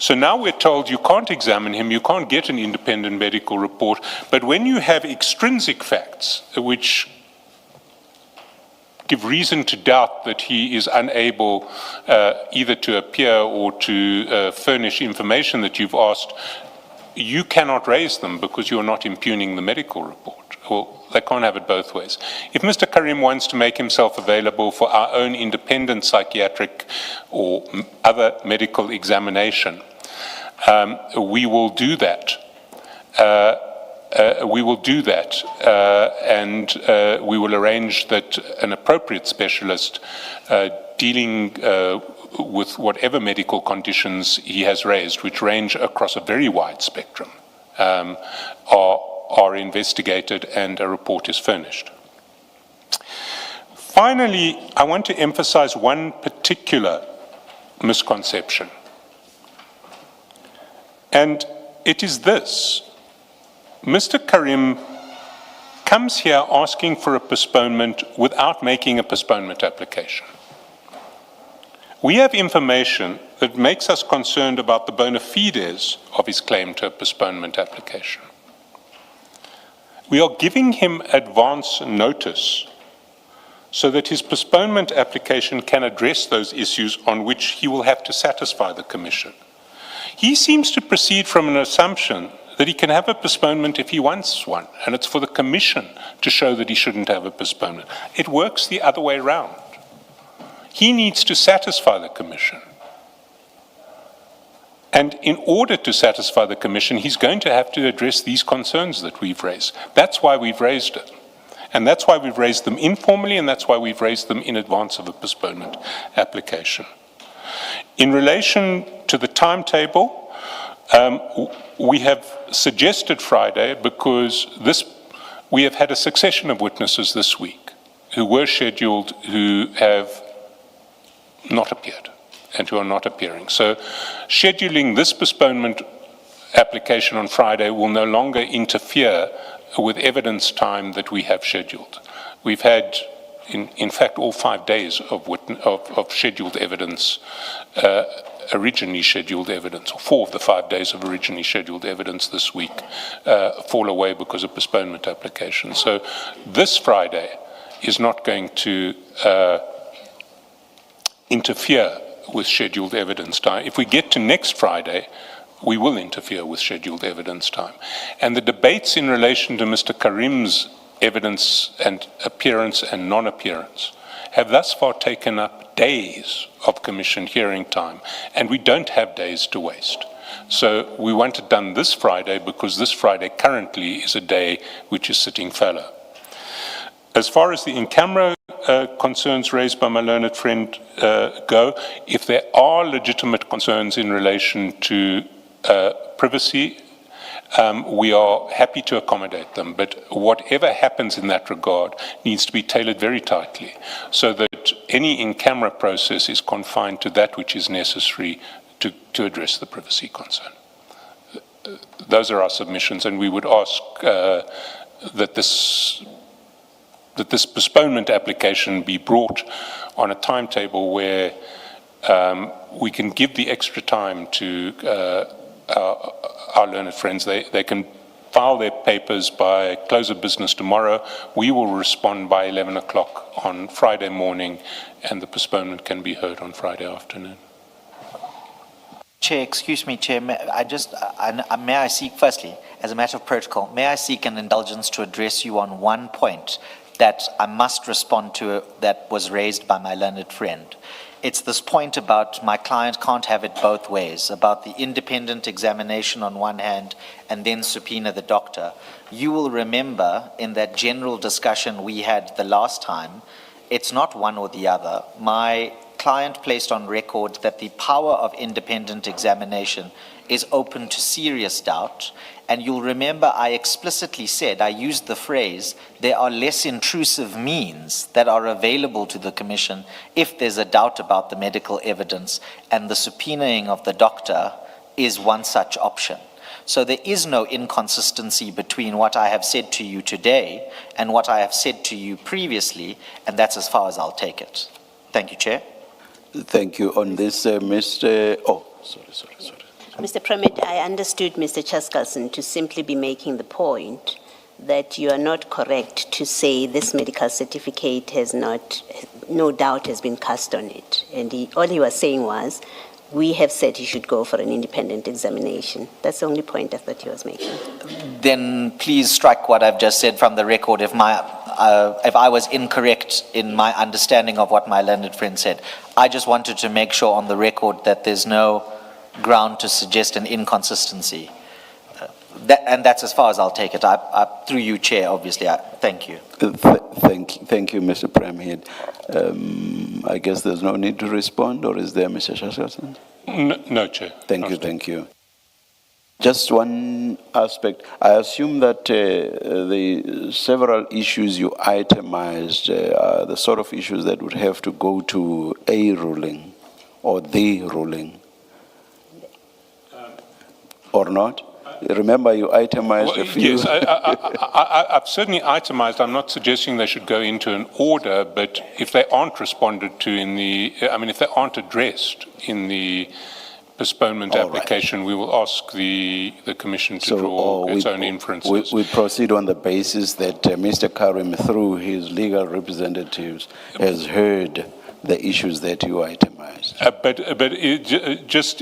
So now we're told you can't examine him, you can't get an independent medical report, but when you have extrinsic facts which give reason to doubt that he is unable either to appear or to furnish information that you've asked, you cannot raise them because you're not impugning the medical report. Well, they can't have it both ways. If Mr. Karim wants to make himself available for our own independent psychiatric or other medical examination, we will do that. And we will arrange that an appropriate specialist dealing with whatever medical conditions he has raised, which range across a very wide spectrum, are investigated and a report is furnished. Finally, I want to emphasize one particular misconception. And it is this. Mr. Karim comes here asking for a postponement without making a postponement application. We have information that makes us concerned about the bona fides of his claim to a postponement application. We are giving him advance notice so that his postponement application can address those issues on which he will have to satisfy the Commission. He seems to proceed from an assumption that he can have a postponement if he wants one, and it's for the Commission to show that he shouldn't have a postponement. It works the other way around. He needs to satisfy the Commission. And in order to satisfy the Commission, he's going to have to address these concerns that we've raised. That's why we've raised it. And that's why we've raised them informally, and that's why we've raised them in advance of a postponement application. In relation to the timetable, we have suggested Friday because we have had a succession of witnesses this week who were scheduled who have not appeared and who are not appearing. So scheduling this postponement application on Friday will no longer interfere with evidence time that we have scheduled. We've had, in fact, all 5 days of scheduled evidence, originally scheduled evidence, or 4 of the 5 days of originally scheduled evidence this week fall away because of postponement applications. So this Friday is not going to interfere with scheduled evidence time. If we get to next Friday, we will interfere with scheduled evidence time. And the debates in relation to Mr. Karim's evidence and appearance and non-appearance have thus far taken up days of Commission hearing time, and we don't have days to waste. So we want it done this Friday because this Friday currently is a day which is sitting fallow. As far as the in-camera concerns raised by my learned friend go. If there are legitimate concerns in relation to privacy, we are happy to accommodate them, but whatever happens in that regard needs to be tailored very tightly so that any in-camera process is confined to that which is necessary to address the privacy concern. Those are our submissions, and we would ask that this postponement application be brought on a timetable where we can give the extra time to our learned friends. They can file their papers by close of business tomorrow. We will respond by 11 o'clock on Friday morning, and the postponement can be heard on Friday afternoon. Chair, excuse me, Chair, may I seek, firstly, as a matter of protocol, may I seek an indulgence to address you on one point that I must respond to that was raised by my learned friend. It's this point about my client can't have it both ways, about the independent examination on one hand and then subpoena the doctor. You will remember in that general discussion we had the last time, it's not one or the other. My client placed on record that the power of independent examination is open to serious doubt. And you'll remember I explicitly said, I used the phrase, there are less intrusive means that are available to the Commission if there's a doubt about the medical evidence, and the subpoenaing of the doctor is one such option. So there is no inconsistency between what I have said to you today and what I have said to you previously, and that's as far as I'll take it. Thank you, Chair. Thank you. On this, Mr. Oh, sorry. Mr. Premier, I understood Mr. Chaskalson to simply be making the point that you are not correct to say this medical certificate has not, no doubt has been cast on it. And all he was saying was, we have said he should go for an independent examination. That's the only point I thought he was making. Then please strike what I've just said from the record if I was incorrect in my understanding of what my learned friend said. I just wanted to make sure on the record that there's no ground to suggest an inconsistency. And that's as far as I'll take it. Through you, Chair, obviously. Thank you. Thank you, Mr. Premier. I guess there's no need to respond, or is there, Mr. Chaskalson? No, Chair. Thank you. Just one aspect. I assume that the several issues you itemized are the sort of issues that would have to go to a ruling or the ruling. Or not? Remember, you itemized a few. Yes, I've certainly itemized. I'm not suggesting they should go into an order, but if they aren't responded to if they aren't addressed in the postponement application, we will ask the Commission to draw its own inferences. We proceed on the basis that Mr. Karim, through his legal representatives, has heard the issues that you itemized. Just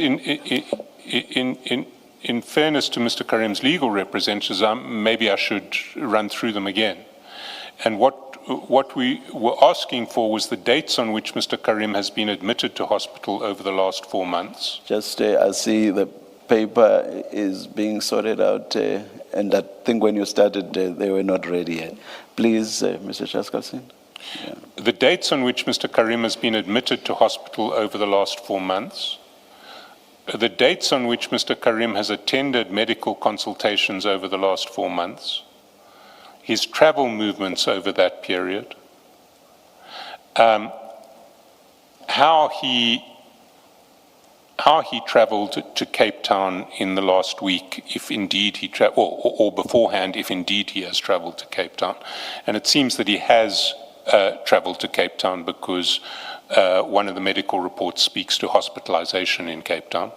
in fairness to Mr. Karim's legal representatives, maybe I should run through them again. And what we were asking for was the dates on which Mr. Karim has been admitted to hospital over the last 4 months. Just, I see the paper is being sorted out, and I think when you started, they were not ready yet. Please, Mr. Chaskalson. Yeah. The dates on which Mr. Karim has been admitted to hospital over the last 4 months, the dates on which Mr. Karim has attended medical consultations over the last 4 months, his travel movements over that period, how he traveled to Cape Town in the last week, if indeed he or beforehand, if indeed he has traveled to Cape Town. And it seems that he has traveled to Cape Town because one of the medical reports speaks to hospitalization in Cape Town.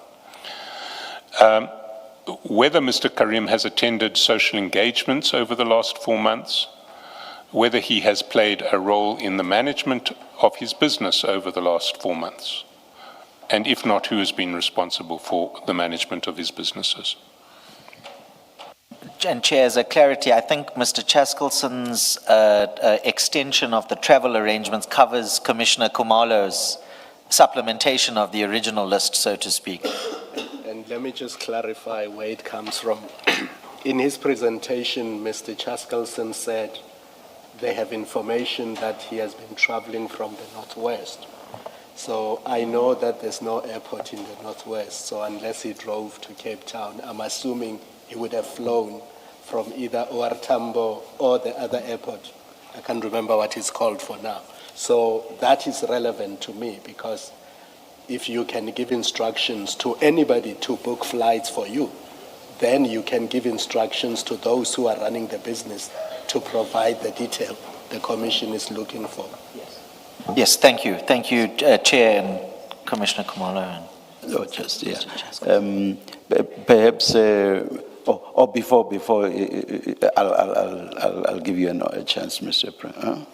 Whether Mr. Karim has attended social engagements over the last 4 months, whether he has played a role in the management of his business over the last 4 months, and if not, who has been responsible for the management of his businesses. And Chair, as a clarity, I think Mr. Chaskalson's extension of the travel arrangements covers Commissioner Kumalo's supplementation of the original list, so to speak. And let me just clarify where it comes from. In his presentation, Mr. Chaskalson said they have information that he has been traveling from the northwest. So I know that there's no airport in the northwest, so unless he drove to Cape Town, I'm assuming he would have flown from either OR Tambo or the other airport. I can't remember what it's called for now. So that is relevant to me, because if you can give instructions to anybody to book flights for you, then you can give instructions to those who are running the business to provide the detail the Commission is looking for. Yes, thank you. Thank you, Chair and Commissioner Khumalo. Oh, just, yeah. Perhaps, before, I'll give you a chance, Mr. President.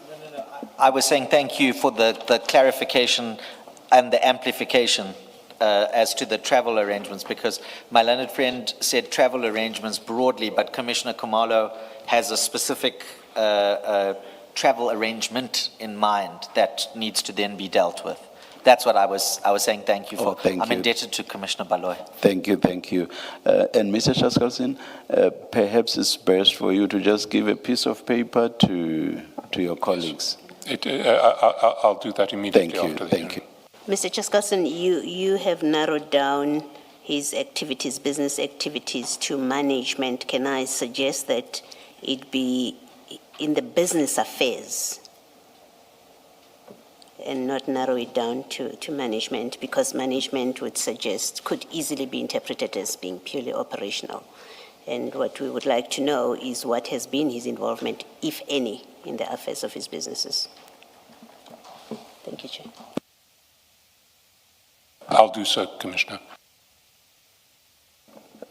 I was saying thank you for the clarification and the amplification as to the travel arrangements, because my learned friend said travel arrangements broadly, but Commissioner Khumalo has a specific travel arrangement in mind that needs to then be dealt with. That's what I was saying thank you for. Thank I'm you. indebted to Commissioner Baloy. Thank you. And Mr. Shaskalsin, perhaps it's best for you to just give a piece of paper to your colleagues. I'll do that immediately after the Thank you. Mr. Chaskalson, you have narrowed down his activities, business activities, to management. Can I suggest that it be in the business affairs and not narrow it down to management, because management would suggest, could easily be interpreted as being purely operational. And what we would like to know is what has been his involvement, if any, in the affairs of his businesses. Thank you, Chair. I'll do so, Commissioner.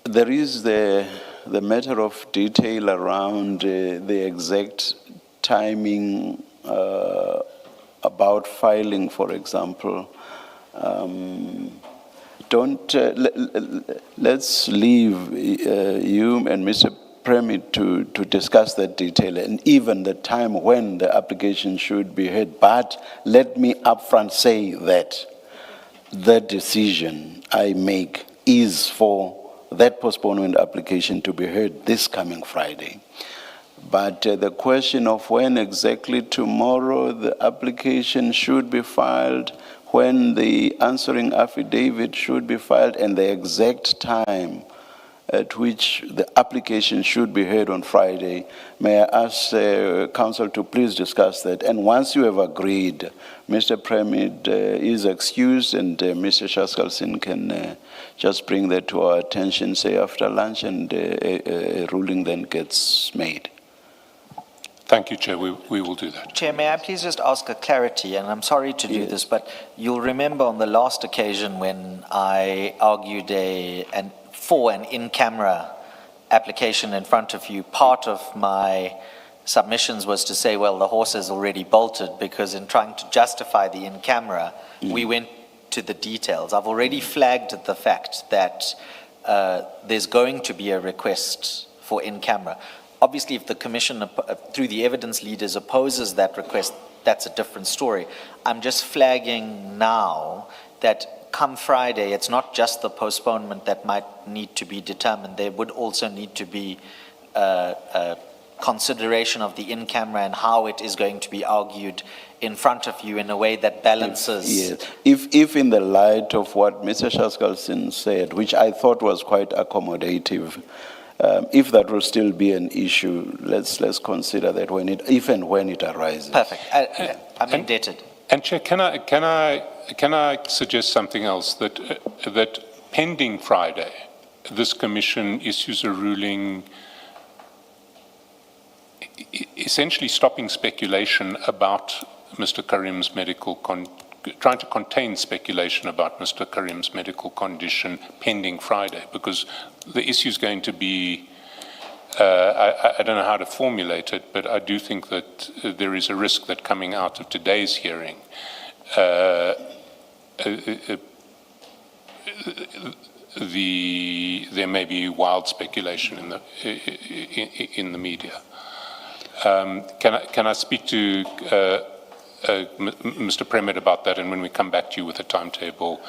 There is the matter of detail around the exact timing about filing, for example. Let's leave you and Mr. Premier to discuss that detail and even the time when the application should be heard. But let me upfront say that the decision I make is for that postponement application to be heard this coming Friday. But the question of when exactly tomorrow the application should be filed, when the answering affidavit should be filed, and the exact time at which the application should be heard on Friday, may I ask Council to please discuss that. And once you have agreed, Mr. Premier is excused, and Mr. Shaskalsin can just bring that to our attention, say after lunch, and a ruling then gets made. Thank you, Chair. We will do that. Chair, may I please just ask a clarity, and I'm sorry to do this, but you'll remember on the last occasion when I argued for an in-camera application in front of you, part of my submissions was to say, well, the horse is already bolted, because in trying to justify the in-camera, we went to the details. I've already flagged the fact that there's going to be a request for in-camera. Obviously, if the Commission, through the evidence leaders, opposes that request, that's a different story. I'm just flagging now that come Friday, it's not just the postponement that might need to be determined. There would also need to be consideration of the in-camera and how it is going to be argued in front of you in a way that balances. Yes. If in the light of what Mr. Shaskalsin said, which I thought was quite accommodative, if that will still be an issue, let's consider that if and when it arises. Perfect. I'm indebted. And Chair, can I suggest something else? That pending Friday, this Commission issues a ruling essentially stopping speculation about Mr. Karim's trying to contain speculation about Mr. Karim's medical condition pending Friday, because the issue is going to be, I don't know how to formulate it, but I do think that there is a risk that coming out of today's hearing, there may be wild speculation in the media. Can I speak to Mr. Premier about that, and when we come back to you with a timetable,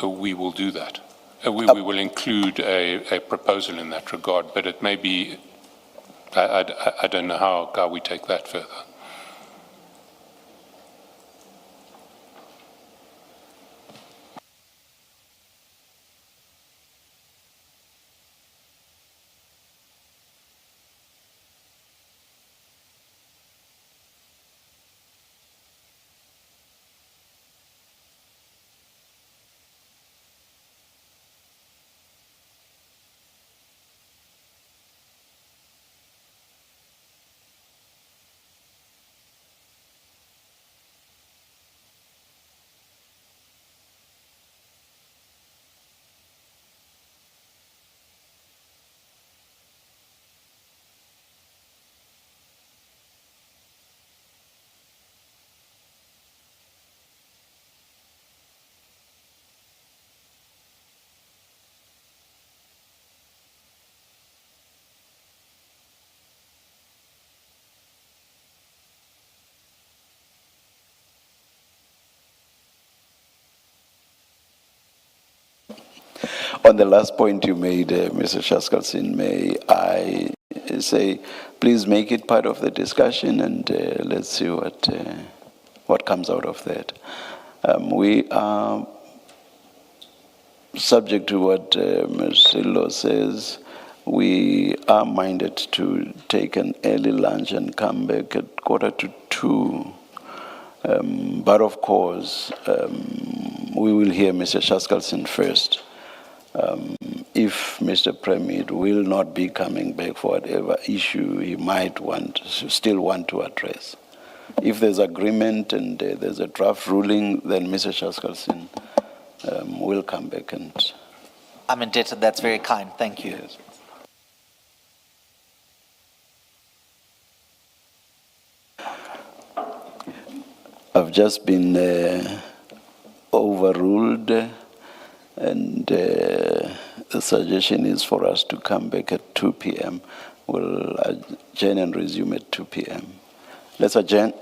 we will do that. We will include a proposal in that regard, but it may be I don't know how we take that further. On the last point you made, Mr. Shaskalsin, may I say, please make it part of the discussion, and let's see what comes out of that. We are subject to what Ms. Silo says. We are minded to take an early lunch and come back at 1:45. But of course, we will hear Mr. Shaskalsin first. If Mr. Premier will not be coming back for whatever issue he might still want to address. If there's agreement and there's a draft ruling, then Mr. Shaskalsin will come back and... I'm indebted. That's very kind. Thank you. Yes. I've just been overruled, and the suggestion is for us to come back at 2 p.m. We'll adjourn and resume at 2 p.m. Let's adjourn.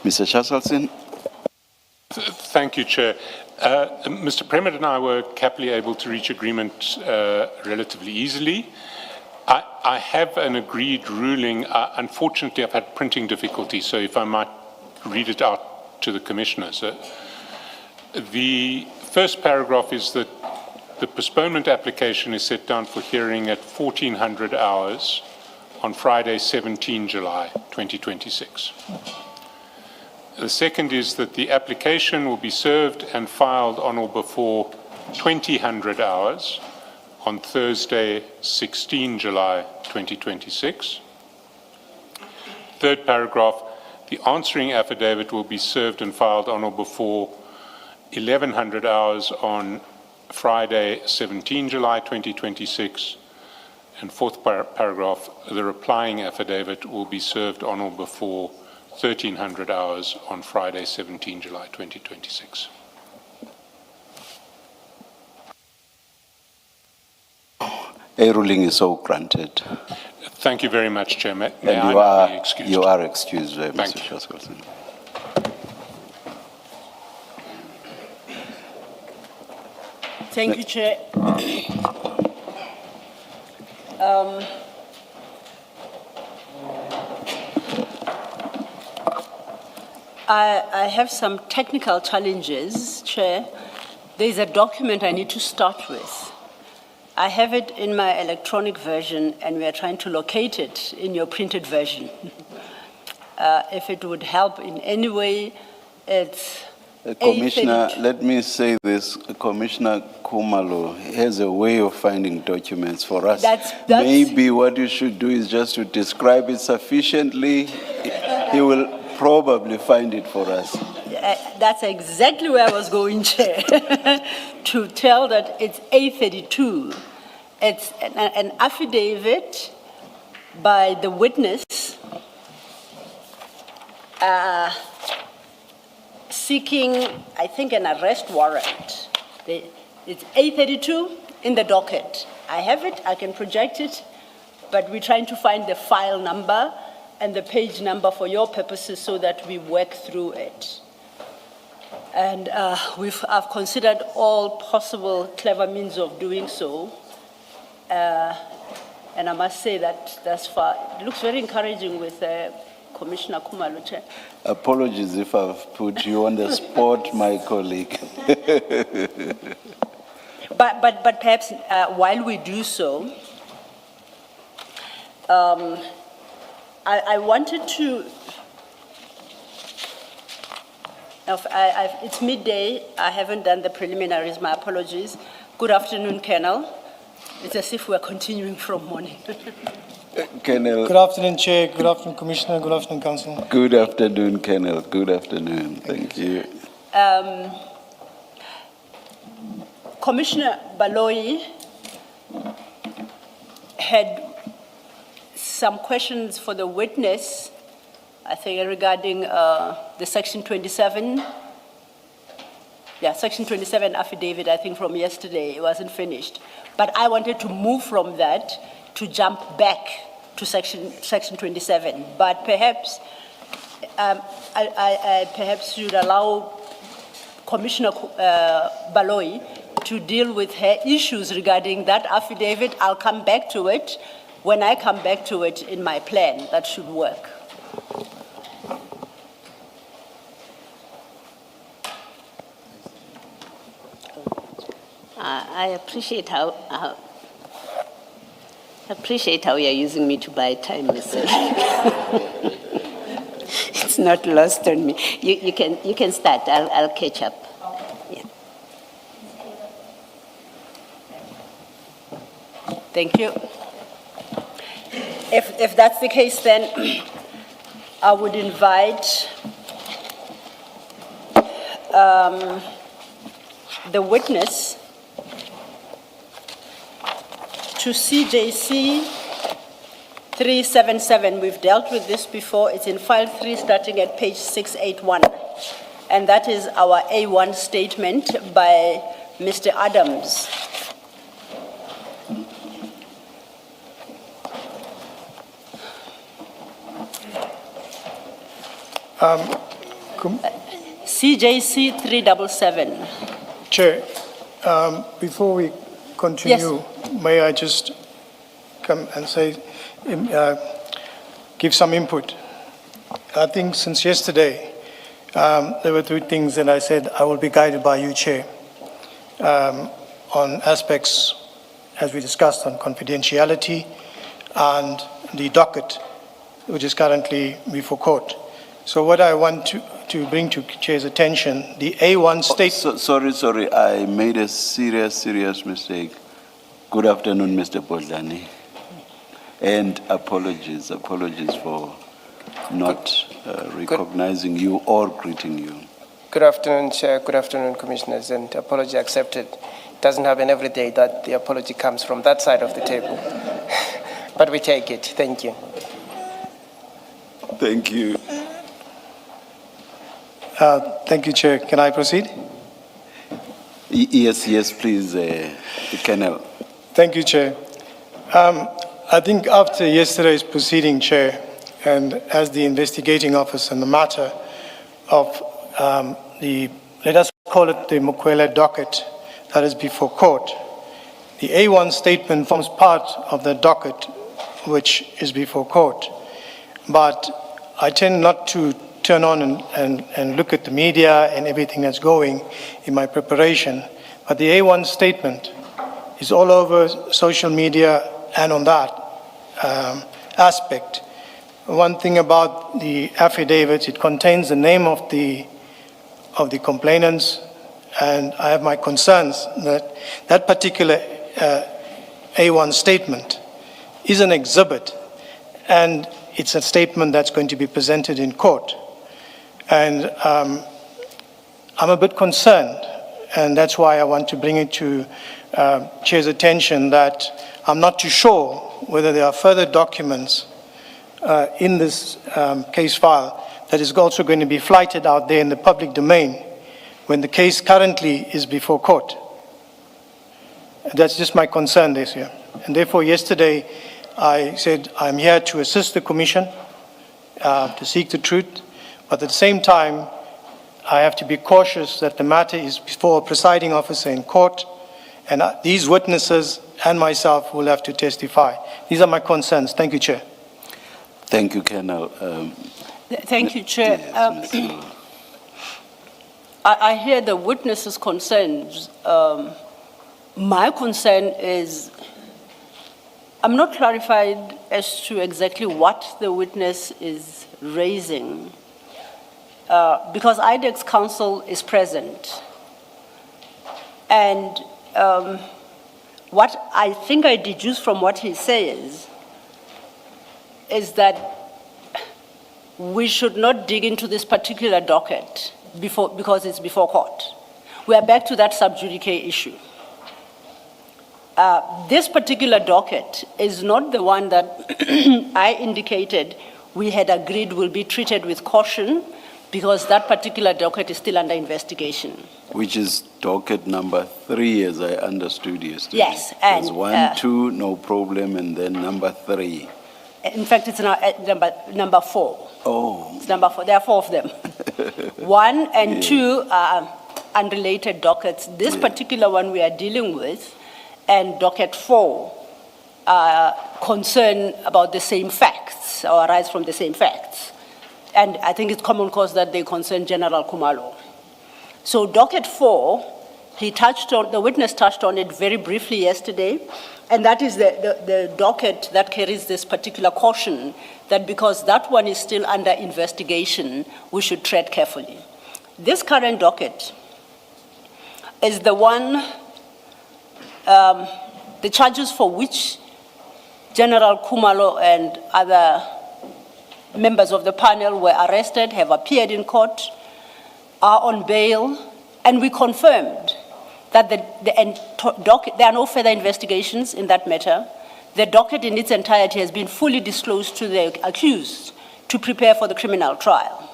Mr. Chaselson? Thank you, Chair. Mr. Premier and I were happily able to reach agreement relatively easily. I have an agreed ruling. Unfortunately, I've had printing difficulties, so if I might read it out to the Commissioners. The first paragraph is that the postponement application is set down for hearing at 1400 hours on Friday, 17 July 2026. The second is that the application will be served and filed on or before 2000 hours on Thursday, 16 July 2026. Third paragraph, the answering affidavit will be served and filed on or before 1100 hours on Friday, 17 July 2026. And fourth paragraph, the replying affidavit will be served on or before 1300 hours on Friday, 17 July 2026. A ruling is so granted. Thank you very much, Chair. May And I now be excused? you are excused, Thank Mr. you. Chaselson. Thank you, Chair. I have some technical challenges, Chair. There's a document I need to start with. I have it in my electronic version, and we are trying to locate it in your printed version. If it would help in any way, it's Commissioner, A32. let me say this. Commissioner Kumalo has a way of finding documents for us. That's- Maybe what you should do is just to describe it sufficiently. He will probably find it for us. That's exactly where I was going, Chair, to tell that it's A32. It's an affidavit by the witness seeking, I think, an arrest warrant. It's A32 in the docket. I have it, I can project it, but we're trying to find the file number and the page number for your purposes so that we work through it. And I've considered all possible clever means of doing so. And I must say that thus far, it looks very encouraging with Commissioner Kumalo, Chair. Apologies if I've put you on the spot, my colleague. But perhaps while we do so, I wanted to, it's midday, I haven't done the preliminaries, my apologies. Good afternoon, Colonel. It's as if we're continuing from morning. Colonel. Good afternoon, Chair. Good afternoon, Commissioner. Good afternoon, Council. Good afternoon, Colonel. Good afternoon. Thank you. Commissioner Baloyi had some questions for the witness, I think, regarding the Section 27. Yeah, Section 27 affidavit, I think, from yesterday. It wasn't finished. But I wanted to move from that to jump back to Section 27. But perhaps I perhaps should allow Commissioner Baloyi to deal with her issues regarding that affidavit. I'll come back to it. When I come back to it in my plan, that should work. I appreciate how you're using me to buy time, Mr. It's not lost on me. You can start. I'll catch up. Yeah. Thank you. If that's the case, then I would invite the witness to CJC 377. We've dealt with this before. It's in file 3 starting at page 681. And that is our A1 statement by Mr. Adams. CJC 377. Chair, before we continue, may I just come and say, give some input? I think since yesterday, there were three things that I said I will be guided by you, Chair, on aspects, as we discussed, on confidentiality and the docket, which is currently before court. So what I want to bring to Chair's attention, the A1 state... Sorry, I made a serious mistake. Good afternoon, Mr. Bodlani. And apologies for not recognizing you or greeting you. Good afternoon, Chair. Good afternoon, Commissioners. And apology accepted. It doesn't happen every day that the apology comes from that side of the table. But we take it. Thank you. Thank you. Thank you, Chair. Can I proceed? Yes, please, Colonel. Thank you, Chair. I think after yesterday's proceeding, Chair, and as the investigating officer in the matter of let us call it the Mukwele docket that is before court, the A1 statement forms part of the docket which is before court. But I tend not to turn on and look at the media and everything that's going in my preparation. But the A1 statement is all over social media and on that aspect. One thing about the affidavit, it contains the name of the complainants, and I have my concerns that that particular A1 statement is an exhibit, and it's a statement that's going to be presented in court. And I'm a bit concerned, and that's why I want to bring it to Chair's attention that I'm not too sure whether there are further documents in this case file that is also going to be flighted out there in the public domain when the case currently is before court. That's just my concern this year. And therefore, yesterday, I said I'm here to assist the Commission to seek the truth, but at the same time, I have to be cautious that the matter is before a presiding officer in court, and these witnesses and myself will have to testify. These are my concerns. Thank you, Chair. Thank you, Colonel. Thank you, Chair. Yes, I hear the witnesses' concerns. My concern is, I'm not clarified as to exactly what the witness is raising, because IDEX counsel is present. And what I think I deduce from what he says is that we should not dig into this particular docket because it's before court. We are back to that sub judice issue. This particular docket is not the one that I indicated we had agreed will be treated with caution, because that particular docket is still under investigation. Which is docket number 3, as I understood yesterday. Yes, and there's 1, 2, no problem, and then number 3. In fact, it's now number 4. Oh. It's number 4. There are 4 of them. 1 and 2 are unrelated dockets. This particular one we are dealing with, and docket 4, concern about the same facts, or arise from the same facts. And I think it's common cause that they concern General Kumalo. So docket 4, the witness touched on it very briefly yesterday, and that is the docket that carries this particular caution that because that one is still under investigation, we should tread carefully. This current docket is the one, the charges for which General Kumalo and other members of the panel were arrested, have appeared in court, are on bail, and we confirmed that there are no further investigations in that matter. The docket in its entirety has been fully disclosed to the accused to prepare for the criminal trial.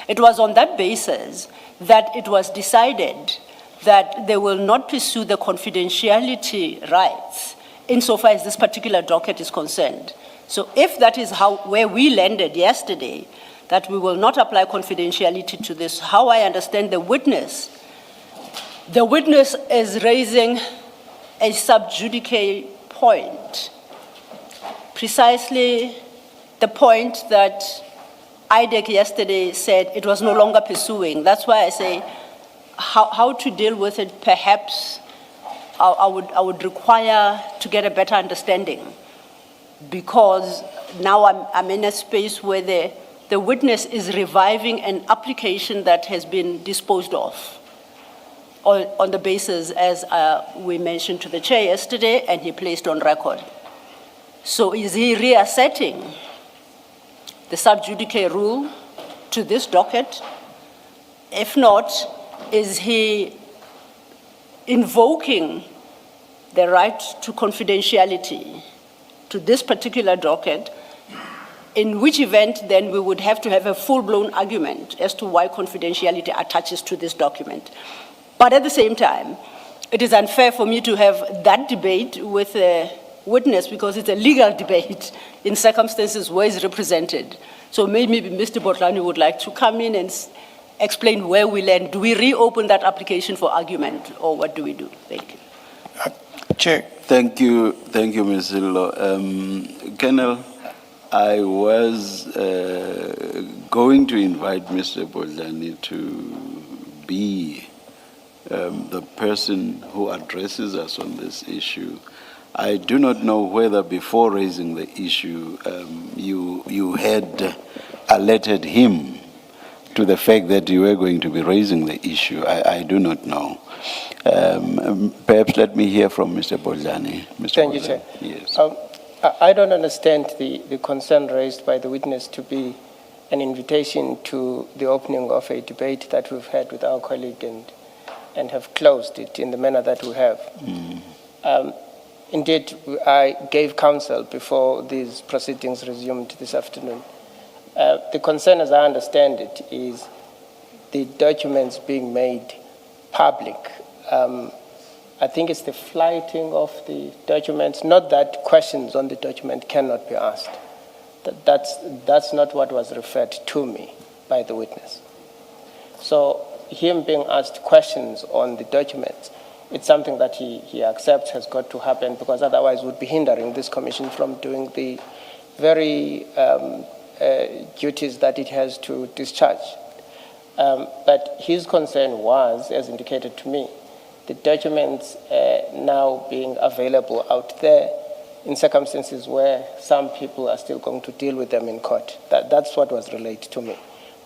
It was on that basis that it was decided that they will not pursue the confidentiality rights insofar as this particular docket is concerned. So if that is where we landed yesterday, that we will not apply confidentiality to this. How I understand the witness is raising a sub judice point, precisely the point that IDEC yesterday said it was no longer pursuing. That's why I say how to deal with it, perhaps I would require to get a better understanding, because now I'm in a space where the witness is reviving an application that has been disposed of on the basis, as we mentioned to the chair yesterday, and he placed on record. So is he reasserting the sub judice rule to this docket? If not, is he invoking the right to confidentiality to this particular docket, in which event then we would have to have a full-blown argument as to why confidentiality attaches to this document. But at the same time, it is unfair for me to have that debate with a witness, because it's a legal debate in circumstances where it's represented. So maybe Mr. Botlani would like to come in and explain where we land. Do we reopen that application for argument, or what do we do? Thank you. Chair. Thank you, Ms. Hillo. Colonel, I was going to invite Mr. Botlani to be the person who addresses us on this issue. I do not know whether before raising the issue you had alerted him to the fact that you were going to be raising the issue. I do not know. Perhaps let me hear from Mr. Botlani. Thank you, Chair. Yes. I don't understand the concern raised by the witness to be an invitation to the opening of a debate that we've had with our colleague and have closed it in the manner that we have. Indeed, I gave counsel before these proceedings resumed this afternoon. The concern, as I understand it, is the documents being made public. I think it's the flighting of the documents, not that questions on the document cannot be asked. That's not what was referred to me by the witness. So him being asked questions on the documents, it's something that he accepts has got to happen, because otherwise would be hindering this commission from doing the very duties that it has to discharge. But his concern was, as indicated to me, the documents now being available out there in circumstances where some people are still going to deal with them in court. That's what was relayed to me.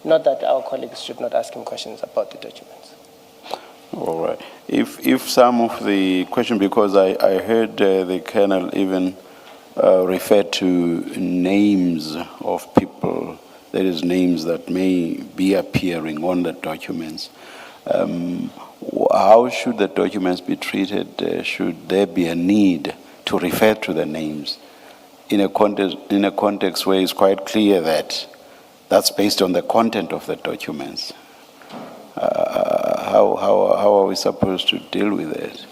Not that our colleagues should not ask him questions about the documents. All right. If some of the questions, because I heard the Colonel even refer to names of people, there is names that may be appearing on the documents. How should the documents be treated? Should there be a need to refer to the names in a context where it's quite clear that that's based on the content of the documents? How are we supposed to deal with it?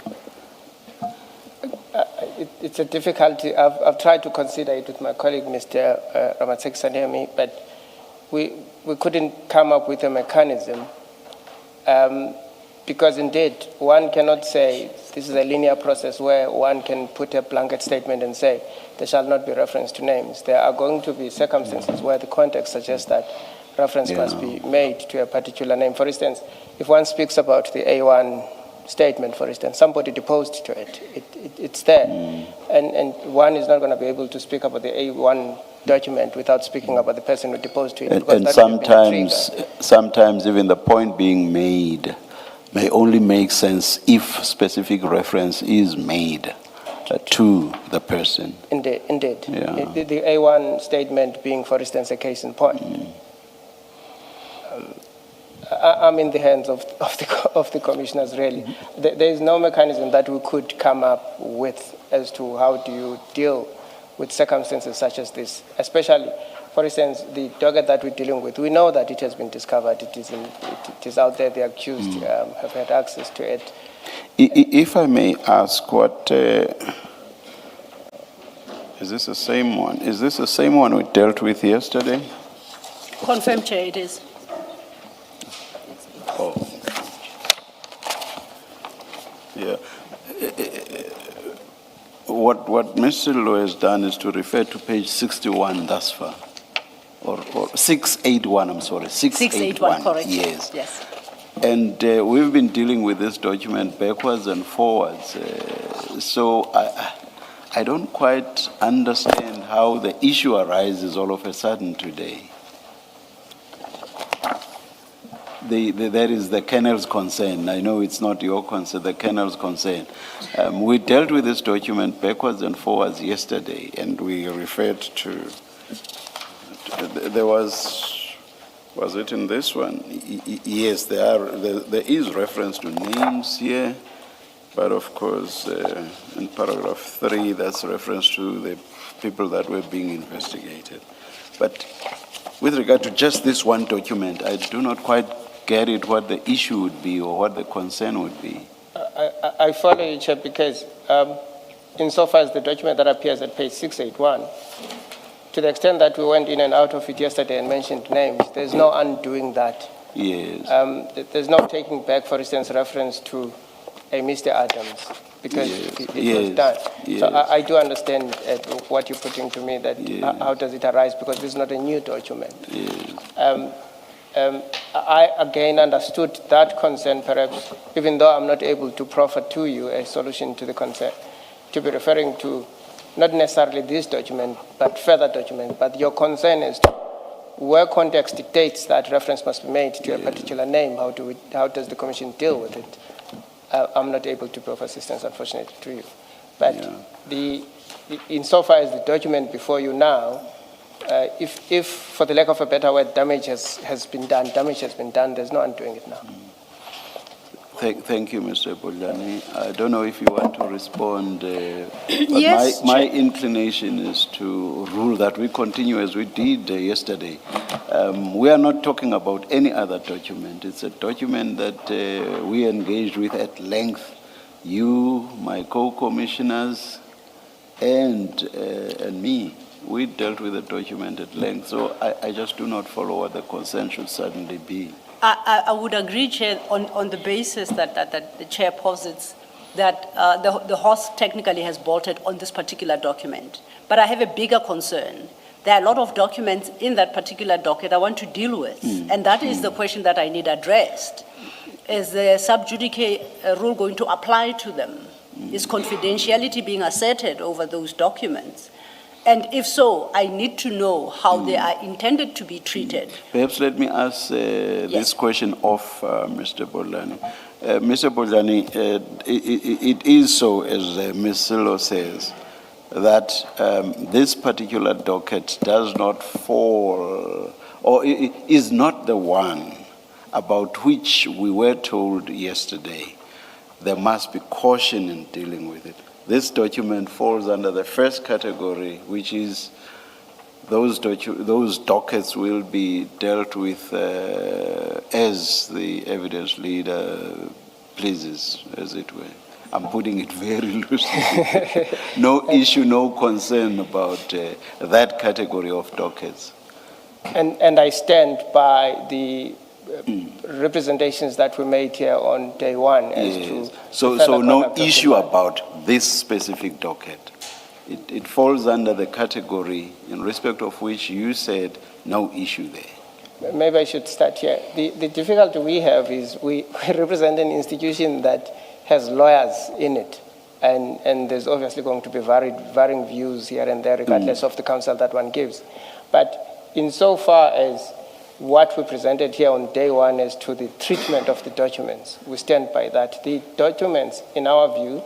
It's a difficulty. I've tried to consider it with my colleague, Mr. Ramatsek Sanemi, but we couldn't come up with a mechanism. Because indeed, one cannot say this is a linear process where one can put a blanket statement and say there shall not be reference to names. There are going to be circumstances where the context suggests that reference must be made to a particular name. For instance, if one speaks about the A1 statement, for instance, somebody deposed to it. It's there. And one is not going to be able to speak about the A1 document without speaking about the person who deposed to it. And sometimes even the point being made may only make sense if specific reference is made to the person. Indeed. Yeah. The A1 statement being, for instance, a case in point. I'm in the hands of the commissioners, really. There is no mechanism that we could come up with as to how do you deal with circumstances such as this, especially, for instance, the docket that we're dealing with. We know that it has been discovered. It is out there. The accused have had access to it. If I may ask, what is this the same one? Is this the same one we dealt with yesterday? Confirm, Chair, it is. Oh. Yeah. What Mr. Law has done is to refer to page 61 thus far. Or 681, I'm sorry. 681, correct. Yes. Yes. And we've been dealing with this document backwards and forwards. So I don't quite understand how the issue arises all of a sudden today. That is the kernel's concern. I know it's not your concern, the kernel's concern. We dealt with this document backwards and forwards yesterday, and we referred to, there was it in this one? Yes, there is reference to names here, but of course, in paragraph 3, that's reference to the people that were being investigated. But with regard to just this one document, I do not quite get it what the issue would be or what the concern would be. I follow you, Chair, because insofar as the document that appears at page 681, to the extent that we went in and out of it yesterday and mentioned names, there's no undoing that. Yes. There's no taking back, for instance, reference to a Mr. Adams, because it was done. Yes. So I do understand what you're putting to me, that how does it arise, because this is not a new document. Yes. I again understood that concern, perhaps, even though I'm not able to proffer to you a solution to the concern, to be referring to not necessarily this document, but further document. But your concern is where context dictates that reference must be made to a particular name, how does the Commission deal with it? I'm not able to proffer assistance, unfortunately, to you. But insofar as the document before you now, if, for the lack of a better word, damage has been done, there's no undoing it now. Thank you, Mr. Bodlani. I don't know if you want to respond. But Yes, my inclination is to rule that we continue as we did yesterday. We are not talking about any other document. It's a document that we engaged with at length. You, my co-commissioners, and me. We dealt with the document at length, so I just do not follow what the concern should suddenly be. I would agree, Chair, on the basis that the Chair posits that the horse technically has bolted on this particular document. But I have a bigger concern. There are a lot of documents in that particular docket I want to deal with, and that is the question that I need addressed. Is the sub judice rule going to apply to them? Is confidentiality being asserted over those documents? And if so, I need to know how they are intended to be treated. Perhaps let me ask this question of Mr. Bodlani. Mr. Bodlani, it is so, as Ms. Silo says, that this particular docket does not fall, or is not the one about which we were told yesterday there must be caution in dealing with it. This document falls under the first category, which is those dockets will be dealt with as the evidence leader pleases, as it were. I'm putting it very loosely. No issue, no concern about that category of dockets. And I stand by the representations that were made here on day one as to so no issue about this specific docket. It falls under the category in respect of which you said no issue there. Maybe I should start here. The difficulty we have is we represent an institution that has lawyers in it, and there's obviously going to be varying views here and there regardless of the counsel that one gives. But insofar as what we presented here on day one as to the treatment of the documents, we stand by that. The documents, in our view,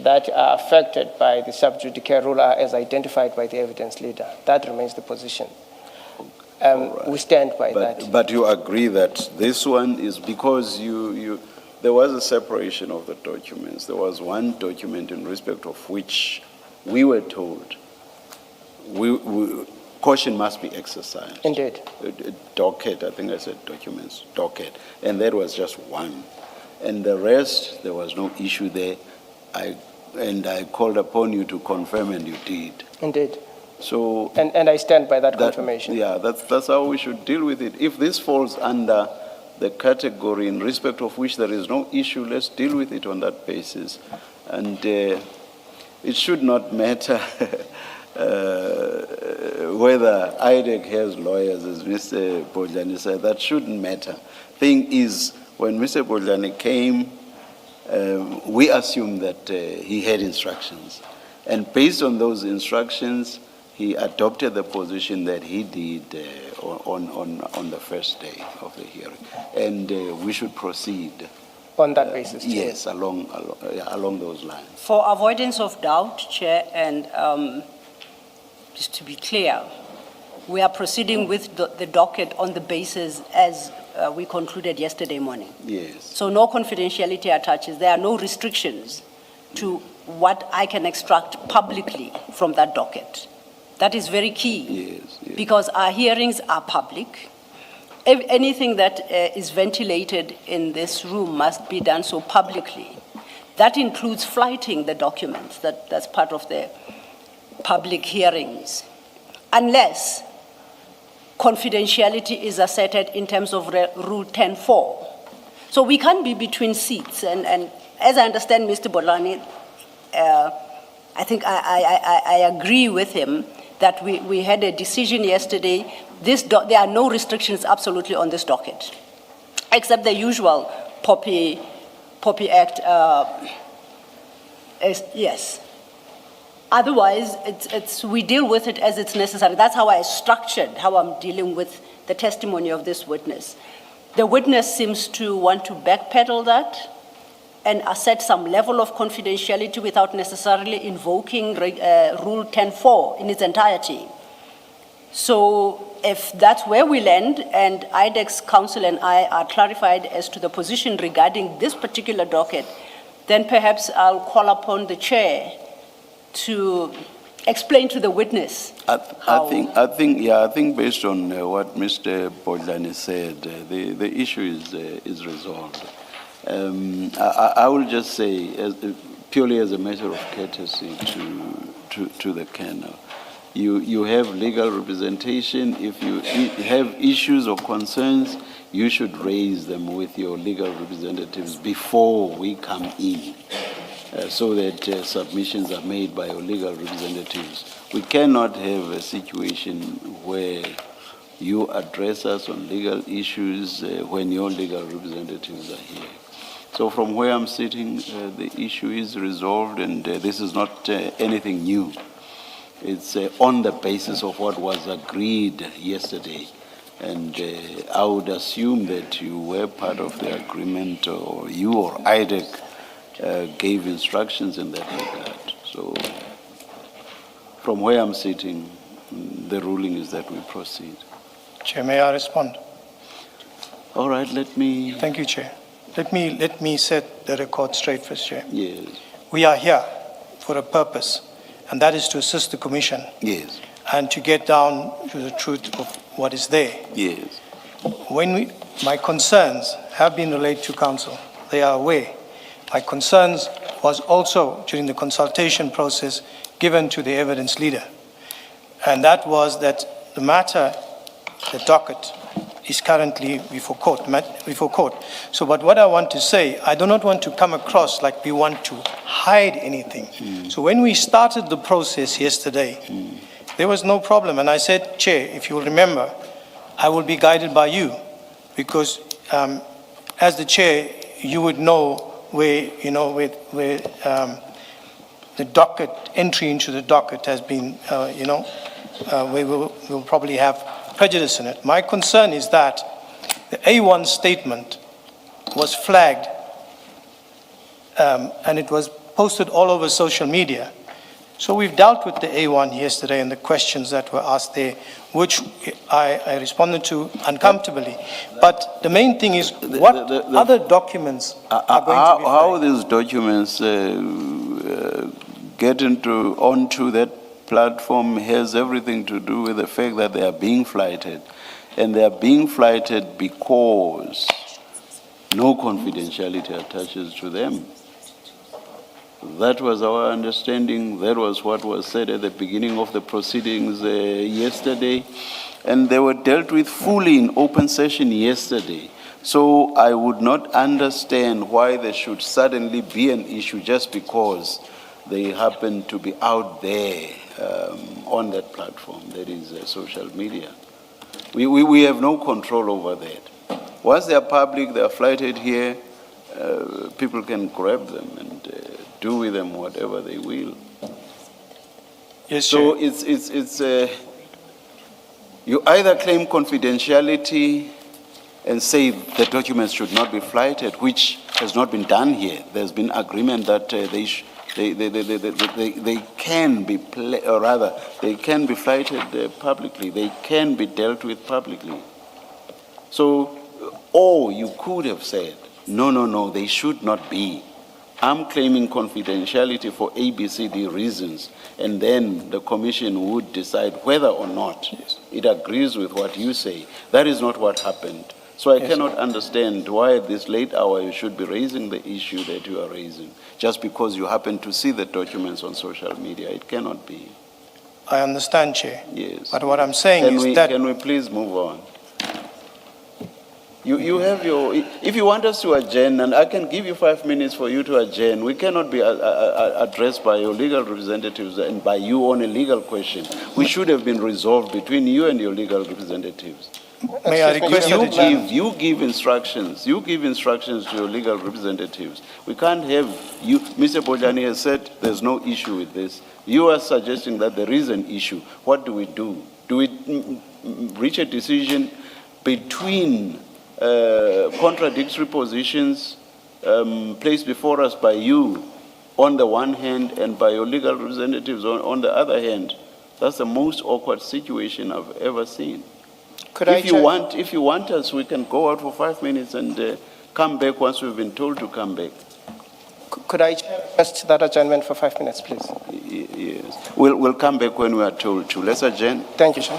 that are affected by the sub judice rule are as identified by the evidence leader. That remains the position. Right. We stand by that. But you agree that this one is because there was a separation of the documents. There was one document in respect of which we were told caution must be exercised. Indeed. Docket, I think I said documents, docket. And that was just one. And the rest, there was no issue there. I called upon you to confirm, and you did. Indeed. So And I stand by that confirmation. yeah, that's how we should deal with it. If this falls under the category in respect of which there is no issue, let's deal with it on that basis. And it should not matter whether IDEC has lawyers, as Mr. Bodlani said. That shouldn't matter. Thing is, when Mr. Bodlani came, we assumed that he had instructions. And based on those instructions, he adopted the position that he did on the first day of the hearing. And we should proceed. On that basis, Chair. Yes, along those lines. For avoidance of doubt, Chair, and just to be clear, we are proceeding with the docket on the basis as we concluded yesterday morning. Yes. So no confidentiality attaches. There are no restrictions to what I can extract publicly from that docket. That is very key. Yes, yes. Because our hearings are public. Anything that is ventilated in this room must be done so publicly. That includes flighting the documents. That's part of the public hearings. Unless confidentiality is asserted in terms of Rule 10.4. So we can't be between seats. And as I understand Mr. Bodlani, I think I agree with him that we had a decision yesterday. There are no restrictions absolutely on this docket, except the usual Poppy Act. Yes. Otherwise, we deal with it as it's necessary. That's how I structured how I'm dealing with the testimony of this witness. The witness seems to want to backpedal that and assert some level of confidentiality without necessarily invoking Rule 10.4 in its entirety. So if that's where we land, and IDEC's counsel and I are clarified as to the position regarding this particular docket, then perhaps I'll call upon the chair to explain to the witness. I think based on what Mr. Bodlani said, the issue is resolved. I will just say, purely as a matter of courtesy to the kennel, you have legal representation. If you have issues or concerns, you should raise them with your legal representatives before we come in, so that submissions are made by your legal representatives. We cannot have a situation where you address us on legal issues when your legal representatives are here. So from where I'm sitting, the issue is resolved, and this is not anything new. It's on the basis of what was agreed yesterday. And I would assume that you were part of the agreement, or you or IDEC gave instructions in that regard. So from where I'm sitting, the ruling is that we proceed. Chair, may I respond? All right, let me... Thank you, Chair. Let me set the record straight first, Chair. Yes. We are here for a purpose, and that is to assist the Commission. Yes. And to get down to the truth of what is there. Yes. My concerns have been relayed to Council. They are aware. My concerns was also during the consultation process given to the evidence leader. And that was that the matter, the docket, is currently before court. So, but what I want to say, I do not want to come across like we want to hide anything. So when we started the process yesterday, there was no problem. And I said, Chair, if you remember, I will be guided by you, because as the Chair, you would know where, where the docket, entry into the docket has been, we will probably have prejudice in it. My concern is that the A1 statement was flagged and it was posted all over social media. So we've dealt with the A1 yesterday and the questions that were asked there, which I responded to uncomfortably. But the main thing is, what other documents are going to be flagged? How these documents get onto that platform has everything to do with the fact that they are being flighted. And they are being flighted because no confidentiality attaches to them. That was our understanding. That was what was said at the beginning of the proceedings yesterday. And they were dealt with fully in open session yesterday. So I would not understand why there should suddenly be an issue just because they happen to be out there on that platform, that is social media. We have no control over that. Once they are public, they are flighted here, people can grab them and do with them whatever they will. Yes, So Chair. it's you either claim confidentiality and say the documents should not be flighted, which has not been done here. There's been agreement that they can be, or rather, they can be flighted publicly. They can be dealt with publicly. So, or you could have said, no, they should not be. I'm claiming confidentiality for ABCD reasons, and then the commission would decide whether or not it agrees with what you say. That is not what happened. So I cannot understand why at this late hour you should be raising the issue that you are raising, just because you happen to see the documents on social media. It cannot be. I understand, Chair. Yes. But what I'm saying is that... Can we please move on? You have your, if you want us to adjourn, and I can give you 5 minutes for you to adjourn, we cannot be addressed by your legal representatives and by you on a legal question. We should have been resolved between you and your legal representatives. May I request that You give instructions to your legal representatives. We can't have you, Mr. Bojani has said there's no issue with this. You are suggesting that there is an issue. What do we do? Do we reach a decision between contradictory positions placed before us by you on the one hand and by your legal representatives on the other hand? That's the most awkward situation I've ever seen. If you want us, we can go out for 5 minutes and come back once we've been told to come back. Could I request that adjournment for 5 minutes, please? Yes. We'll come back when we are told to. Let's adjourn. Thank you, Chair.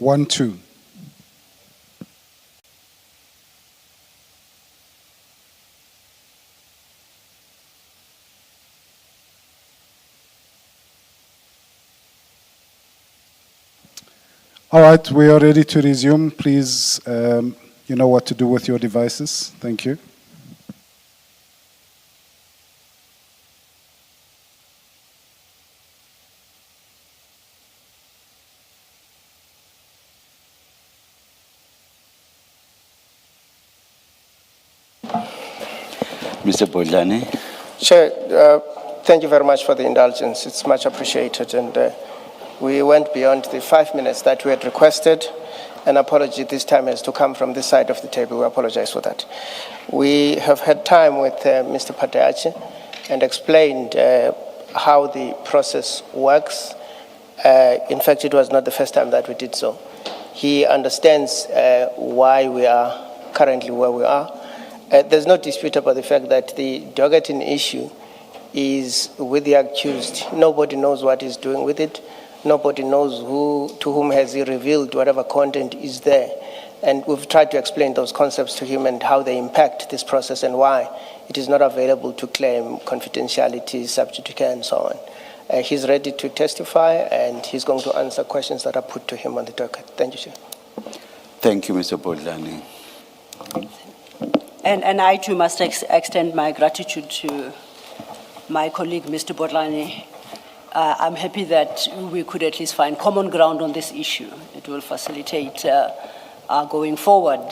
1-2. All right, we are ready to resume. Please, you know what to do with your devices. Thank you. Mr. Bodlani. Chair, thank you very much for the indulgence. It's much appreciated. And we went beyond the 5 minutes that we had requested. An apology this time has to come from this side of the table. We apologize for that. We have had time with Mr. Pateachi and explained how the process works. In fact, it was not the first time that we did so. He understands why we are currently where we are. There's no dispute about the fact that the doggeding issue is with the accused. Nobody knows what he's doing with it. Nobody knows to whom has he revealed whatever content is there. And we've tried to explain those concepts to him and how they impact this process and why it is not available to claim confidentiality, subject and so on. He's ready to testify and he's going to answer questions that are put to him on the docket. Thank you, Chair. Thank you, Mr. Bodlani. And I too must extend my gratitude to my colleague, Mr. Bodlani. I'm happy that we could at least find common ground on this issue. It will facilitate our going forward.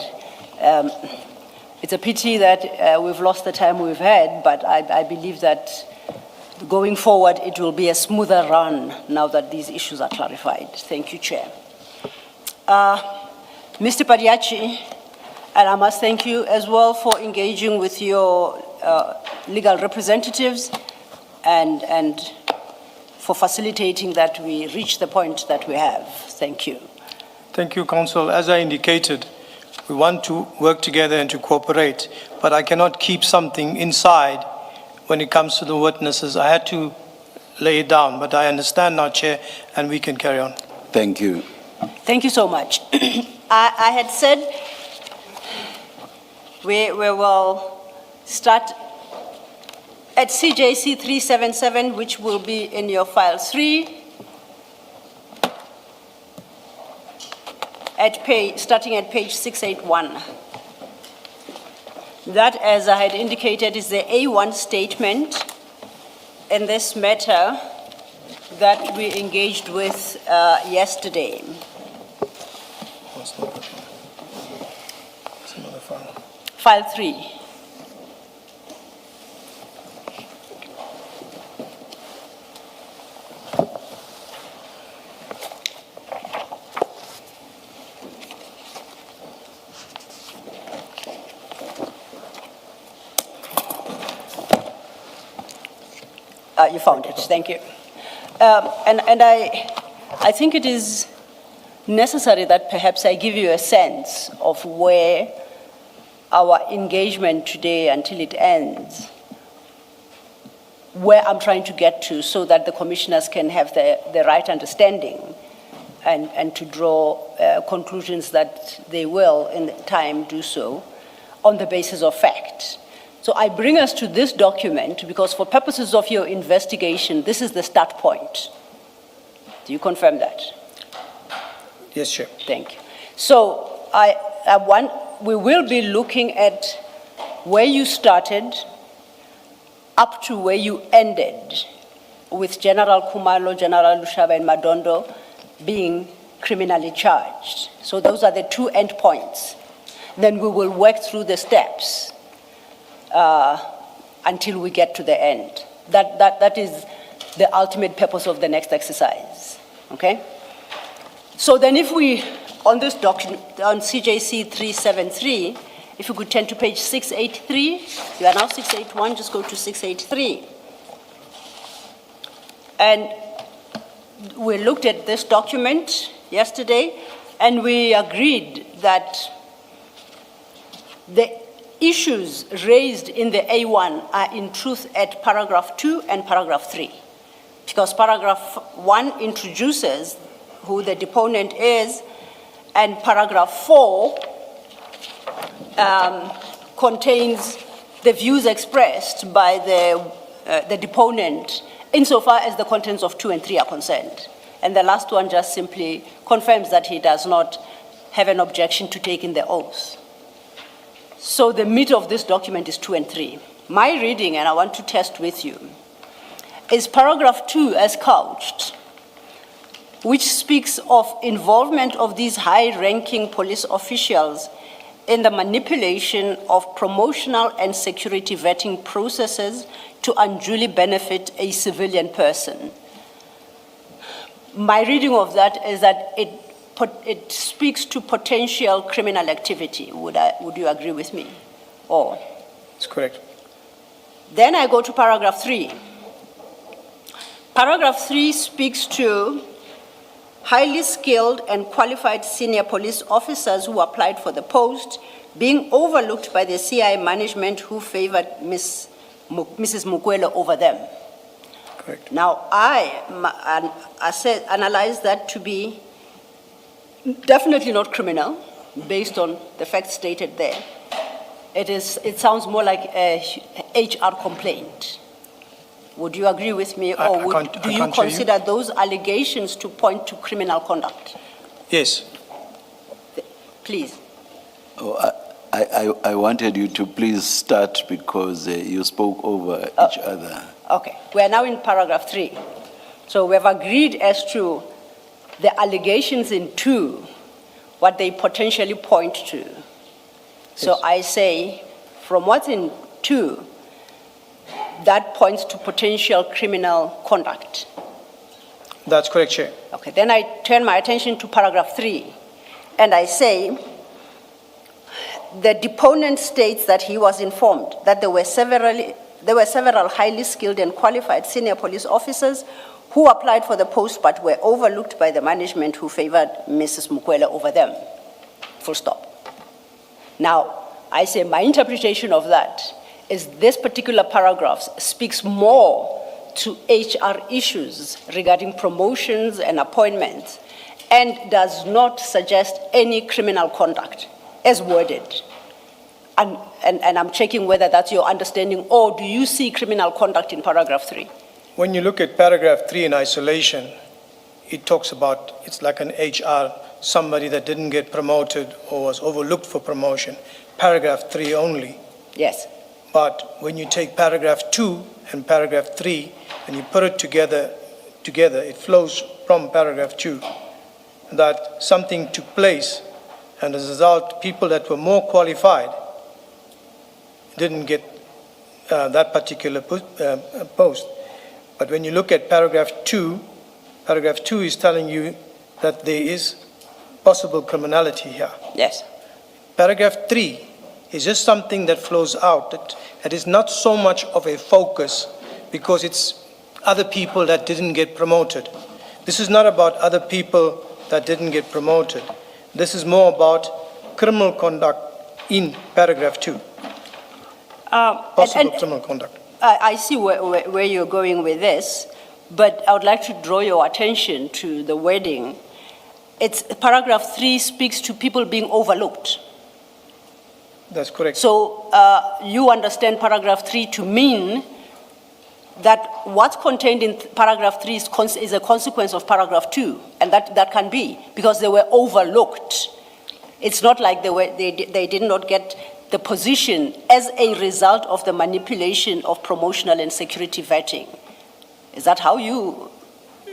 It's a pity that we've lost the time we've had, but I believe that going forward it will be a smoother run now that these issues are clarified. Thank you, Chair. Mr. Padiachi, and I must thank you as well for engaging with your legal representatives and for facilitating that we reach the point that we have. Thank you. Thank you, Counsel. As I indicated, we want to work together and to cooperate, but I cannot keep something inside when it comes to the witnesses. I had to lay it down, but I understand now, Chair, and we can carry on. Thank you. Thank you so much. I had said we will start at CJC 377, which will be in your file 3, starting at page 681. That, as I had indicated, is the A1 statement in this matter that we engaged with yesterday. File 3. You found it, thank you. And I think it is necessary that perhaps I give you a sense of where our engagement today until it ends, where I'm trying to get to so that the commissioners can have the right understanding and to draw conclusions that they will in time do so on the basis of fact. So I bring us to this document because for purposes of your investigation, this is the start point. Do you confirm that? Yes, Chair. Thank you. So we will be looking at where you started up to where you ended with General Kumalo, General Lushaba, and Madondo being criminally charged. So those are the two endpoints. Then we will work through the steps until we get to the end. That is the ultimate purpose of the next exercise, okay? So then if we, on this document, on CJC 373, if you could turn to page 683, you are now 681, just go to 683. And we looked at this document yesterday, and we agreed that the issues raised in the A1 are in truth at paragraph 2 and paragraph 3. Because paragraph 1 introduces who the deponent is, And paragraph 4 contains the views expressed by the deponent insofar as the contents of 2 and 3 are concerned. And the last one just simply confirms that he does not have an objection to taking the oath. So the meat of this document is 2 and 3. My reading, and I want to test with you, is paragraph 2 as couched, which speaks of involvement of these high-ranking police officials in the manipulation of promotional and security vetting processes to unduly benefit a civilian person. My reading of that is that it speaks to potential criminal activity. Would you agree with me? Or? That's correct. Then I go to paragraph 3. Paragraph 3 speaks to highly skilled and qualified senior police officers who applied for the post being overlooked by the CI management who favored Mrs. Mukwele over them. Correct. Now, I analyze that to be definitely not criminal, based on the facts stated there. It sounds more like a HR complaint. Would you agree with me, or do you consider those allegations to point to criminal conduct? Yes. Please. Oh, I wanted you to please start because you spoke over each other. Okay, we are now in paragraph 3. So we have agreed as to the allegations in 2, what they potentially point to. Yes. So I say, from what's in 2, that points to potential criminal conduct. That's correct, Chair. Okay, then I turn my attention to paragraph 3, and I say, the deponent states that he was informed that there were several highly skilled and qualified senior police officers who applied for the post but were overlooked by the management who favored Mrs. Mukwele over them. Full stop. Now, I say my interpretation of that is this particular paragraph speaks more to HR issues regarding promotions and appointments and does not suggest any criminal conduct as worded. And I'm checking whether that's your understanding, or do you see criminal conduct in paragraph 3? When you look at paragraph 3 in isolation, it talks about, it's like an HR, somebody that didn't get promoted or was overlooked for promotion. Paragraph 3 only. Yes. But when you take paragraph 2 and paragraph 3, and you put it together, it flows from paragraph 2, that something took place, and as a result, people that were more qualified didn't get that particular post. But when you look at paragraph 2 is telling you that there is possible criminality here. Yes. Paragraph 3 is just something that flows out. It is not so much of a focus because it's other people that didn't get promoted. This is not about other people that didn't get promoted. This is more about criminal conduct in paragraph 2. Possible criminal conduct. I see where you're going with this, but I would like to draw your attention to the wording. It's paragraph 3 speaks to people being overlooked. That's correct. So you understand paragraph 3 to mean that what's contained in paragraph 3 is a consequence of paragraph 2, and that can be because they were overlooked. It's not like they did not get the position as a result of the manipulation of promotional and security vetting. Is that how you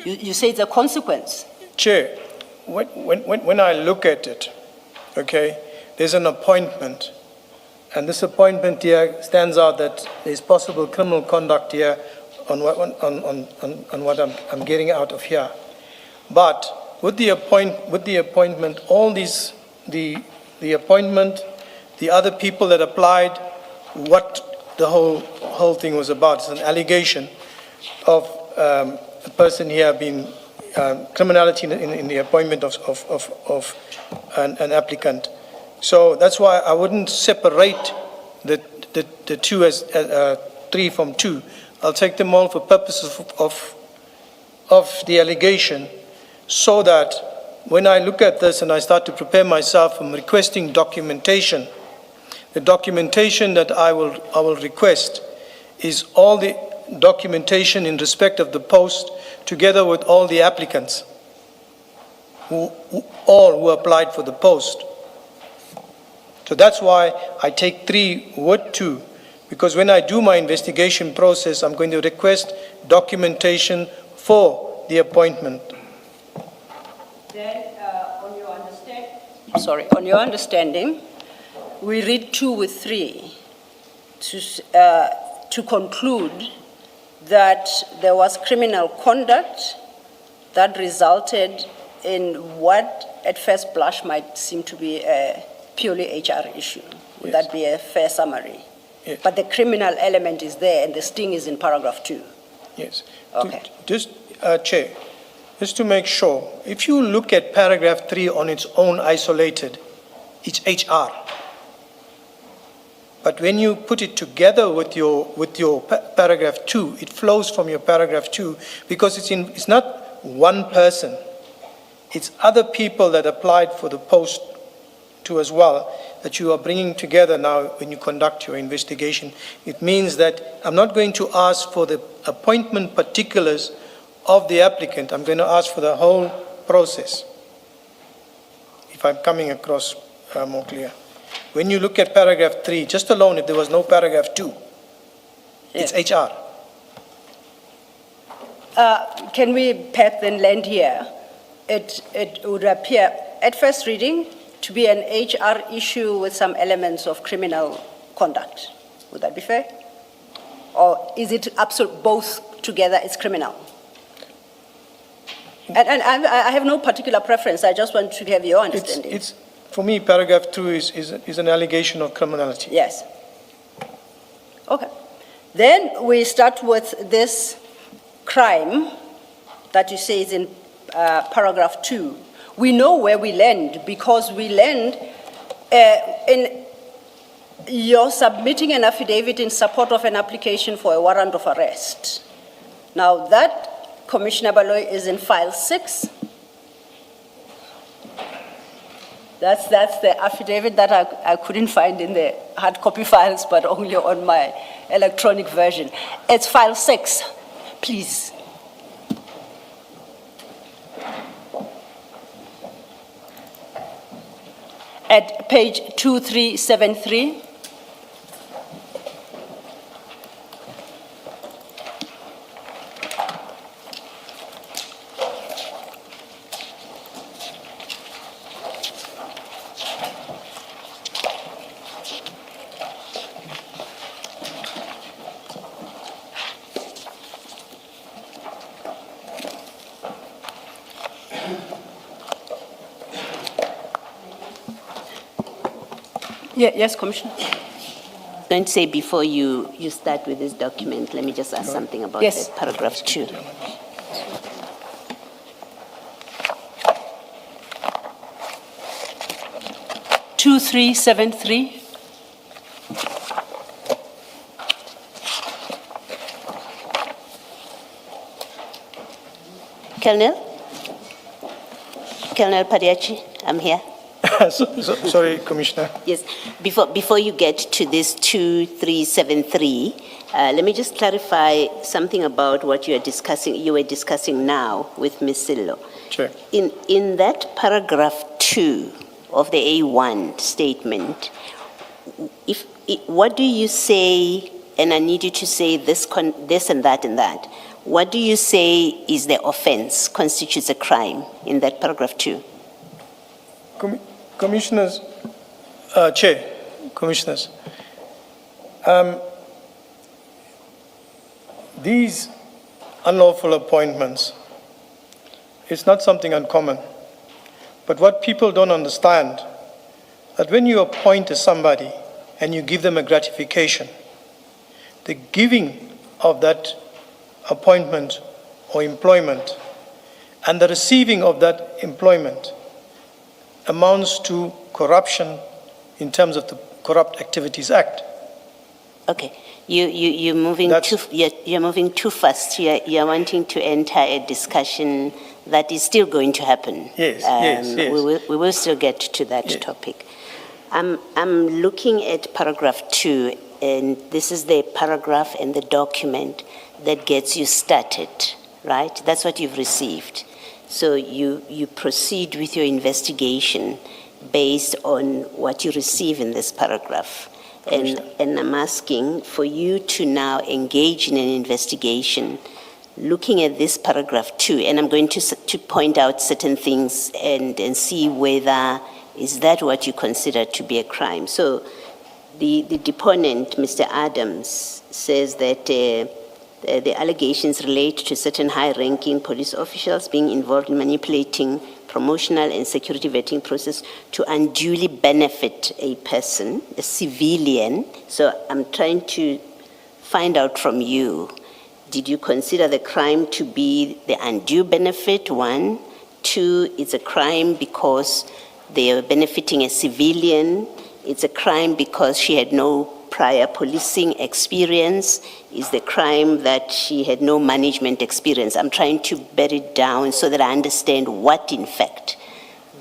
say it's a consequence? Chair, when I look at it, okay, there's an appointment, and this appointment here stands out that there's possible criminal conduct here on what I'm getting out of here. But with the appointment, all these, the appointment, the other people that applied, what the whole thing was about. It's an allegation of a person here being criminality in the appointment of an applicant. So that's why I wouldn't separate the two as 3 from 2. I'll take them all for purposes of the allegation, so that when I look at this and I start to prepare myself, I'm requesting documentation. The documentation that I will request is all the documentation in respect of the post, together with all the applicants who applied for the post. So that's why I take 3 with 2, because when I do my investigation process, I'm going to request documentation for the appointment. Then, on your understanding, we read 2 with 3 to conclude that there was criminal conduct that resulted in what at first blush might seem to be a purely HR issue. Would Yes. that be a fair summary? Yes. But the criminal element is there and the sting is in paragraph 2. Yes. Okay. Chair, just to make sure, if you look at paragraph 3 on its own isolated, it's HR. But when you put it together with your paragraph 2, it flows from your paragraph 2, because it's not one person. It's other people that applied for the post too as well, that you are bringing together now when you conduct your investigation. It means that I'm not going to ask for the appointment particulars of the applicant. I'm going to ask for the whole process, if I'm coming across more clear. When you look at paragraph 3, just alone, if there was no paragraph 2, Yes. it's HR. Can we perhaps then land here? It would appear at first reading to be an HR issue with some elements of criminal conduct. Would that be fair? Or is it both together, it's criminal? And I have no particular preference, I just want to have your understanding. For me, paragraph 2 is an allegation of criminality. Yes. Okay. Then we start with this crime that you say is in paragraph 2. We know where we land because we land in you're submitting an affidavit in support of an application for a warrant of arrest. Now that, Commissioner Baloyi, is in file 6. That's the affidavit that I couldn't find in the hard copy files, but only on my electronic version. It's file 6, please. At page 2373. Yes, Commissioner. I'm going to say before you start with this document, let me just ask something about Yes. the paragraph 2. Two, 373. Colonel Padiachi, I'm here. Sorry, Commissioner. Yes, before you get to this 2373, let me just clarify something about what you were discussing now with Ms. Sillo. Sure. In that paragraph 2 of the A1 statement, what do you say, and I need you to say this and that and that, what do you say is the offense, constitutes a crime in that paragraph 2? Commissioners, Chair, Commissioners, these unlawful appointments, it's not something uncommon. But what people don't understand, that when you appoint somebody and you give them a gratification, the giving of that appointment or employment and the receiving of that employment amounts to corruption in terms of the Corrupt Activities Act. Okay, You're moving That's- you're moving too fast. You're wanting to enter a discussion that is still going to happen. Yes, yes, yes. We will still get to that Yeah. topic. I'm looking at paragraph 2, and this is the paragraph in the document that gets you started, right? That's what you've received. So you proceed with your investigation based on what you receive in this paragraph. And I'm asking for you to now engage in an investigation looking at this paragraph 2, and I'm going to point out certain things and see whether is that what you consider to be a crime. So the deponent, Mr. Adams, says that the allegations relate to certain high-ranking police officials being involved in manipulating promotional and security vetting process to unduly benefit a person, a civilian. So I'm trying to find out from you, did you consider the crime to be the undue benefit, 1? 2, it's a crime because they are benefiting a civilian. It's a crime because she had no prior policing experience. Is the crime that she had no management experience? I'm trying to bear it down so that I understand what, in fact,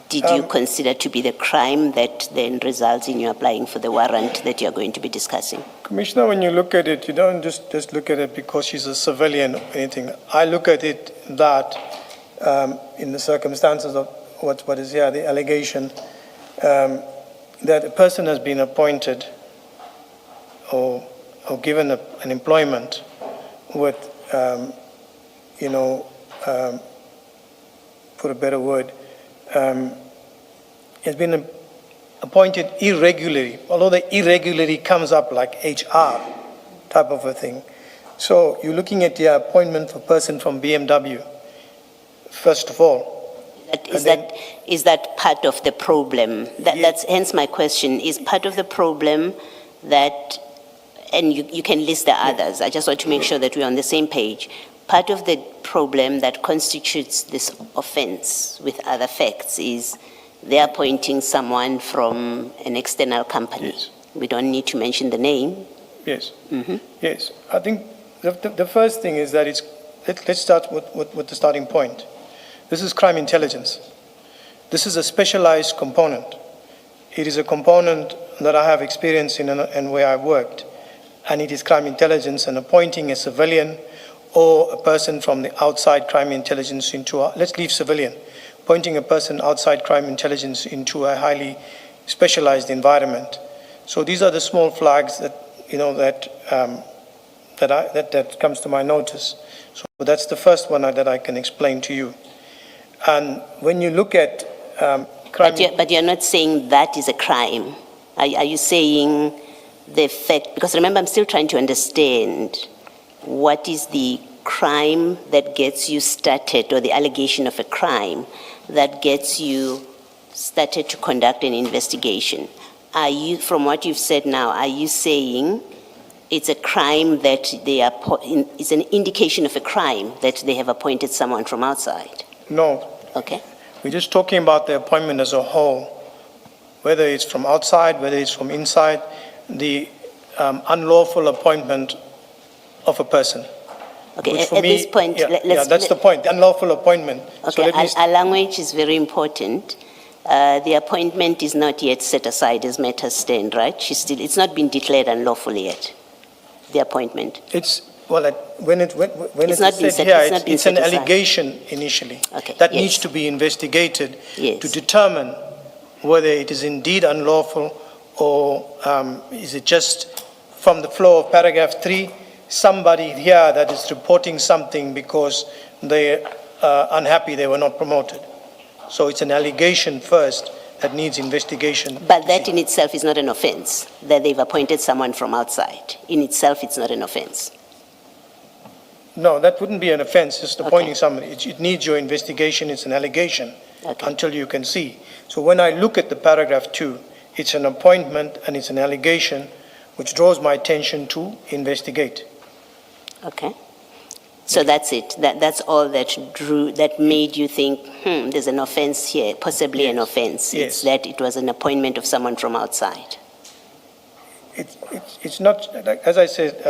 did you consider to be the crime that then results in you applying for the warrant that you're going to be discussing? Commissioner, when you look at it, you don't just look at it because she's a civilian or anything. I look at it that in the circumstances of what is here, the allegation that a person has been appointed or given an employment with, for a better word, has been appointed irregularly, although the irregularity comes up like HR type of a thing. So you're looking at the appointment of a person from BMW, first of all. Is that part of the problem? That's hence my question. Is part of the problem that, and you can list the others, I just want to make sure that we're on the same page. Part of the problem that constitutes this offense with other facts is they're appointing someone from an external company. Yes. We don't need to mention the name. Yes. Yes. I think the first thing is that let's start with the starting point. This is crime intelligence. This is a specialized component. It is a component that I have experience in and where I've worked. And it is crime intelligence, and appointing a civilian or a person from the outside crime intelligence let's leave civilian, pointing a person outside crime intelligence into a highly specialized environment. So these are the small flags that, that comes to my notice. So that's the first one that I can explain to you. And when you look at crime... But you're not saying that is a crime. Are you saying the fact, because remember, I'm still trying to understand what is the crime that gets you started, or the allegation of a crime that gets you started to conduct an investigation. Are you, from what you've said now, are you saying it's a crime that it's an indication of a crime that they have appointed someone from outside? No. Okay. We're just talking about the appointment as a whole, whether it's from outside, whether it's from inside, the unlawful appointment of a person. Okay, at this point, that's the point, the unlawful appointment. Okay, so our language is very important. The appointment is not yet set aside as matters stand, right? It's not been declared unlawful yet, the appointment. When it's said here, it's an allegation initially. Okay, that needs to be investigated to determine whether it is indeed unlawful, or is it just from the flow of paragraph 3, somebody here that is reporting something because they are unhappy they were not promoted. So it's an allegation first that needs investigation. But that in itself is not an offense, that they've appointed someone from outside. In itself, it's not an offense. No, that wouldn't be an offense, just appointing somebody. It needs your investigation, it's an allegation until you can see. So when I look at the paragraph 2, it's an appointment and it's an allegation which draws my attention to investigate. Okay. So that's it. That's all that made you think, there's an offense here, possibly an offense. Yes. It's that it was an appointment of someone from outside. it's not, like, as I said,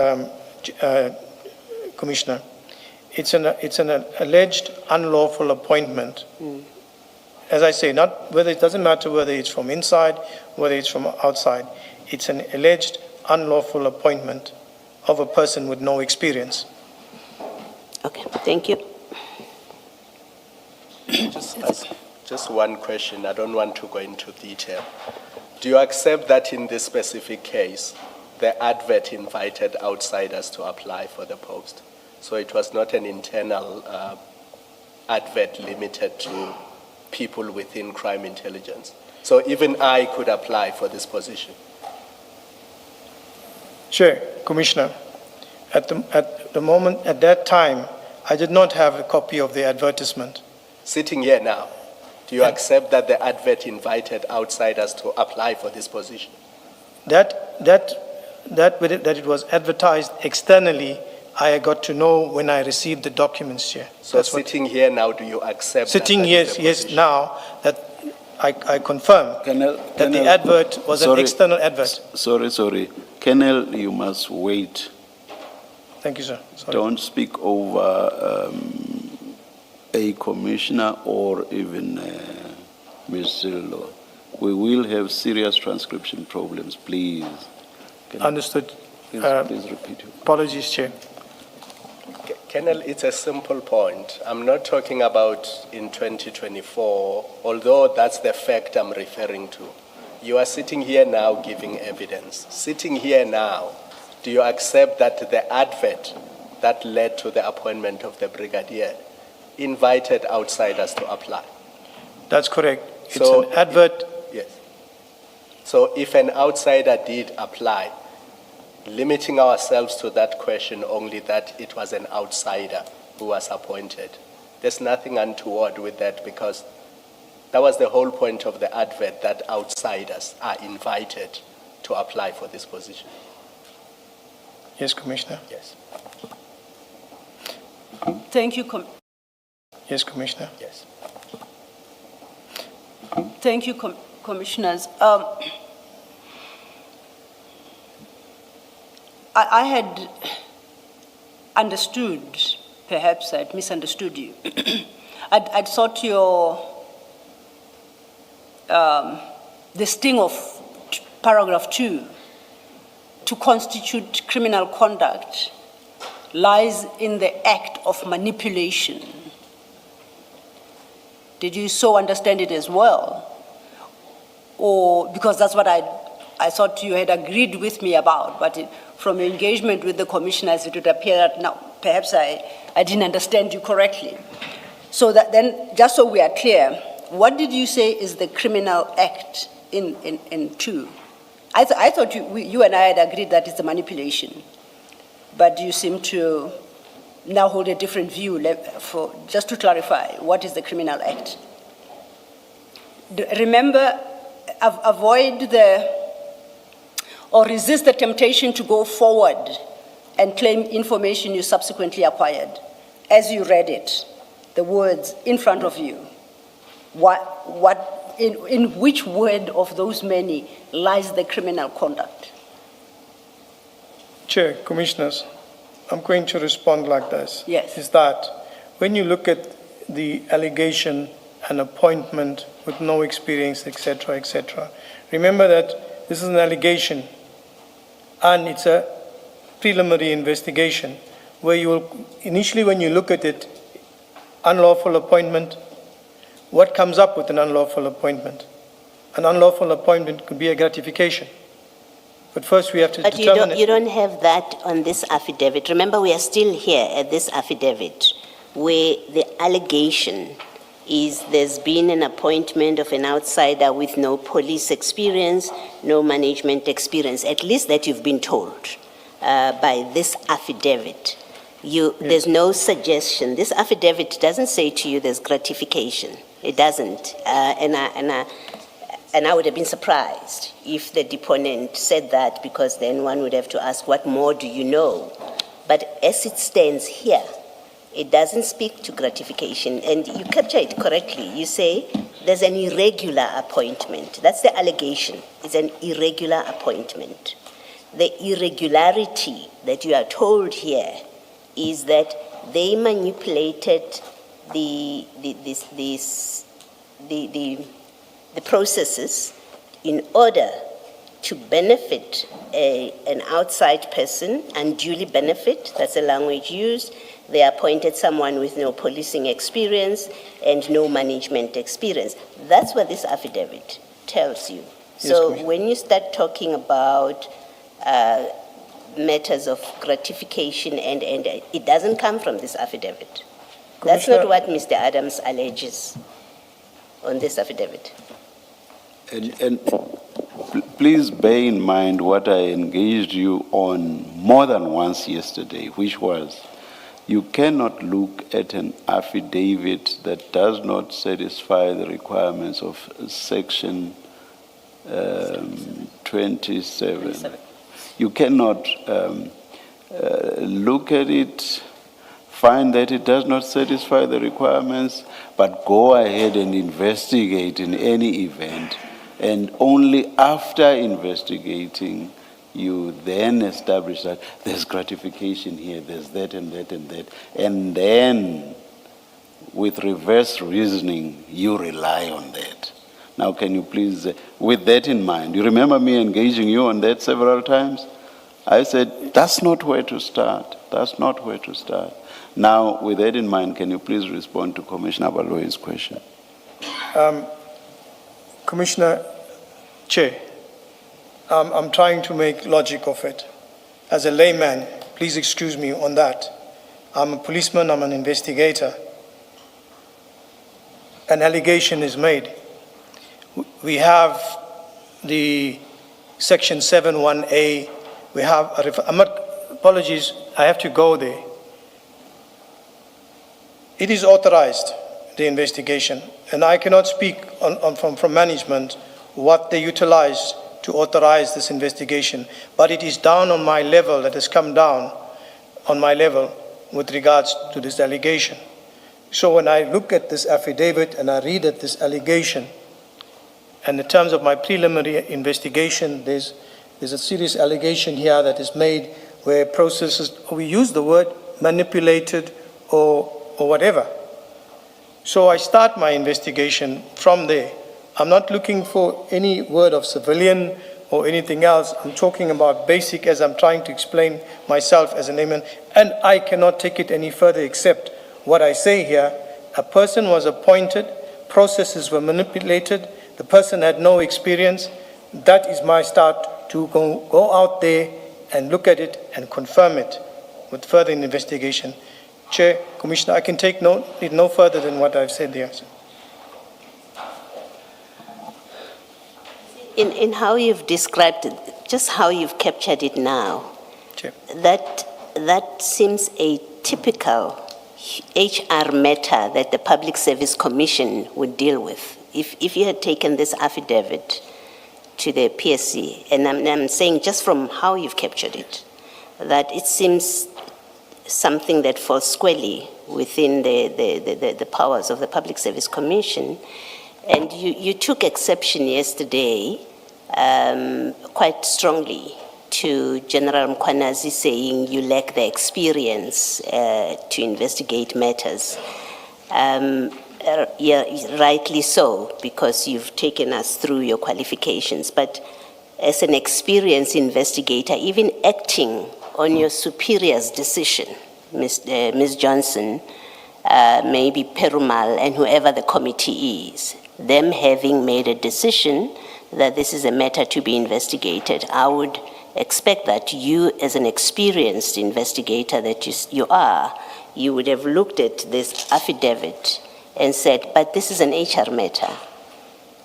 Commissioner, it's an alleged unlawful appointment. As I say, it doesn't matter whether it's from inside, whether it's from outside. It's an alleged unlawful appointment of a person with no experience. Okay, thank you. Just one question. I don't want to go into detail. Do you accept that in this specific case, the advert invited outsiders to apply for the post? So it was not an internal advert limited to people within crime intelligence. So even I could apply for this position. Chair, Commissioner, at the moment, at that time, I did not have a copy of the advertisement. Sitting here now, do you accept that the advert invited outsiders to apply for this position? That it was advertised externally, I got to know when I received the documents, Chair. So sitting here now, do you accept Sitting that yes, now, that I confirm that the advert was an external advert. Sorry. Colonel, you must wait. Thank you, sir. Sorry. Don't speak over a commissioner or even Ms. Zillo. We will have serious transcription problems, please. Understood. Please repeat it. Apologies, Chair. Colonel, it's a simple point. I'm not talking about in 2024, although that's the fact I'm referring to. You are sitting here now giving evidence. Sitting here now, do you accept that the advert that led to the appointment of the brigadier invited outsiders to apply? That's correct. It's an advert. Yes. So if an outsider did apply, limiting ourselves to that question only that it was an outsider who was appointed, there's nothing untoward with that, because that was the whole point of the advert, that outsiders are invited to apply for this position. Yes, Commissioner. Yes. Thank you, Yes, Commissioner. Yes. Thank you, Commissioners. I had understood, perhaps I'd misunderstood you. I'd thought the sting of paragraph 2 to constitute criminal conduct lies in the act of manipulation. Did you so understand it as well? Or, because that's what I thought you had agreed with me about, but from your engagement with the commissioners, it would appear that now perhaps I didn't understand you correctly. So that then, just so we are clear, what did you say is the criminal act in 2? I thought you and I had agreed that it's a manipulation, but you seem to now hold a different view. Just to clarify, what is the criminal act? Remember, avoid or resist the temptation to go forward and claim information you subsequently acquired. As you read it, the words in front of you, in which word of those many lies the criminal conduct? Chair, Commissioners, I'm going to respond like this. Yes. Is that when you look at the allegation and appointment with no experience, etc., remember that this is an allegation and it's a preliminary investigation where you will, initially when you look at it, unlawful appointment, what comes up with an unlawful appointment? An unlawful appointment could be a gratification. But first we have to determine But you don't have that on this affidavit. Remember, we are still here at this affidavit where the allegation is there's been an appointment of an outsider with no police experience, no management experience, at least that you've been told by this affidavit. There's no suggestion. This affidavit doesn't say to you there's gratification. It doesn't. And I would have been surprised if the deponent said that, because then one would have to ask, what more do you know? But as it stands here, it doesn't speak to gratification. And you capture it correctly. You say there's an irregular appointment. That's the allegation. It's an irregular appointment. the irregularity that you are told here is that they manipulated the processes in order to benefit an outside person, unduly benefit, that's the language used. They appointed someone with no policing experience and no management experience. That's what this affidavit tells you. So when you start talking about matters of gratification, and it doesn't come from this affidavit. That's not what Mr. Adams alleges on this affidavit. And please bear in mind what I engaged you on more than once yesterday, which was you cannot look at an affidavit that does not satisfy the requirements of Section 27. You cannot look at it, find that it does not satisfy the requirements, but go ahead and investigate in any event. And only after investigating, you then establish that there's gratification here, there's that and that and that. And then, with reverse reasoning, you rely on that. Now, can you please, with that in mind, you remember me engaging you on that several times? I said, that's not where to start. That's not where to start. Now, with that in mind, can you please respond to Commissioner Baloyi's question? Commissioner Chair, I'm trying to make logic of it. As a layman, please excuse me on that. I'm a policeman, I'm an investigator. An allegation is made. We have the Section 7(1)A. We have, apologies, I have to go there. It is authorized, the investigation, and I cannot speak from management what they utilized to authorize this investigation, but it is down on my level, that has come down on my level with regards to this allegation. So when I look at this affidavit and I read at this allegation, and in terms of my preliminary investigation, there's a serious allegation here that is made where processes, we use the word manipulated or whatever. So I start my investigation from there. I'm not looking for any word of civilian or anything else. I'm talking about basic, as I'm trying to explain myself as a layman, and I cannot take it any further except what I say here. A person was appointed, processes were manipulated, the person had no experience. That is my start to go out there and look at it and confirm it with further investigation. Chair, Commissioner, I can take it no further than what I've said here. In how you've described it, just how you've captured it now, Chair. that seems a typical HR matter that the Public Service Commission would deal with. If you had taken this affidavit to the PSC, and I'm saying just from how you've captured it, that it seems something that falls squarely within the powers of the Public Service Commission. And you took exception yesterday quite strongly to General Mkwanazi saying you lack the experience to investigate matters. Yeah, rightly so, because you've taken us through your qualifications. But as an experienced investigator, even acting on your superior's decision, Ms. Johnson, maybe Perumal, and whoever the committee is, them having made a decision that this is a matter to be investigated, I would expect that you, as an experienced investigator that you are, you would have looked at this affidavit and said, but this is an HR matter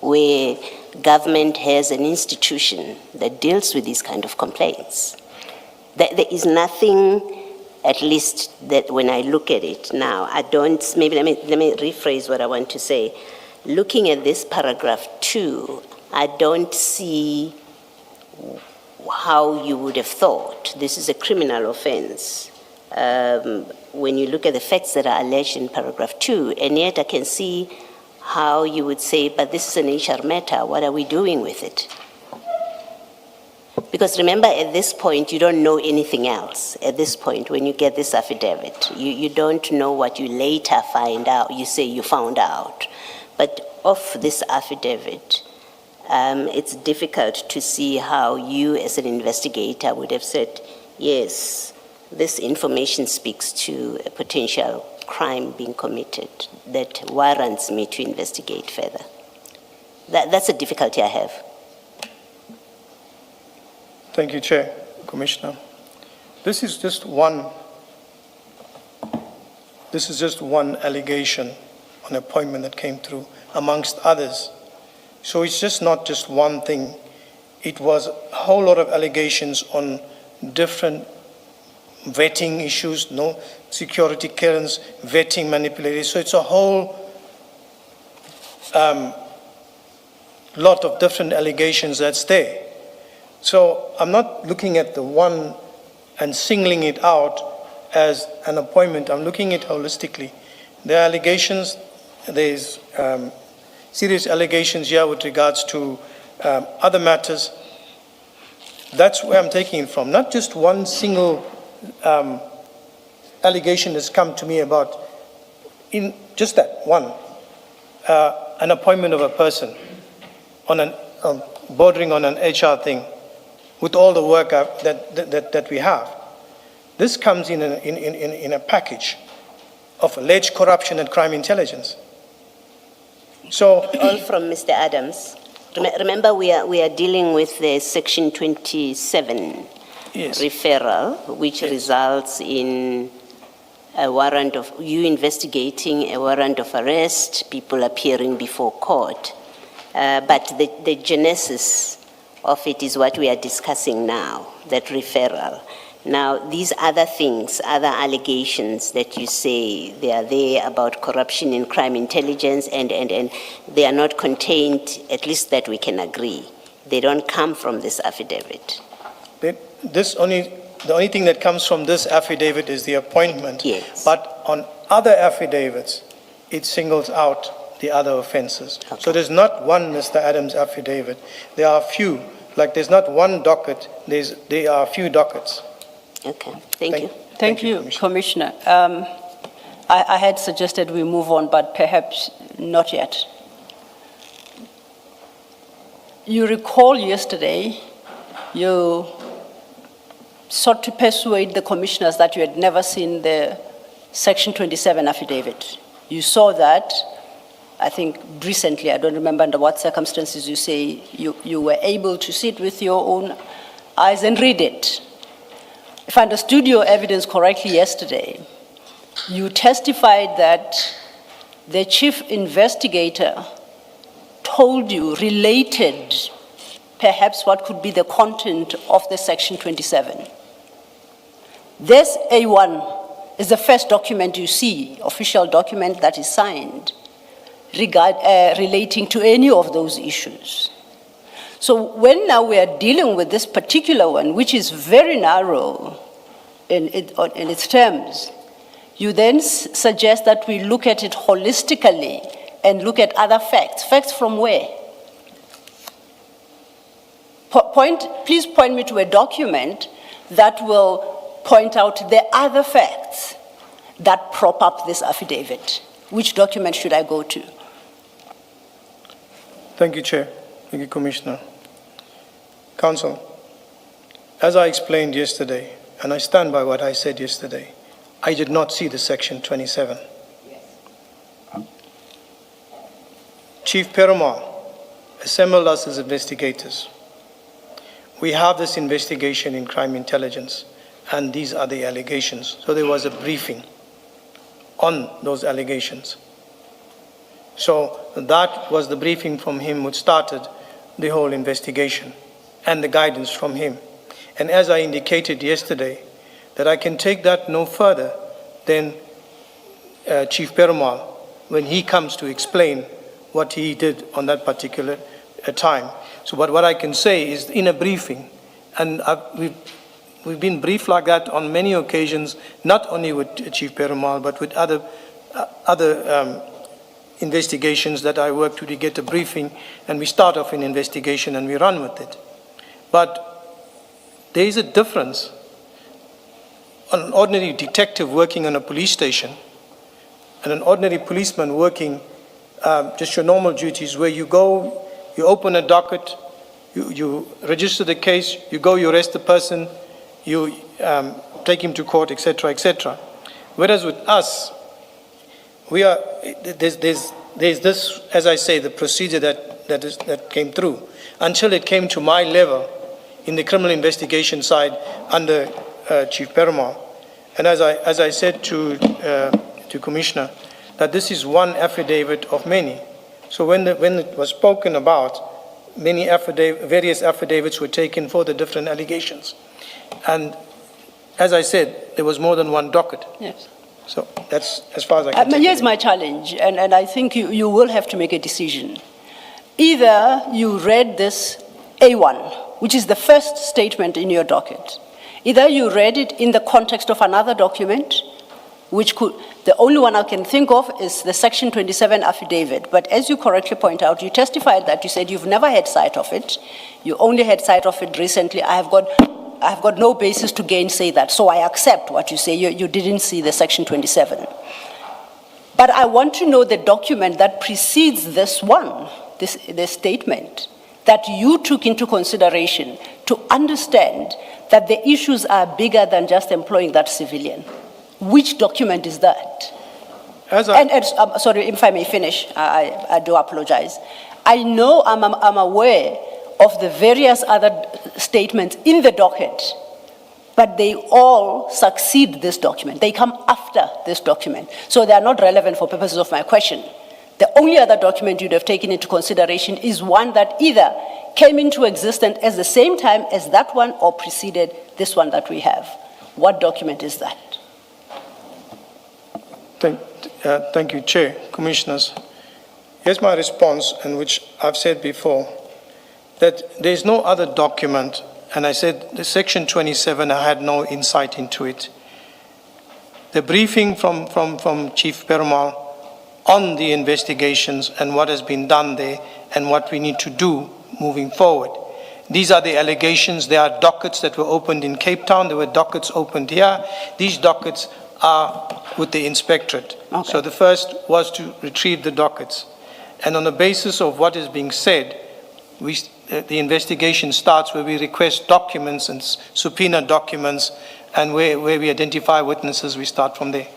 where government has an institution that deals with these kind of complaints. There is nothing, at least that when I look at it now, I don't, maybe let me rephrase what I want to say. Looking at this paragraph 2, I don't see how you would have thought this is a criminal offense. When you look at the facts that are alleged in paragraph 2, and yet I can see how you would say, but this is an HR matter, what are we doing with it? Because remember, at this point, you don't know anything else. At this point, when you get this affidavit, you don't know what you later find out. You say you found out. But of this affidavit, it's difficult to see how you as an investigator would have said, yes, this information speaks to a potential crime being committed that warrants me to investigate further. That's a difficulty I have. Thank you, Chair, Commissioner. This is just one allegation on appointment that came through, amongst others. So it's just not just one thing. It was a whole lot of allegations on different vetting issues, no security clearance, vetting manipulated. So it's a whole lot of different allegations that's there. So I'm not looking at the one and singling it out as an appointment. I'm looking at it holistically. There are allegations, there's serious allegations here with regards to other matters. That's where I'm taking it from. Not just one single allegation has come to me about, in just that one, an appointment of a person on bordering on an HR thing, with all the work that we have. This comes in a package of alleged corruption and crime intelligence. So, all from Mr. Adams. Remember, we are dealing with the Section 27 yes. referral, which results in a warrant of you investigating, a warrant of arrest, people appearing before court. But the genesis of it is what we are discussing now, that referral. Now, these other things, other allegations that you say they are there about corruption in crime intelligence, and they are not contained, at least that we can agree. They don't come from this affidavit. The only thing that comes from this affidavit is the appointment. Yes. But on other affidavits, it singles out the other offenses. Okay. So there's not one Mr. Adams affidavit. There are a few. Like there's not one docket, there are a few dockets. Okay, thank you. Thank you, Commissioner. I had suggested we move on, but perhaps not yet. You recall yesterday, you sought to persuade the commissioners that you had never seen the Section 27 affidavit. You saw that, I think recently, I don't remember under what circumstances you say you were able to sit with your own eyes and read it. If I understood your evidence correctly yesterday, you testified that the chief investigator told you, related perhaps what could be the content of the Section 27. This A1 is the first document you see, official document that is signed, relating to any of those issues. So when now we are dealing with this particular one, which is very narrow in its terms, you then suggest that we look at it holistically and look at other facts. Facts from where? Please point me to a document that will point out the other facts that prop up this affidavit. Which document should I go to? Thank you, Chair. Thank you, Commissioner. Council, as I explained yesterday, and I stand by what I said yesterday, I did not see the Section 27. Yes. Chief Perumal assembled us as investigators. We have this investigation in crime intelligence, and these are the allegations. So there was a briefing on those allegations. So that was the briefing from him which started the whole investigation and the guidance from him. And as I indicated yesterday, that I can take that no further than Chief Perumal when he comes to explain what he did on that particular time. So what I can say is in a briefing, and we've been briefed like that on many occasions, not only with Chief Perumal, but with other investigations that I work to get a briefing, and we start off an investigation and we run with it. But there is a difference on an ordinary detective working on a police station and an ordinary policeman working just your normal duties, where you go, you open a docket, you register the case, you go, you arrest the person, you take him to court, etc., etc. Whereas with us, there's this, as I say, the procedure that came through until it came to my level in the criminal investigation side under Chief Perumal. And as I said to Commissioner, that this is one affidavit of many. So when it was spoken about, various affidavits were taken for the different allegations. And as I said, there was more than one docket. Yes. So that's as far as I can take Here's it. my challenge, and I think you will have to make a decision. Either you read this A1, which is the first statement in your docket. Either you read it in the context of another document, which could, the only one I can think of is the Section 27 affidavit. But as you correctly point out, you testified that you said you've never had sight of it. You only had sight of it recently. I have got no basis to gainsay that. So I accept what you say. You didn't see the Section 27. But I want to know the document that precedes this one, this statement, that you took into consideration to understand that the issues are bigger than just employing that civilian. Which document is that? Sorry, if I may finish, I do apologize. I know I'm aware of the various other statements in the docket, but they all succeed this document. They come after this document. So they are not relevant for purposes of my question. The only other document you'd have taken into consideration is one that either came into existence at the same time as that one or preceded this one that we have. What document is that? Thank you, Chair, Commissioners. Here's my response, in which I've said before, that there's no other document, and I said the Section 27, I had no insight into it. The briefing from Chief Perumal on the investigations and what has been done there and what we need to do moving forward. These are the allegations. There are dockets that were opened in Cape Town. There were dockets opened here. These dockets are with the inspectorate. Okay. So the first was to retrieve the dockets. And on the basis of what is being said, the investigation starts where we request documents and subpoena documents, and where we identify witnesses, we start from there.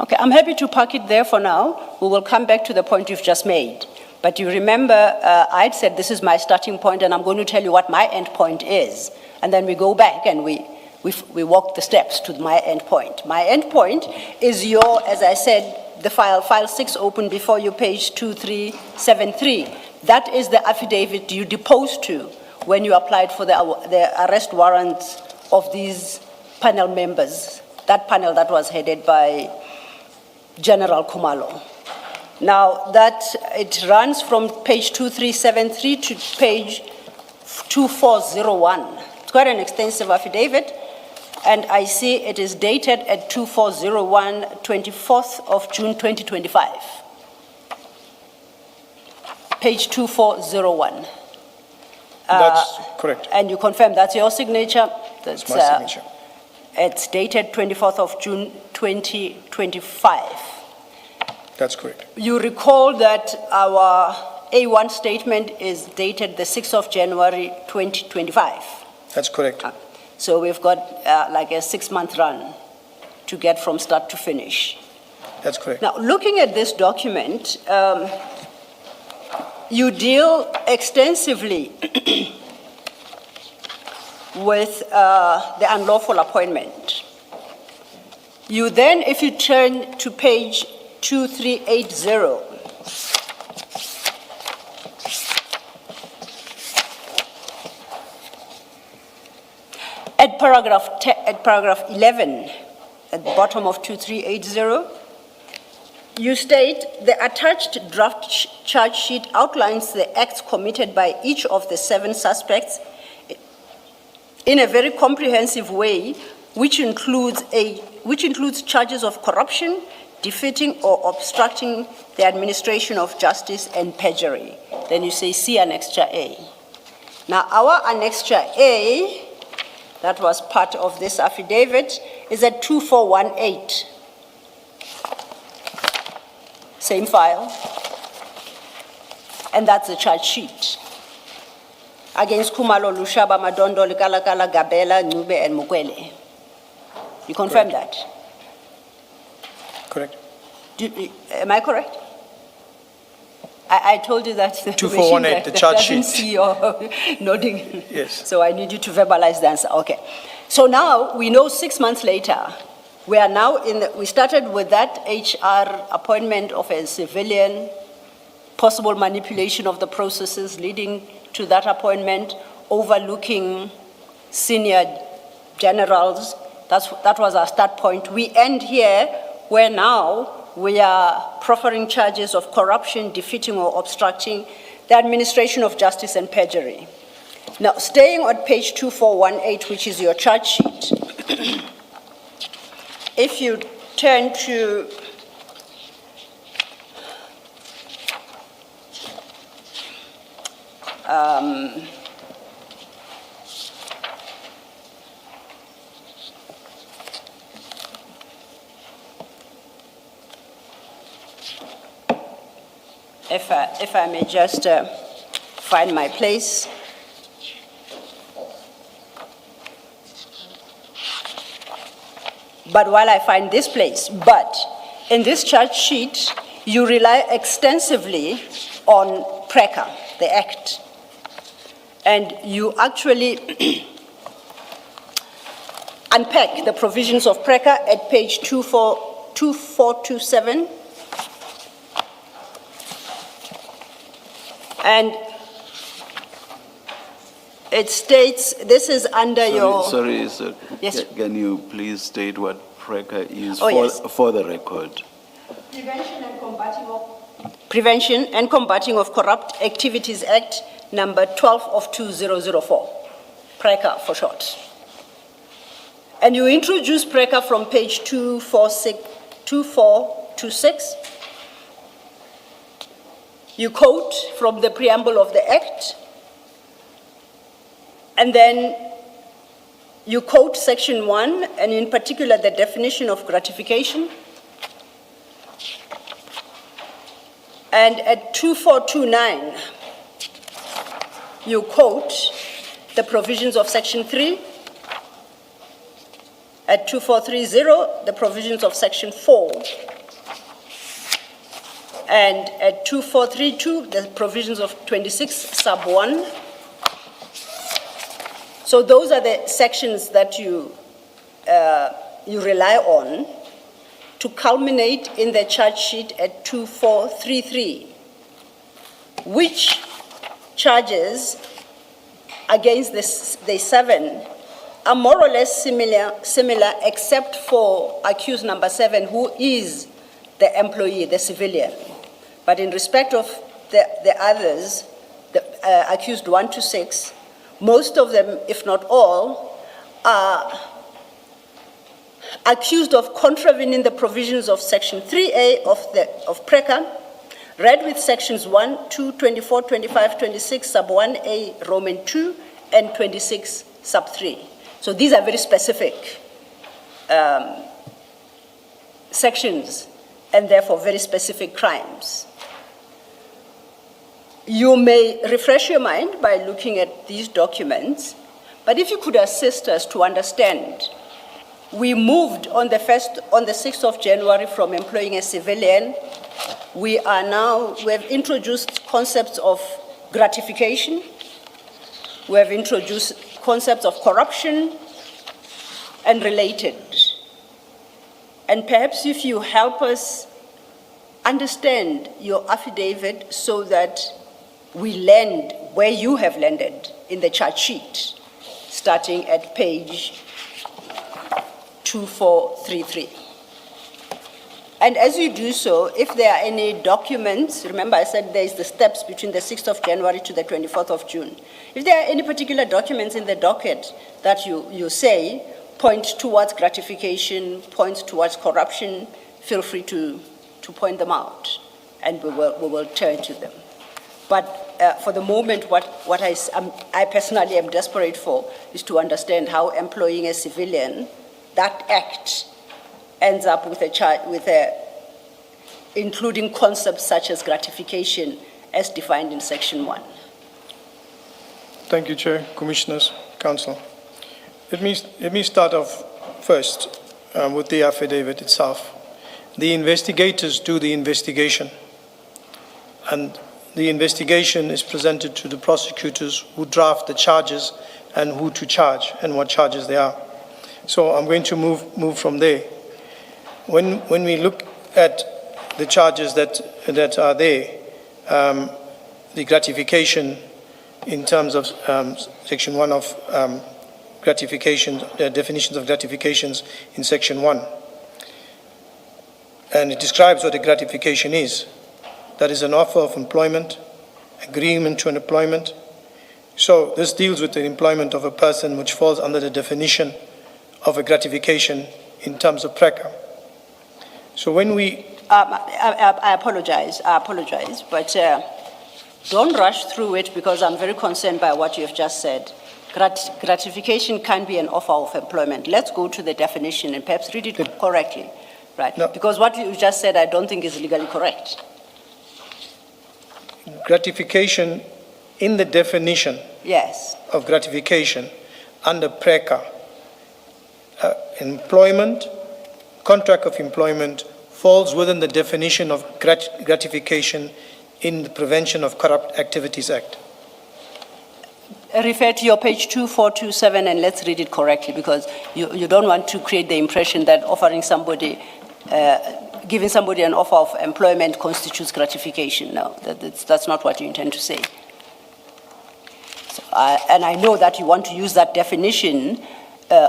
Okay, I'm happy to park it there for now. We will come back to the point you've just made. But you remember, I'd said this is my starting point, and I'm going to tell you what my end point is. And then we go back and we walk the steps to my end point. My end point is as I said, the file 6 open before you, page 2373. That is the affidavit you deposed to when you applied for the arrest warrants of these panel members, that panel that was headed by General Khumalo. Now, it runs from page 2373 to page 2401. It's quite an extensive affidavit, and I see it is dated at 2401, 24th of June 2025. Page 2401. That's correct. And you confirm that's your signature? That's my signature. It's dated 24th of June 2025. That's correct. You recall that our A1 statement is dated the 6th of January 2025. That's correct. So we've got like a 6-month run to get from start to finish. That's correct. Now, looking at this document, you deal extensively with the unlawful appointment. You then, if you turn to page 2380, at paragraph 11, at the bottom of 2380, you state, the attached draft charge sheet outlines the acts committed by each of the 7 suspects in a very comprehensive way, which includes charges of corruption, defeating or obstructing the administration of justice, and perjury. Then you say, see Annexure A. Now, our Annexure A that was part of this affidavit, is at 2418. Same file. And that's the charge sheet. Against Kumalo, Lushaba, Madondo, Likalakala, Gabela, Nube, and Mukwele. You confirm that? Correct. Am I correct? I told you that. 2418, the charge sheet. Doesn't see your nodding. Yes. So I need you to verbalize the answer. Okay. So now we know 6 months later, we are now we started with that HR appointment of a civilian, possible manipulation of the processes leading to that appointment, overlooking senior generals. That was our start point. We end here where now we are proffering charges of corruption, defeating or obstructing the administration of justice and perjury. Now, staying on page 2418, which is your charge sheet, if you turn to if I may just find my place. But while I find this place, but in this charge sheet, you rely extensively on PRECA, the Act. And you actually unpack the provisions of PRECA at page 2427. And it states, this is under your... Sorry, sir. Yes. Can you please state what PRECA is for the record? Prevention and Combating of Corrupt Activities Act, number 12 of 2004, PRECA for short. And you introduce PRECA from page 2426. You quote from the preamble of the Act, and then you quote section 1, and in particular the definition of gratification. And at 2429, you quote the provisions of section 3. At 2430, the provisions of section 4. And at 2432, the provisions of 26 sub 1. So those are the sections that you rely on to culminate in the charge sheet at 2433, which charges against the 7 are more or less similar except for accused number 7, who is the employee, the civilian. But in respect of the others, the accused 1 to 6, most of them, if not all, are accused of contravening the provisions of section 3A of PRECA, read with sections 1, 2, 24, 25, 26, sub 1A, Roman 2, and 26, sub 3. So these are very specific sections, and therefore very specific crimes. You may refresh your mind by looking at these documents, but if you could assist us to understand, we moved on the 6th of January from employing a civilian. We have introduced concepts of gratification. We have introduced concepts of corruption and related. And perhaps if you help us understand your affidavit so that we land where you have landed in the charge sheet, starting at page 2433. And as you do so, if there are any documents, remember I said there's the steps between the 6th of January to the 24th of June. If there are any particular documents in the docket that you say point towards gratification, point towards corruption, feel free to point them out, and we will turn to them. But for the moment, what I personally am desperate for is to understand how employing a civilian, that act ends up with including concepts such as gratification as defined in Section 1. Thank you, Chair, Commissioners, Council. Let me start off first with the affidavit itself. The investigators do the investigation, and the investigation is presented to the prosecutors who draft the charges and who to charge and what charges they are. So I'm going to move from there. When we look at the charges that are there, the gratification in terms of Section 1 of gratification, definitions of gratifications in Section 1. And it describes what a gratification is. That is an offer of employment, agreement to an employment. So this deals with the employment of a person which falls under the definition of a gratification in terms of PRECA. So when we... I apologize, but don't rush through it because I'm very concerned by what you have just said. Gratification can be an offer of employment. Let's go to the definition and perhaps read it correctly, right? No. Because what you just said I don't think is legally correct. Gratification, in the definition Yes. of gratification under PRECA, employment, contract of employment falls within the definition of gratification in the Prevention of Corrupt Activities Act. Refer to your page 2427 and let's read it correctly because you don't want to create the impression that offering somebody, giving somebody an offer of employment constitutes gratification. No, that's not what you intend to say. So, and I know that you want to use that definition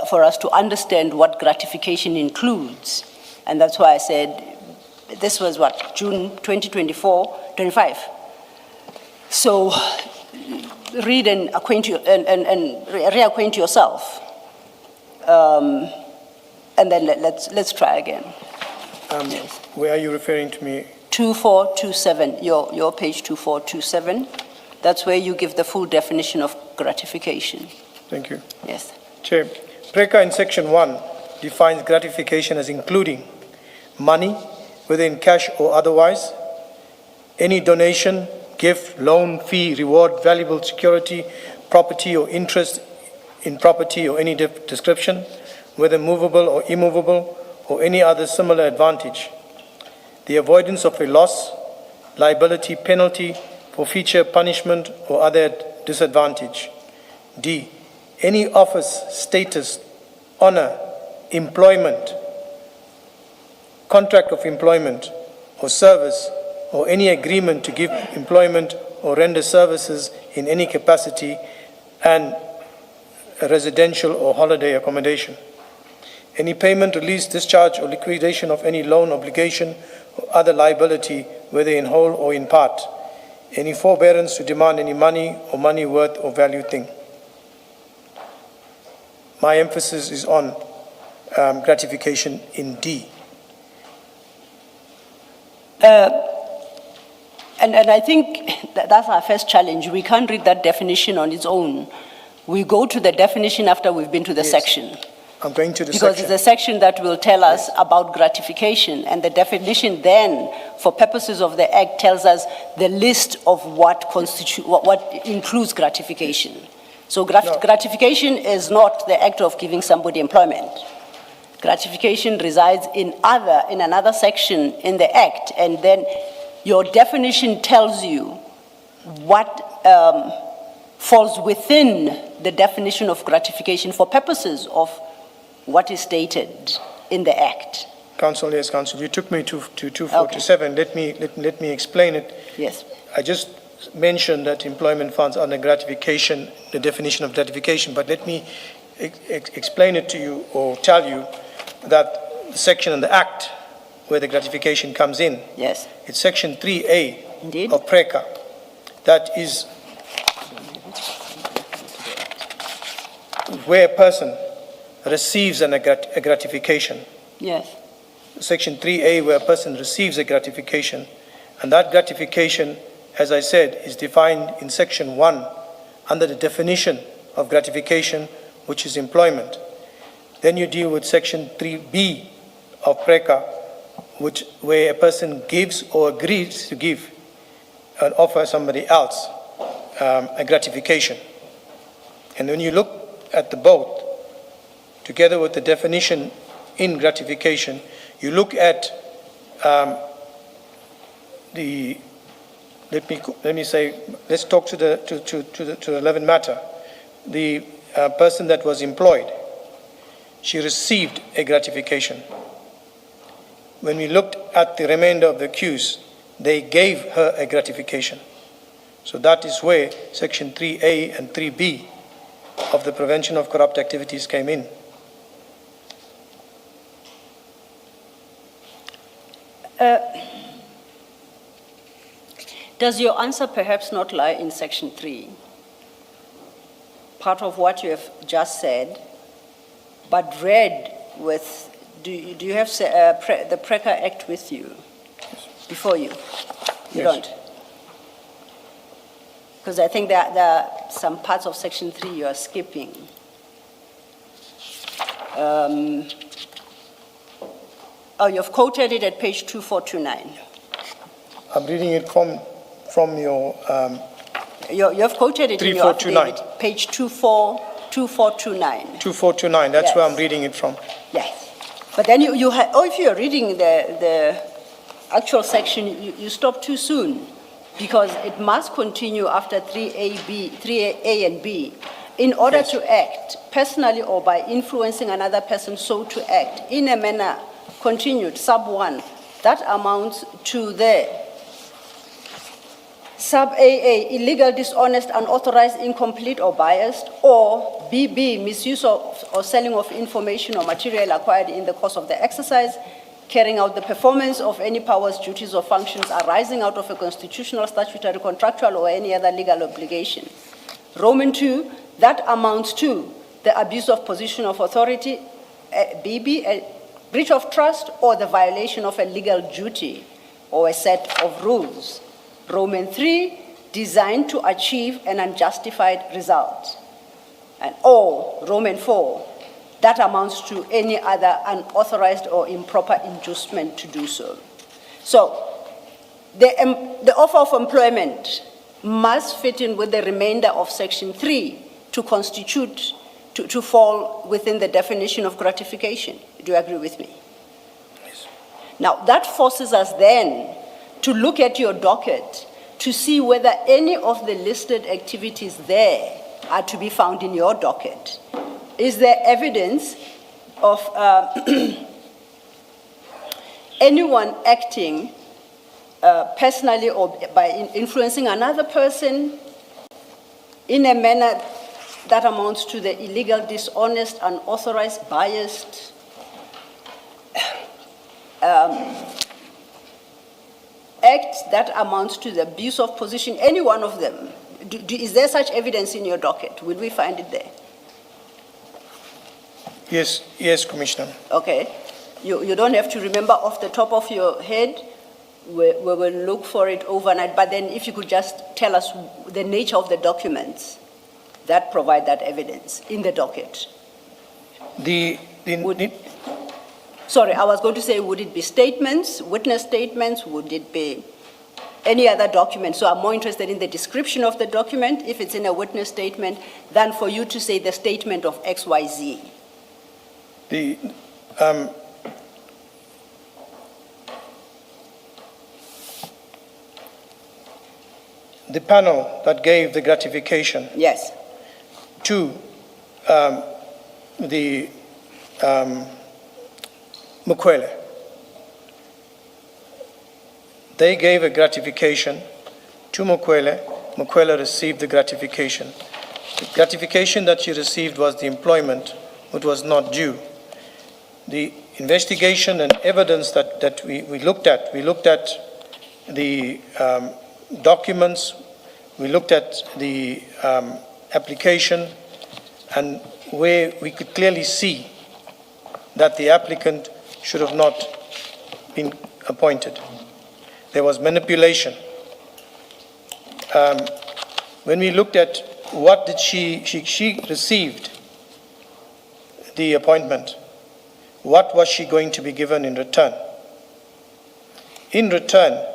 for us to understand what gratification includes. And that's why I said, this was what, June 2025. So read and reacquaint yourself. And then let's try again. Yes. Where are you referring to me? 2427, your page 2427. That's where you give the full definition of gratification. Thank you. Yes. Chair, PRECA in Section 1 defines gratification as including money, whether in cash or otherwise, any donation, gift, loan, fee, reward, valuable security, property or interest in property or any description, whether movable or immovable, or any other similar advantage. The avoidance of a loss, liability, penalty, forfeiture, punishment, or other disadvantage. D, any office, status, honor, employment, contract of employment or service, or any agreement to give employment or render services in any capacity, and a residential or holiday accommodation. Any payment, release, discharge, or liquidation of any loan, obligation, or other liability, whether in whole or in part. Any forbearance to demand any money or money worth or value thing. My emphasis is on gratification in D. And I think that's our first challenge. We can't read that definition on its own. We go to the definition after we've been to the section. I'm going to the because section. it's a section that will tell us about gratification, and the definition then, for purposes of the Act, tells us the list of what includes gratification. So gratification is not the act of giving somebody employment. Gratification resides in another section in the Act, and then your definition tells you what falls within the definition of gratification for purposes of what is stated in the Act. Council, yes, Council. You took me to 2427. Okay. Let me explain it. Yes. I just mentioned that employment funds under gratification, the definition of gratification, but let me explain it to you or tell you that the section in the Act where the gratification comes in. Yes. It's Section 3A Indeed. of PRECA. That is where a person receives a gratification. Yes. Section 3A, where a person receives a gratification, and that gratification as I said, is defined in Section 1 under the definition of gratification, which is employment. Then you deal with Section 3B of PRECA, where a person gives or agrees to give and offer somebody else a gratification. And when you look at the both, together with the definition in gratification, you look at let's talk to the relevant matter. The person that was employed, she received a gratification. When we looked at the remainder of the accused, they gave her a gratification. So that is where Section 3A and 3B of the Prevention of Corrupt Activities came in. Does your answer perhaps not lie in Section 3? Part of what you have just said, but read with, do you have the PRECA Act with you, before you? You Yes. don't? Because I think there are some parts of Section 3 you are skipping. You've quoted it at page 2429. I'm reading it from your You have quoted it in your 3429. affidavit, page 2429. 2429, that's where Yes. I'm reading it from. Yes. But then if you're reading the actual section, you stop too soon, because it must continue after 3A and B. In order to act personally or by influencing another person so to act in a manner continued, sub 1, that amounts to the sub AA, illegal, dishonest, unauthorized, incomplete, or biased, or BB, misuse of or selling of information or material acquired in the course of the exercise, carrying out the performance of any powers, duties, or functions arising out of a constitutional, statutory, contractual, or any other legal obligation. Roman 2, that amounts to the abuse of position of authority, BB, a breach of trust, or the violation of a legal duty or a set of rules. Roman 3, designed to achieve an unjustified result. Or Roman 4, that amounts to any other unauthorized or improper inducement to do so. So the offer of employment must fit in with the remainder of Section 3 to constitute, to fall within the definition of gratification. Do you agree with me? Yes. Now, that forces us then to look at your docket to see whether any of the listed activities there are to be found in your docket. Is there evidence of anyone acting personally or by influencing another person in a manner that amounts to the illegal, dishonest, unauthorized, biased, act that amounts to the abuse of position, any one of them? Is there such evidence in your docket? Will we find it there? Yes, Commissioner. Okay. You don't have to remember off the top of your head. We will look for it overnight. But then if you could just tell us the nature of the documents that provide that evidence in the docket. Sorry, I was going to say, would it be statements, witness statements? Would it be any other document? So I'm more interested in the description of the document, if it's in a witness statement, than for you to say the statement of XYZ. The panel that gave the gratification Yes. to the Mukwele, they gave a gratification to Mukwele. Mukwele received the gratification. The gratification that she received was the employment, which was not due. The investigation and evidence that we looked at the documents, we looked at the application, and where we could clearly see that the applicant should have not been appointed. There was manipulation when we looked at what did she received the appointment, what was she going to be given in return? In return,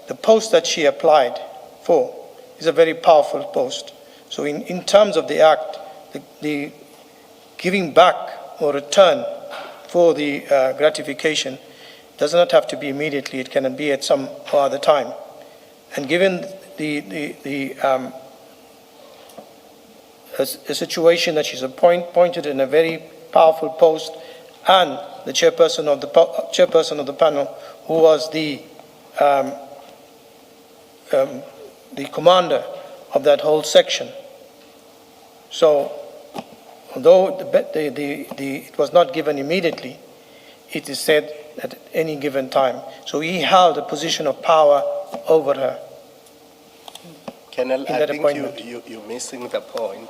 the post that she applied for is a very powerful post. So in terms of the act, the giving back or return for the gratification does not have to be immediately. It can be at some other time. And given the situation that she's appointed in a very powerful post, and the chairperson of the panel, who was the commander of that whole section. So, although it was not given immediately, it is said at any given time. So he held a position of power over her. Colonel, in I that think appointment. you're missing the point.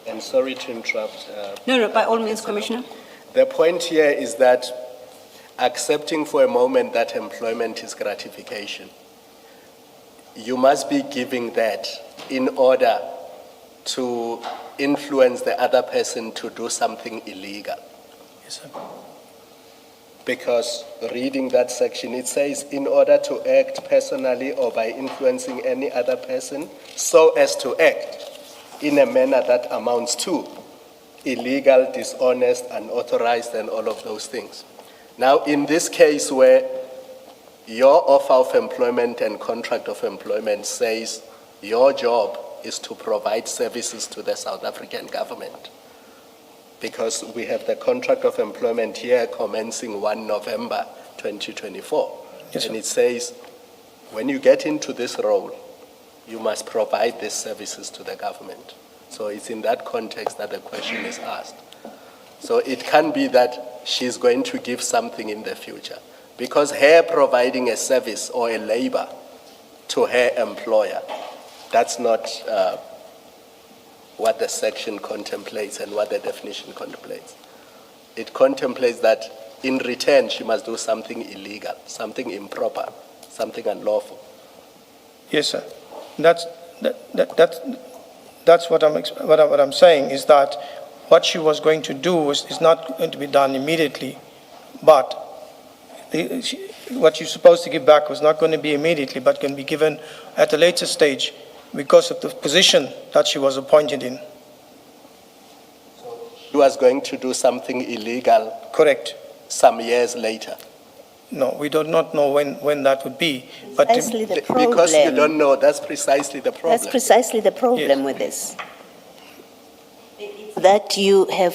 And sorry to interrupt. No, by all means, Commissioner. The point here is that accepting for a moment that employment is gratification, you must be giving that in order to influence the other person to do something illegal. Yes, sir. Because reading that section, it says, in order to act personally or by influencing any other person so as to act in a manner that amounts to illegal, dishonest, unauthorized, and all of those things. Now, in this case where your offer of employment and contract of employment says your job is to provide services to the South African government, because we have the contract of employment here commencing 1 November 2024. Yes, and sir. it says, when you get into this role, you must provide these services to the government. So it's in that context that the question is asked. So it can be that she's going to give something in the future, because her providing a service or a labor to her employer, that's not what the section contemplates and what the definition contemplates. It contemplates that in return she must do something illegal, something improper, something unlawful. Yes, sir. That's what I'm saying, is that what she was going to do is not going to be done immediately, but what you're supposed to give back was not going to be immediately, but can be given at a later stage because of the position that she was appointed in. She was going to do something illegal. Correct. Some years later. No, we do not know when that would be. But Precisely the problem. Because you don't know, that's precisely the problem. That's precisely the problem with this. That you have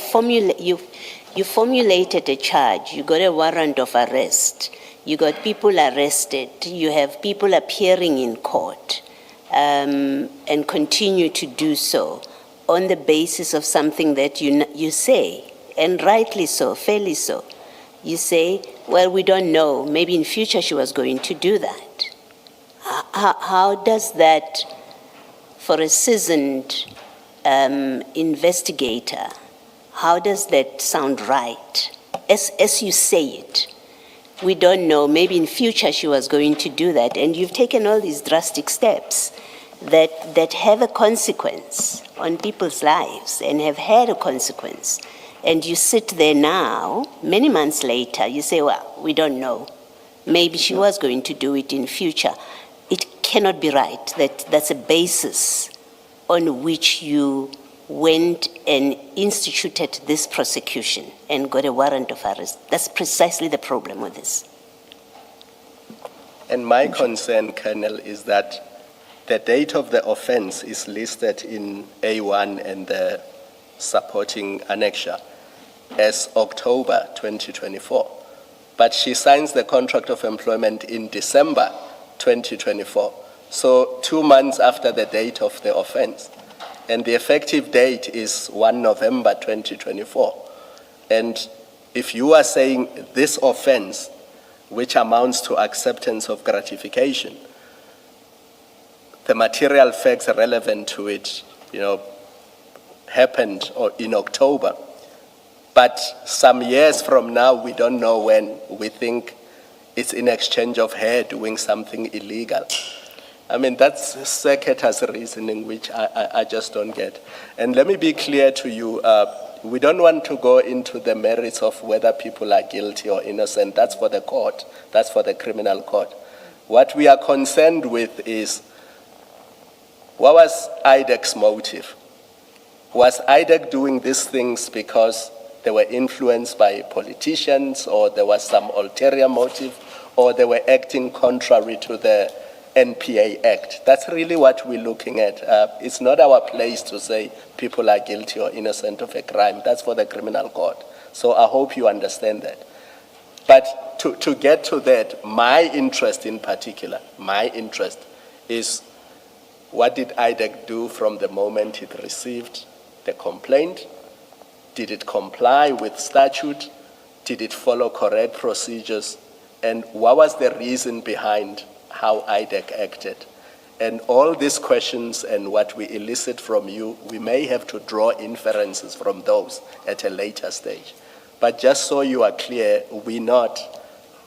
you formulated a charge, you got a warrant of arrest, you got people arrested, you have people appearing in court, and continue to do so on the basis of something that you say, and rightly so, fairly so. You say, well, we don't know, maybe in future she was going to do that. How does that, for a seasoned investigator, how does that sound right? As you say it, we don't know, maybe in future she was going to do that, and you've taken all these drastic steps that have a consequence on people's lives and have had a consequence. And you sit there now, many months later, you say, well, we don't know. Maybe she was going to do it in future. It cannot be right that that's a basis on which you went and instituted this prosecution and got a warrant of arrest. That's precisely the problem with this. And my concern, Colonel, is that the date of the offense is listed in A1 and the supporting annexure as October 2024. But she signs the contract of employment in December 2024. So 2 months after the date of the offense. And the effective date is 1 November 2024. And if you are saying this offense, which amounts to acceptance of gratification, the material facts relevant to it, happened in October. But some years from now, we don't know when. We think it's in exchange of her doing something illegal. I mean, that's circuitous reasoning, which I just don't get. And let me be clear to you, we don't want to go into the merits of whether people are guilty or innocent. That's for the court. That's for the criminal court. What we are concerned with is, what was IDEC's motive? Was IDEC doing these things because they were influenced by politicians, or there was some ulterior motive, or they were acting contrary to the NPA Act? That's really what we're looking at. It's not our place to say people are guilty or innocent of a crime. That's for the criminal court. So I hope you understand that. But to get to that, my interest in particular, is what did IDEC do from the moment it received the complaint? Did it comply with statute? Did it follow correct procedures? And what was the reason behind how IDEC acted? And all these questions and what we elicit from you, we may have to draw inferences from those at a later stage. But just so you are clear, we're not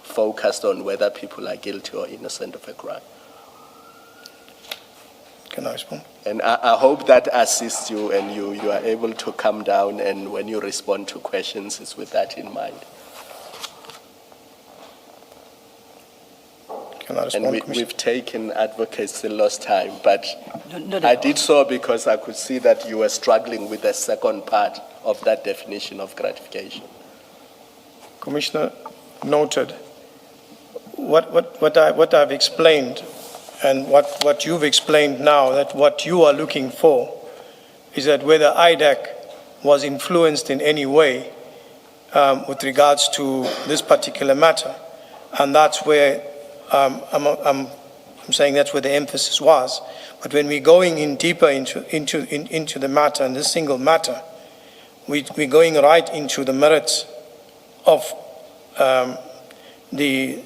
focused on whether people are guilty or innocent of a crime. Can I respond? And I hope that assists you and you are able to come down, and when you respond to questions, it's with that in mind. Can I respond, And Commissioner? we've taken advocates the last time, but No, I did so because I could see that you were struggling with the second part of that definition of gratification. Commissioner, noted. What I've explained and what you've explained now, that what you are looking for is that whether IDEC was influenced in any way with regards to this particular matter. And that's where I'm saying that's where the emphasis was. But when we're going in deeper into the matter, and this single matter, we're going right into the merits of the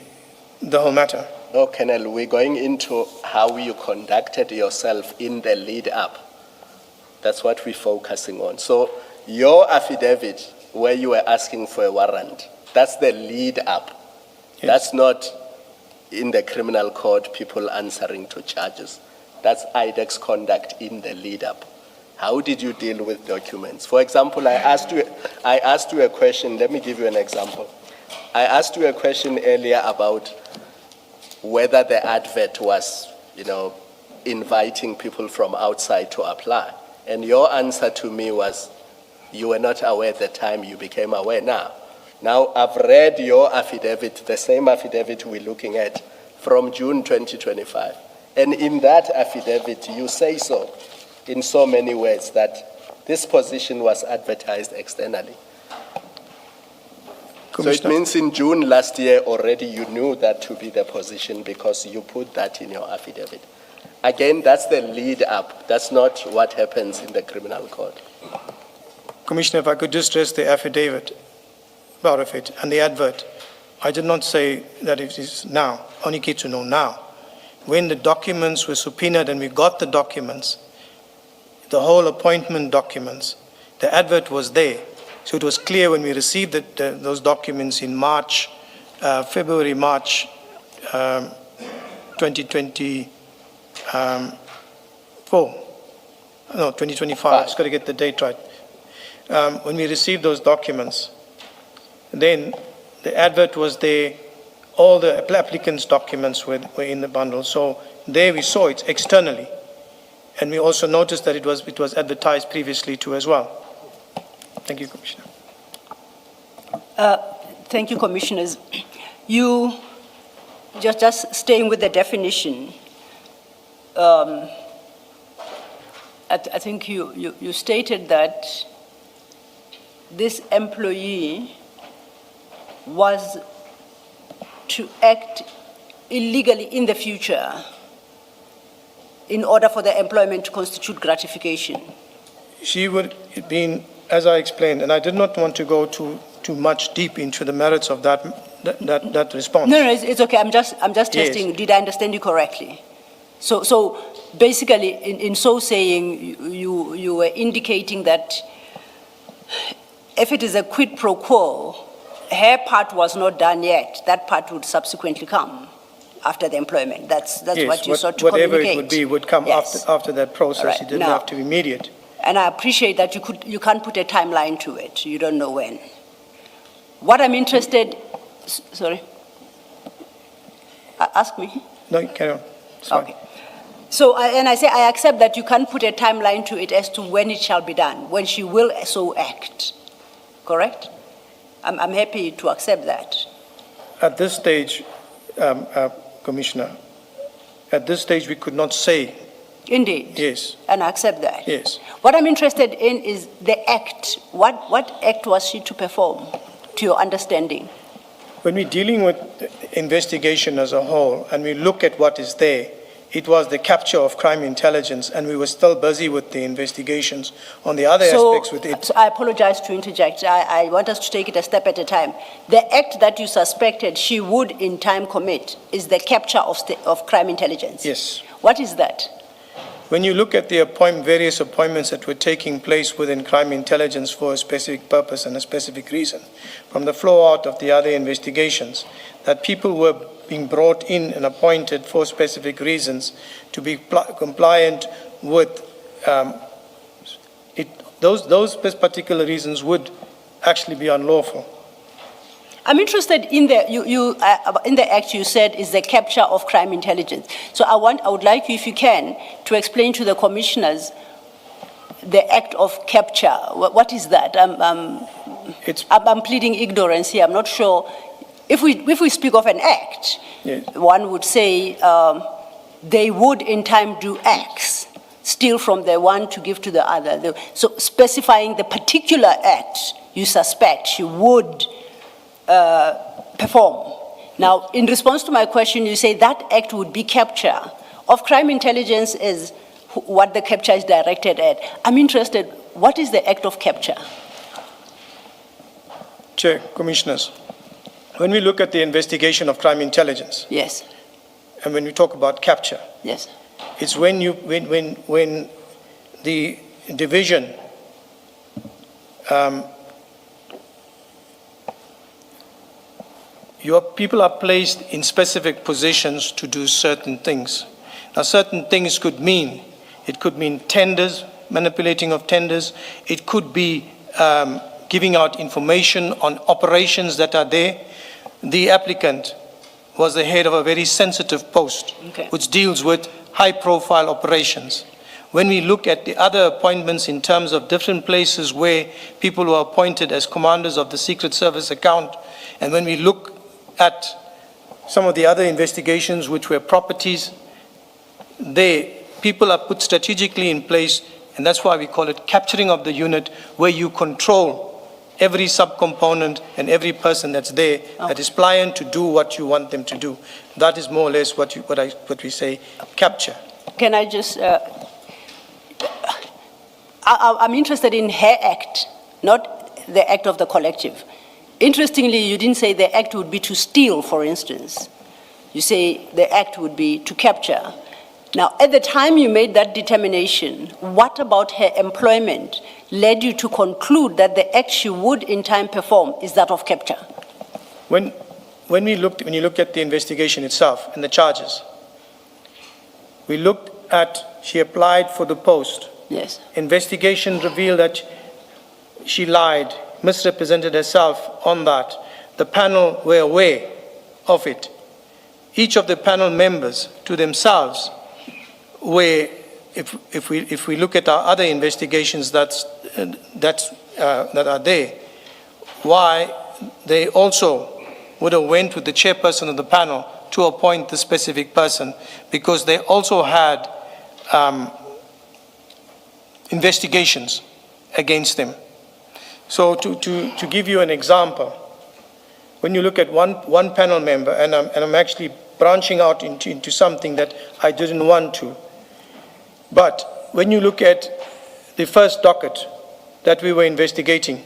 whole matter. No, Colonel, we're going into how you conducted yourself in the lead up. That's what we're focusing on. So your affidavit, where you were asking for a warrant, that's the lead up. Yes. That's not in the criminal court people answering to charges. That's IDEC's conduct in the lead up. How did you deal with documents? For example, I asked you a question. Let me give you an example. I asked you a question earlier about whether the advert was, inviting people from outside to apply. And your answer to me was, you were not aware at the time, you became aware now. Now, I've read your affidavit, the same affidavit we're looking at, from June 2025. And in that affidavit, you say so, in so many words, that this position was advertised externally. So it means in June last year already you knew that to be the position because you put that in your affidavit. Again, that's the lead up. That's not what happens in the criminal court. Commissioner, if I could just stress the affidavit, part of it, and the advert. I did not say that it is now. Only get to know now. When the documents were subpoenaed and we got the documents, the whole appointment documents, the advert was there. So it was clear when we received those documents in February, March 2024. No, 2025. I just got to get the date right. When we received those documents, then the advert was there. All the applicants' documents were in the bundle. So there we saw it externally. And we also noticed that it was advertised previously too as well. Thank you, Commissioner. Thank you, Commissioners. You, just staying with the definition, I think you stated that this employee was to act illegally in the future in order for the employment to constitute gratification. She would have been, as I explained, and I did not want to go too much deep into the merits of that response. No, it's okay. I'm just testing. Yes. Did I understand you correctly? So basically, in so saying, you were indicating that if it is a quid pro quo, her part was not done yet. That part would subsequently come. after the employment. That's Yes, what you sought to whatever communicate. it would be would come Yes. after that process. All right, It didn't now- have to be immediate. And I appreciate that you can't put a timeline to it. You don't know when. What I'm interested, sorry, ask me. No, carry on. It's fine. Okay. So, and I say I accept that you can't put a timeline to it as to when it shall be done, when she will so act. Correct? I'm happy to accept that. At this stage, Commissioner, at this stage we could not say. Indeed. Yes. And I accept that. Yes. What I'm interested in is the act. What act was she to perform, to your understanding? When we're dealing with the investigation as a whole and we look at what is there, it was the capture of crime intelligence, and we were still busy with the investigations on the other aspects with it. So I apologize to interject. I want us to take it a step at a time. The act that you suspected she would in time commit is the capture of crime intelligence. Yes. What is that? When you look at the various appointments that were taking place within crime intelligence for a specific purpose and a specific reason, from the flow out of the other investigations, that people were being brought in and appointed for specific reasons to be compliant with those particular reasons would actually be unlawful. I'm interested in in the act you said is the capture of crime intelligence. So I would like you, if you can, to explain to the commissioners the act of capture. What is that? I'm pleading ignorance here. I'm not sure. If we speak of an act, yes, one would say they would in time do X, steal from the one to give to the other. So specifying the particular act you suspect she would perform. Now, in response to my question, you say that act would be capture of crime intelligence is what the capture is directed at. I'm interested, what is the act of capture? Chair, Commissioners, when we look at the investigation of crime intelligence, Yes, and when we talk about capture, yes. it's when the division your people are placed in specific positions to do certain things. Now, certain things could mean tenders, manipulating of tenders. It could be giving out information on operations that are there. The applicant was the head of a very sensitive post, Okay. which deals with high-profile operations. When we look at the other appointments in terms of different places where people were appointed as commanders of the Secret Service account, and when we look at some of the other investigations which were properties, people are put strategically in place, and that's why we call it capturing of the unit, where you control every subcomponent and every person that's there that is pliant to do what you want them to do. That is more or less what we say capture. Can I just, I'm interested in her act, not the act of the collective. Interestingly, you didn't say the act would be to steal, for instance. You say the act would be to capture. Now, at the time you made that determination, what about her employment led you to conclude that the act she would in time perform is that of capture? When you look at the investigation itself and the charges, we looked at, she applied for the post. Yes. Investigation revealed that she lied, misrepresented herself on that. The panel were aware of it. Each of the panel members to themselves were, if we look at our other investigations that are there, why they also would have went with the chairperson of the panel to appoint the specific person, because they also had investigations against them. So to give you an example, when you look at one panel member, and I'm actually branching out into something that I didn't want to, but when you look at the first docket that we were investigating,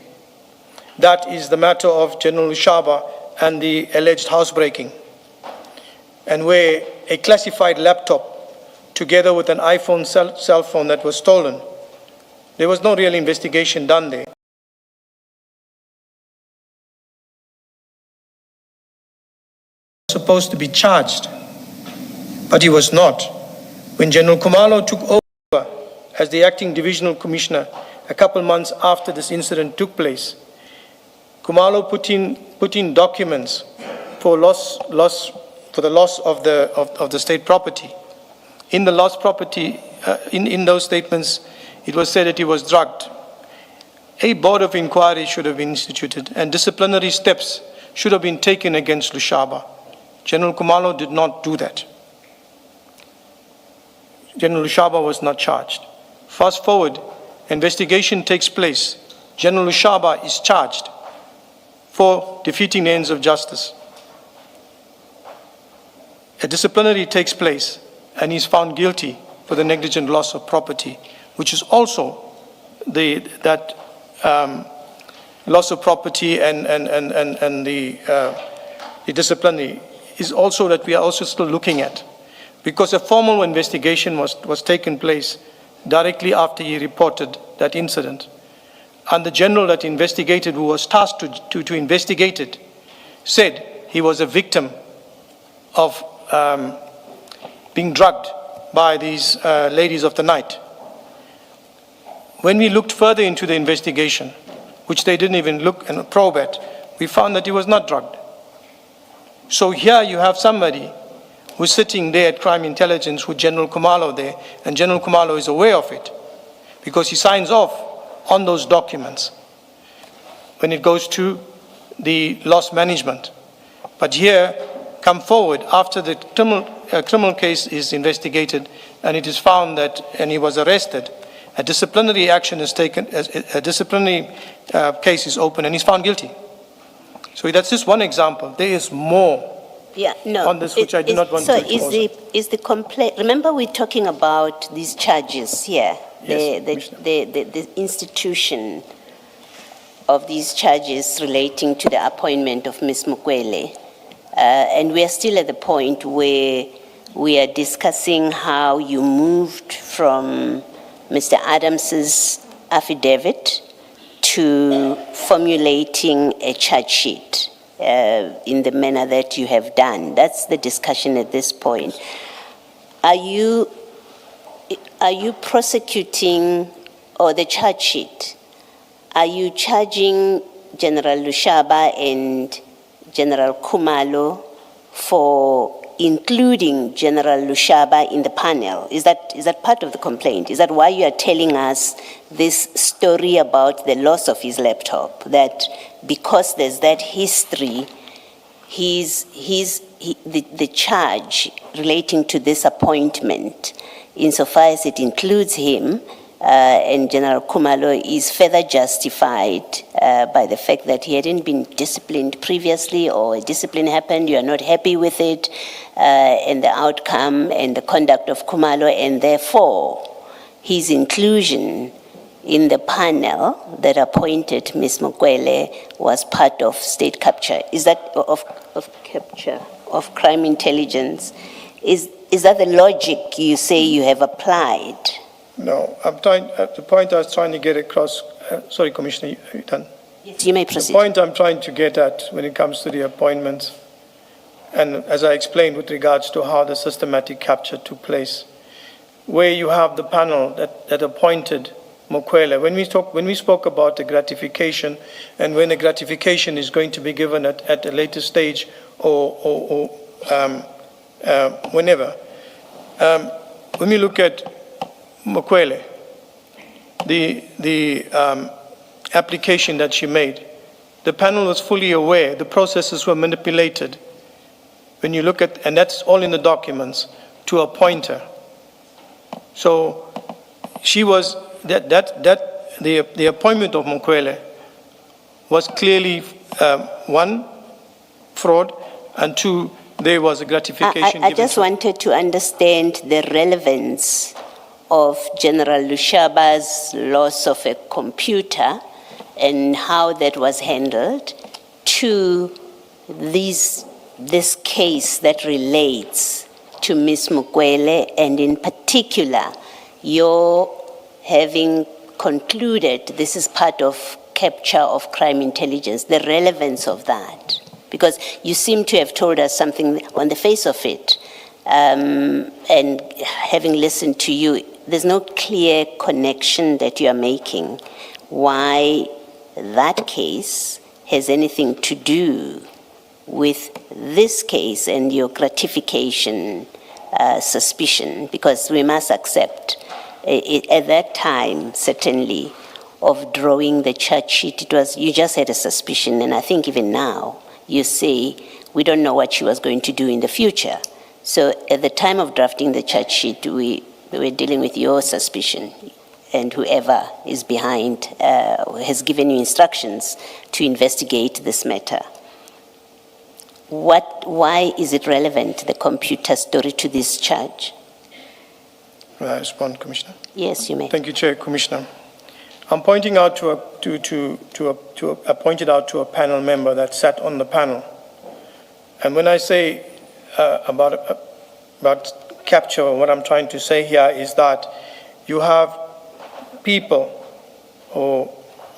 that is the matter of General Ushaba and the alleged housebreaking, and where a classified laptop together with an iPhone cell phone that was stolen, there was no real investigation done there. Supposed to be charged but he was not. When General Khumalo took over as the acting divisional commissioner a couple months after this incident took place, Khumalo put in documents for the loss of the state property. In the lost property, in those statements, it was said that he was drugged. A board of inquiry should have been instituted and disciplinary steps should have been taken against Lushaba. General Khumalo did not do that. General Lushaba was not charged. Fast forward, investigation takes place. General Lushaba is charged for defeating the ends of justice. A disciplinary takes place and he's found guilty for the negligent loss of property, which is also that loss of property and the disciplinary is also that we are also still looking at, because a formal investigation was taken place directly after he reported that incident. And the general that investigated, who was tasked to investigate it, said he was a victim of being drugged by these ladies of the night. When we looked further into the investigation, which they didn't even look and probe at, we found that he was not drugged. So here you have somebody who's sitting there at crime intelligence with General Khumalo there, and General Khumalo is aware of it because he signs off on those documents when it goes to the loss management. But here, come forward after the criminal case is investigated and it is found that, and he was arrested, a disciplinary action is taken, a disciplinary case is open and he's found guilty. So that's just one example. There is more on this which I do not want to expose. So is the complaint, remember we're talking about these charges here, Yes, the institution of these charges relating to the appointment of Ms. Mukwele. And we are still at the point where we are discussing how you moved from Mr. Adams's affidavit to formulating a charge sheet in the manner that you have done. That's the discussion at this point. Are you prosecuting, or the charge sheet, are you charging General Lushaba and General Khumalo for including General Lushaba in the panel? Is that part of the complaint? Is that why you are telling us this story about the loss of his laptop? That because there's that history, the charge relating to this appointment, insofar as it includes him, and General Khumalo is further justified by the fact that he hadn't been disciplined previously, or a discipline happened, you are not happy with it, and the outcome and the conduct of Khumalo, and therefore his inclusion in the panel that appointed Ms. Mukwele was part of state capture. Is that of capture of crime intelligence? Is that the logic you say you have applied? No, the point I was trying to get across, sorry, Commissioner, are you done? Yes, you may proceed. The point I'm trying to get at when it comes to the appointments, and as I explained with regards to how the systematic capture took place, where you have the panel that appointed Mukwele, when we spoke about the gratification, and when the gratification is going to be given at a later stage or whenever, when we look at Mukwele, the application that she made, the panel was fully aware the processes were manipulated. When you look at, and that's all in the documents, to appoint her. So she was, the appointment of Mukwele was clearly, one, fraud, and two, there was a gratification. I just wanted to understand the relevance of General Lushaba's loss of a computer and how that was handled to this case that relates to Ms. Mukwele, and in particular, your having concluded this is part of capture of crime intelligence, the relevance of that. Because you seem to have told us something on the face of it, And having listened to you, there's no clear connection that you are making why that case has anything to do with this case and your gratification suspicion, because we must accept at that time, certainly, of drawing the charge sheet, it was, you just had a suspicion, and I think even now, you say, we don't know what she was going to do in the future. So at the time of drafting the charge sheet, we were dealing with your suspicion, and whoever is behind has given you instructions to investigate this matter. Why is it relevant, the computer story, to this charge? May I respond, Commissioner? Yes, you may. Thank you, Chair. Commissioner, I'm pointing out I pointed out to a panel member that sat on the panel, and when I say about capture, what I'm trying to say here is that you have people or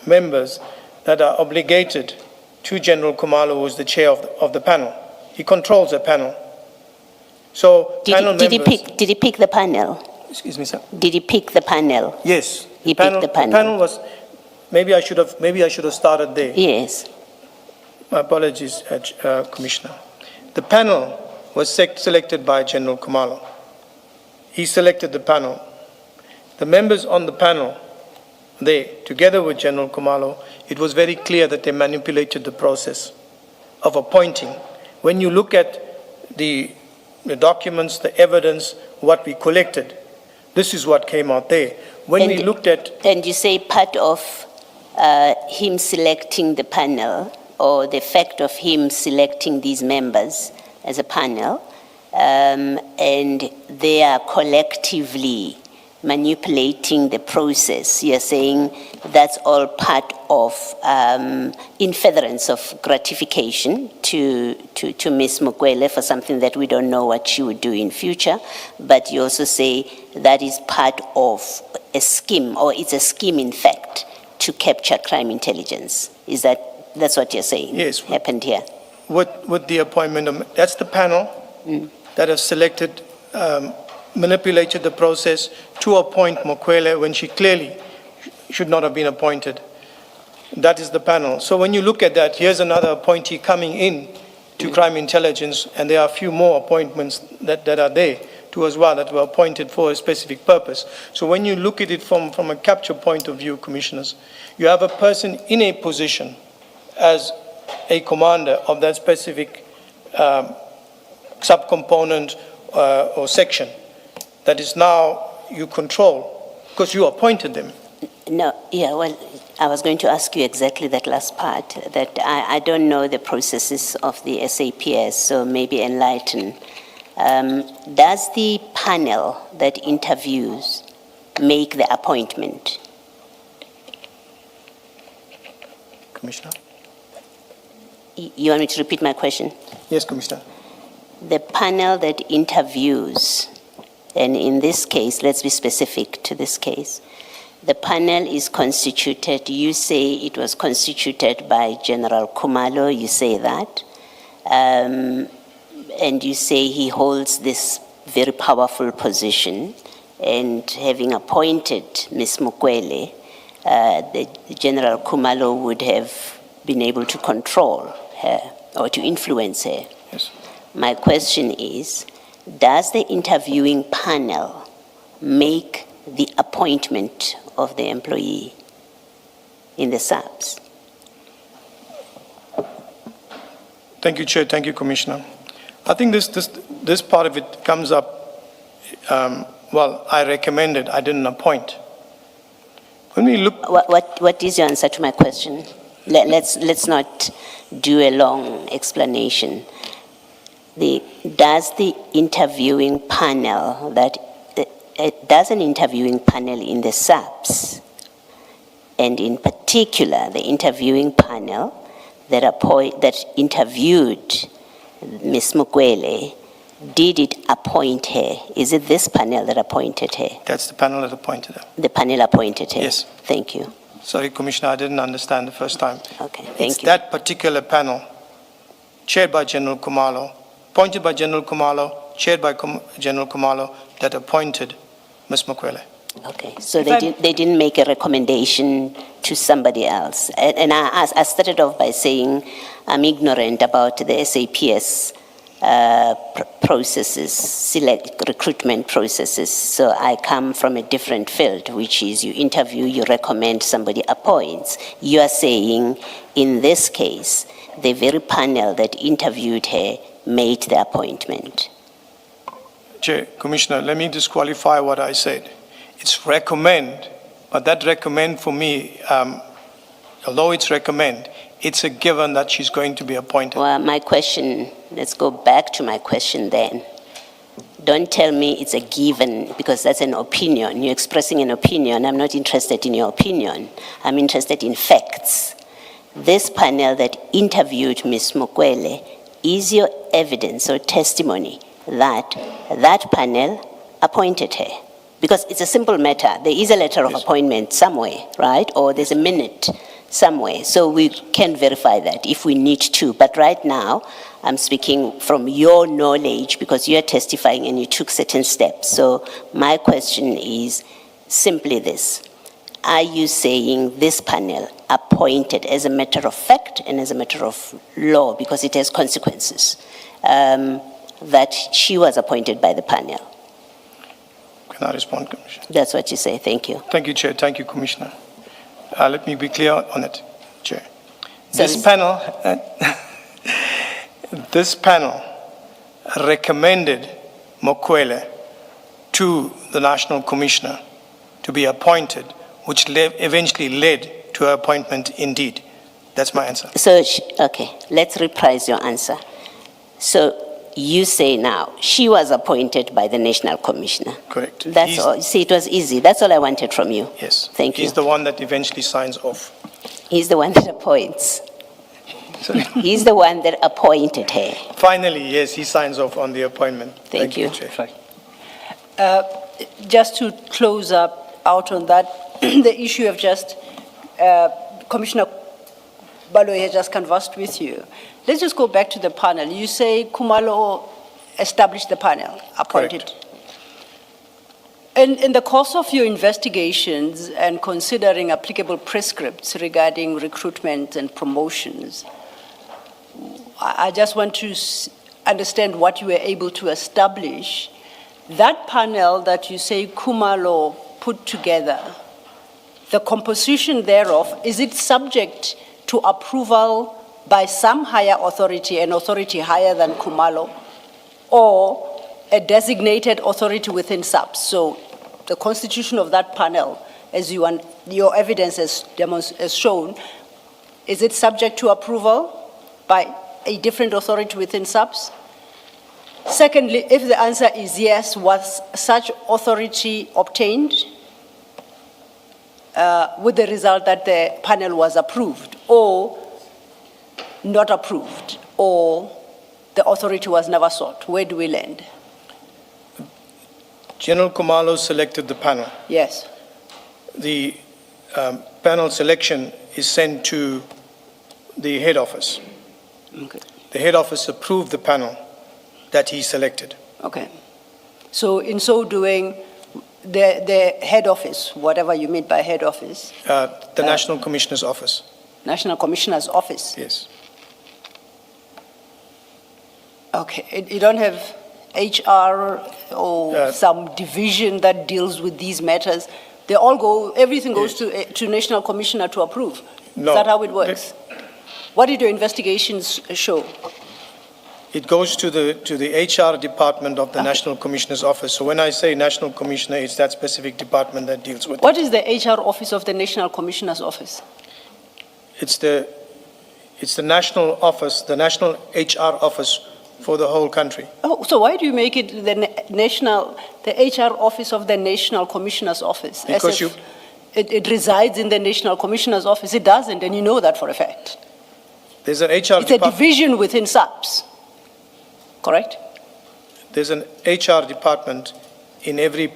members that are obligated to General Kumalo, who is the chair of the panel. He controls the panel. So Did he pick the panel? Excuse me, sir. Did he pick the panel? Yes. He picked the panel. The panel was, maybe I should have started there. Yes. My apologies, Commissioner. The panel was selected by General Kumalo. He selected the panel. The members on the panel, together with General Kumalo, it was very clear that they manipulated the process of appointing. When you look at the documents, the evidence, what we collected, this is what came out there. When we looked at... And you say part of him selecting the panel, or the fact of him selecting these members as a panel, and they are collectively manipulating the process. You're saying that's all part of in furtherance of gratification to Ms. Mukwele for something that we don't know what she would do in future, but you also say that is part of a scheme, or it's a scheme in fact, to capture crime intelligence. That's what you're saying? Yes. Happened here? With the appointment of, that's the panel that has selected, manipulated the process to appoint Mukwele when she clearly should not have been appointed. That is the panel. So when you look at that, here's another appointee coming in to crime intelligence, and there are a few more appointments that are there too as well, that were appointed for a specific purpose. So when you look at it from a capture point of view, commissioners, you have a person in a position as a commander of that specific subcomponent or section that is now you control, because you appointed them. No, yeah, well, I was going to ask you exactly that last part, that I don't know the processes of the SAPS, so maybe enlighten. Does the panel that interviews make the appointment? Commissioner? You want me to repeat my question? Yes, Commissioner. The panel that interviews, and in this case, let's be specific to this case, the panel is constituted, you say it was constituted by General Kumalo, you say that, and you say he holds this very powerful position, and having appointed Ms. Mukwele, the General Kumalo would have been able to control her or to influence her. Yes. My question is, does the interviewing panel make the appointment of the employee in the SAPS? Thank you, Chair. Thank you, Commissioner. I think this part of it comes up, well, I recommended, I didn't appoint. When we look... What is your answer to my question? Let's not do a long explanation. Does the interviewing panel does an interviewing panel in the SAPS, and in particular the interviewing panel that interviewed Ms. Mukwele, did it appoint her? Is it this panel that appointed her? That's the panel that appointed her. The panel appointed her? Yes. Thank you. Sorry, Commissioner, I didn't understand the first time. Okay, thank It's you. that particular panel, chaired by General Kumalo, appointed by General Kumalo, chaired by General Kumalo, that appointed Ms. Mokwele. Okay, so If they didn't make a recommendation to somebody else. And I started off by saying I'm ignorant about the SAPS processes, recruitment processes. So I come from a different field, which is you interview, you recommend, somebody appoints. You are saying in this case, the very panel that interviewed her made the appointment. Chair, Commissioner, let me disqualify what I said. It's recommend, but that recommend for me, although it's recommend, it's a given that she's going to be appointed. Well, my question, let's go back to my question then. Don't tell me it's a given, because that's an opinion. You're expressing an opinion. I'm not interested in your opinion. I'm interested in facts. This panel that interviewed Ms. Mokwele, is your evidence or testimony that that panel appointed her? Because it's a simple matter. There is a letter of appointment somewhere, right? Or there's a minute somewhere. So we can verify that if we need to. But right now, I'm speaking from your knowledge because you're testifying and you took certain steps. So my question is simply this. Are you saying this panel appointed as a matter of fact and as a matter of law, because it has consequences, that she was appointed by the panel? Can I respond, Commissioner? That's what you say. Thank you. Thank you, Chair. Thank you, Commissioner. Let me be clear on it, Chair. So This panel recommended Mokwele to the National Commissioner to be appointed, which eventually led to her appointment indeed. That's my answer. So, okay, let's reprise your answer. So you say now she was appointed by the National Commissioner. Correct. That's all. See, it was easy. That's all I wanted from you. Yes. Thank you. He's the one that eventually signs off. He's the one that appoints. Sorry. He's the one that appointed her. Finally, yes, he signs off on the appointment. Thank you. Chair. Just to close up out on that, the issue of just, Commissioner Baloyi has just conversed with you. Let's just go back to the panel. You say Kumalo established the panel, appointed. Correct. In the course of your investigations and considering applicable prescripts regarding recruitment and promotions, I just want to understand what you were able to establish. That panel that you say Kumalo put together, the composition thereof, is it subject to approval by some higher authority, an authority higher than Kumalo, or a designated authority within SAPS? So the constitution of that panel, as your evidence has shown, is it subject to approval by a different authority within SAPS? Secondly, if the answer is yes, was such authority obtained with the result that the panel was approved, or not approved, or the authority was never sought? Where do we land? General Kumalo selected the panel. Yes. The panel selection is sent to the head office. Okay. The head office approved the panel that he selected. Okay. So in so doing, the head office, whatever you mean by head office, The National Commissioner's Office. National Commissioner's Office. Yes. Okay. You don't have HR or some division that deals with these matters? They all go, everything goes to National Commissioner to approve? No. Is that how it works? What did your investigations show? It goes to the HR department of the National Commissioner's Office. So when I say National Commissioner, it's that specific department that deals with it. What is the HR office of the National Commissioner's Office? It's the national office, the national HR office for the whole country. Oh, so why do you make it the HR office of the National Commissioner's Office? Because as if it resides in the National Commissioner's Office. It doesn't, and you know that for a fact. There's an HR It's a division within SAPS, correct? There's an HR department in every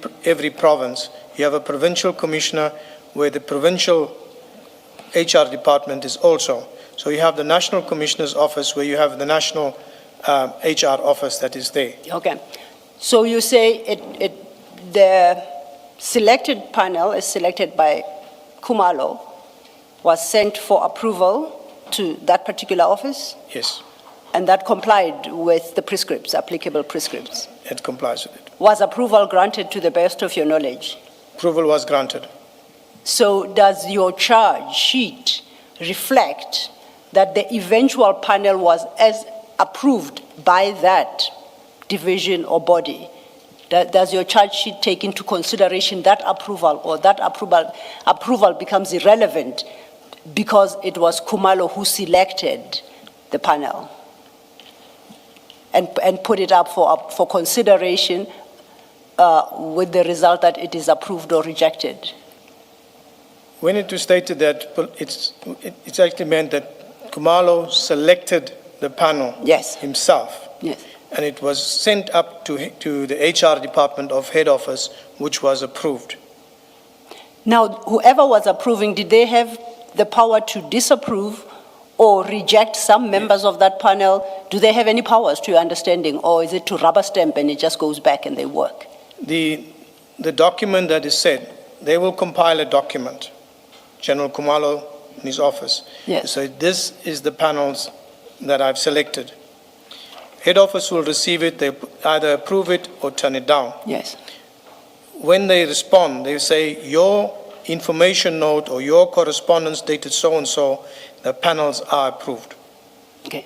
province. You have a provincial commissioner where the provincial HR department is also. So you have the National Commissioner's Office where you have the national HR office that is there. Okay. So you say the selected panel, as selected by Kumalo, was sent for approval to that particular office, Yes, and that complied with the prescripts, applicable prescripts. it complies with it. Was approval granted to the best of your knowledge? Approval was granted. So does your charge sheet reflect that the eventual panel was as approved by that division or body? Does your charge sheet take into consideration that approval, or that approval becomes irrelevant because it was Kumalo who selected the panel and put it up for consideration with the result that it is approved or rejected? When it was stated that it's actually meant that Kumalo selected the panel Yes. himself, Yes. and it was sent up to the HR department of head office, which was approved. Now, whoever was approving, did they have the power to disapprove or reject some members of that panel? Do they have any powers, to your understanding, or is it to rubber stamp and it just goes back and they work? The document that is said, they will compile a document, General Kumalo in his office. Yes. So this is the panels that I've selected. Head office will receive it, they either approve it or turn it down. Yes. When they respond, they say, your information note or your correspondence dated so-and-so, the panels are approved. Okay.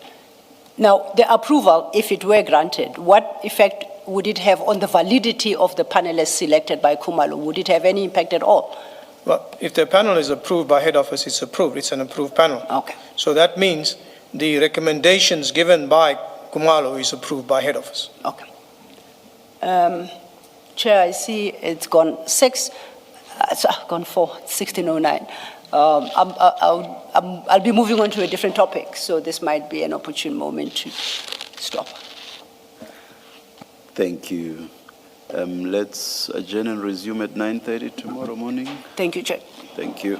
Now, the approval, if it were granted, what effect would it have on the validity of the panelists selected by Kumalo? Would it have any impact at all? Well, if the panel is approved by head office, it's approved. It's an approved panel. Okay. So that means the recommendations given by Kumalo is approved by head office. Okay. Chair, I see it's gone 4, 16:09. I'll be moving on to a different topic, so this might be an opportune moment to stop. Thank you. Let's adjourn and resume at 9:30 tomorrow morning. Thank you, Chair. Thank you.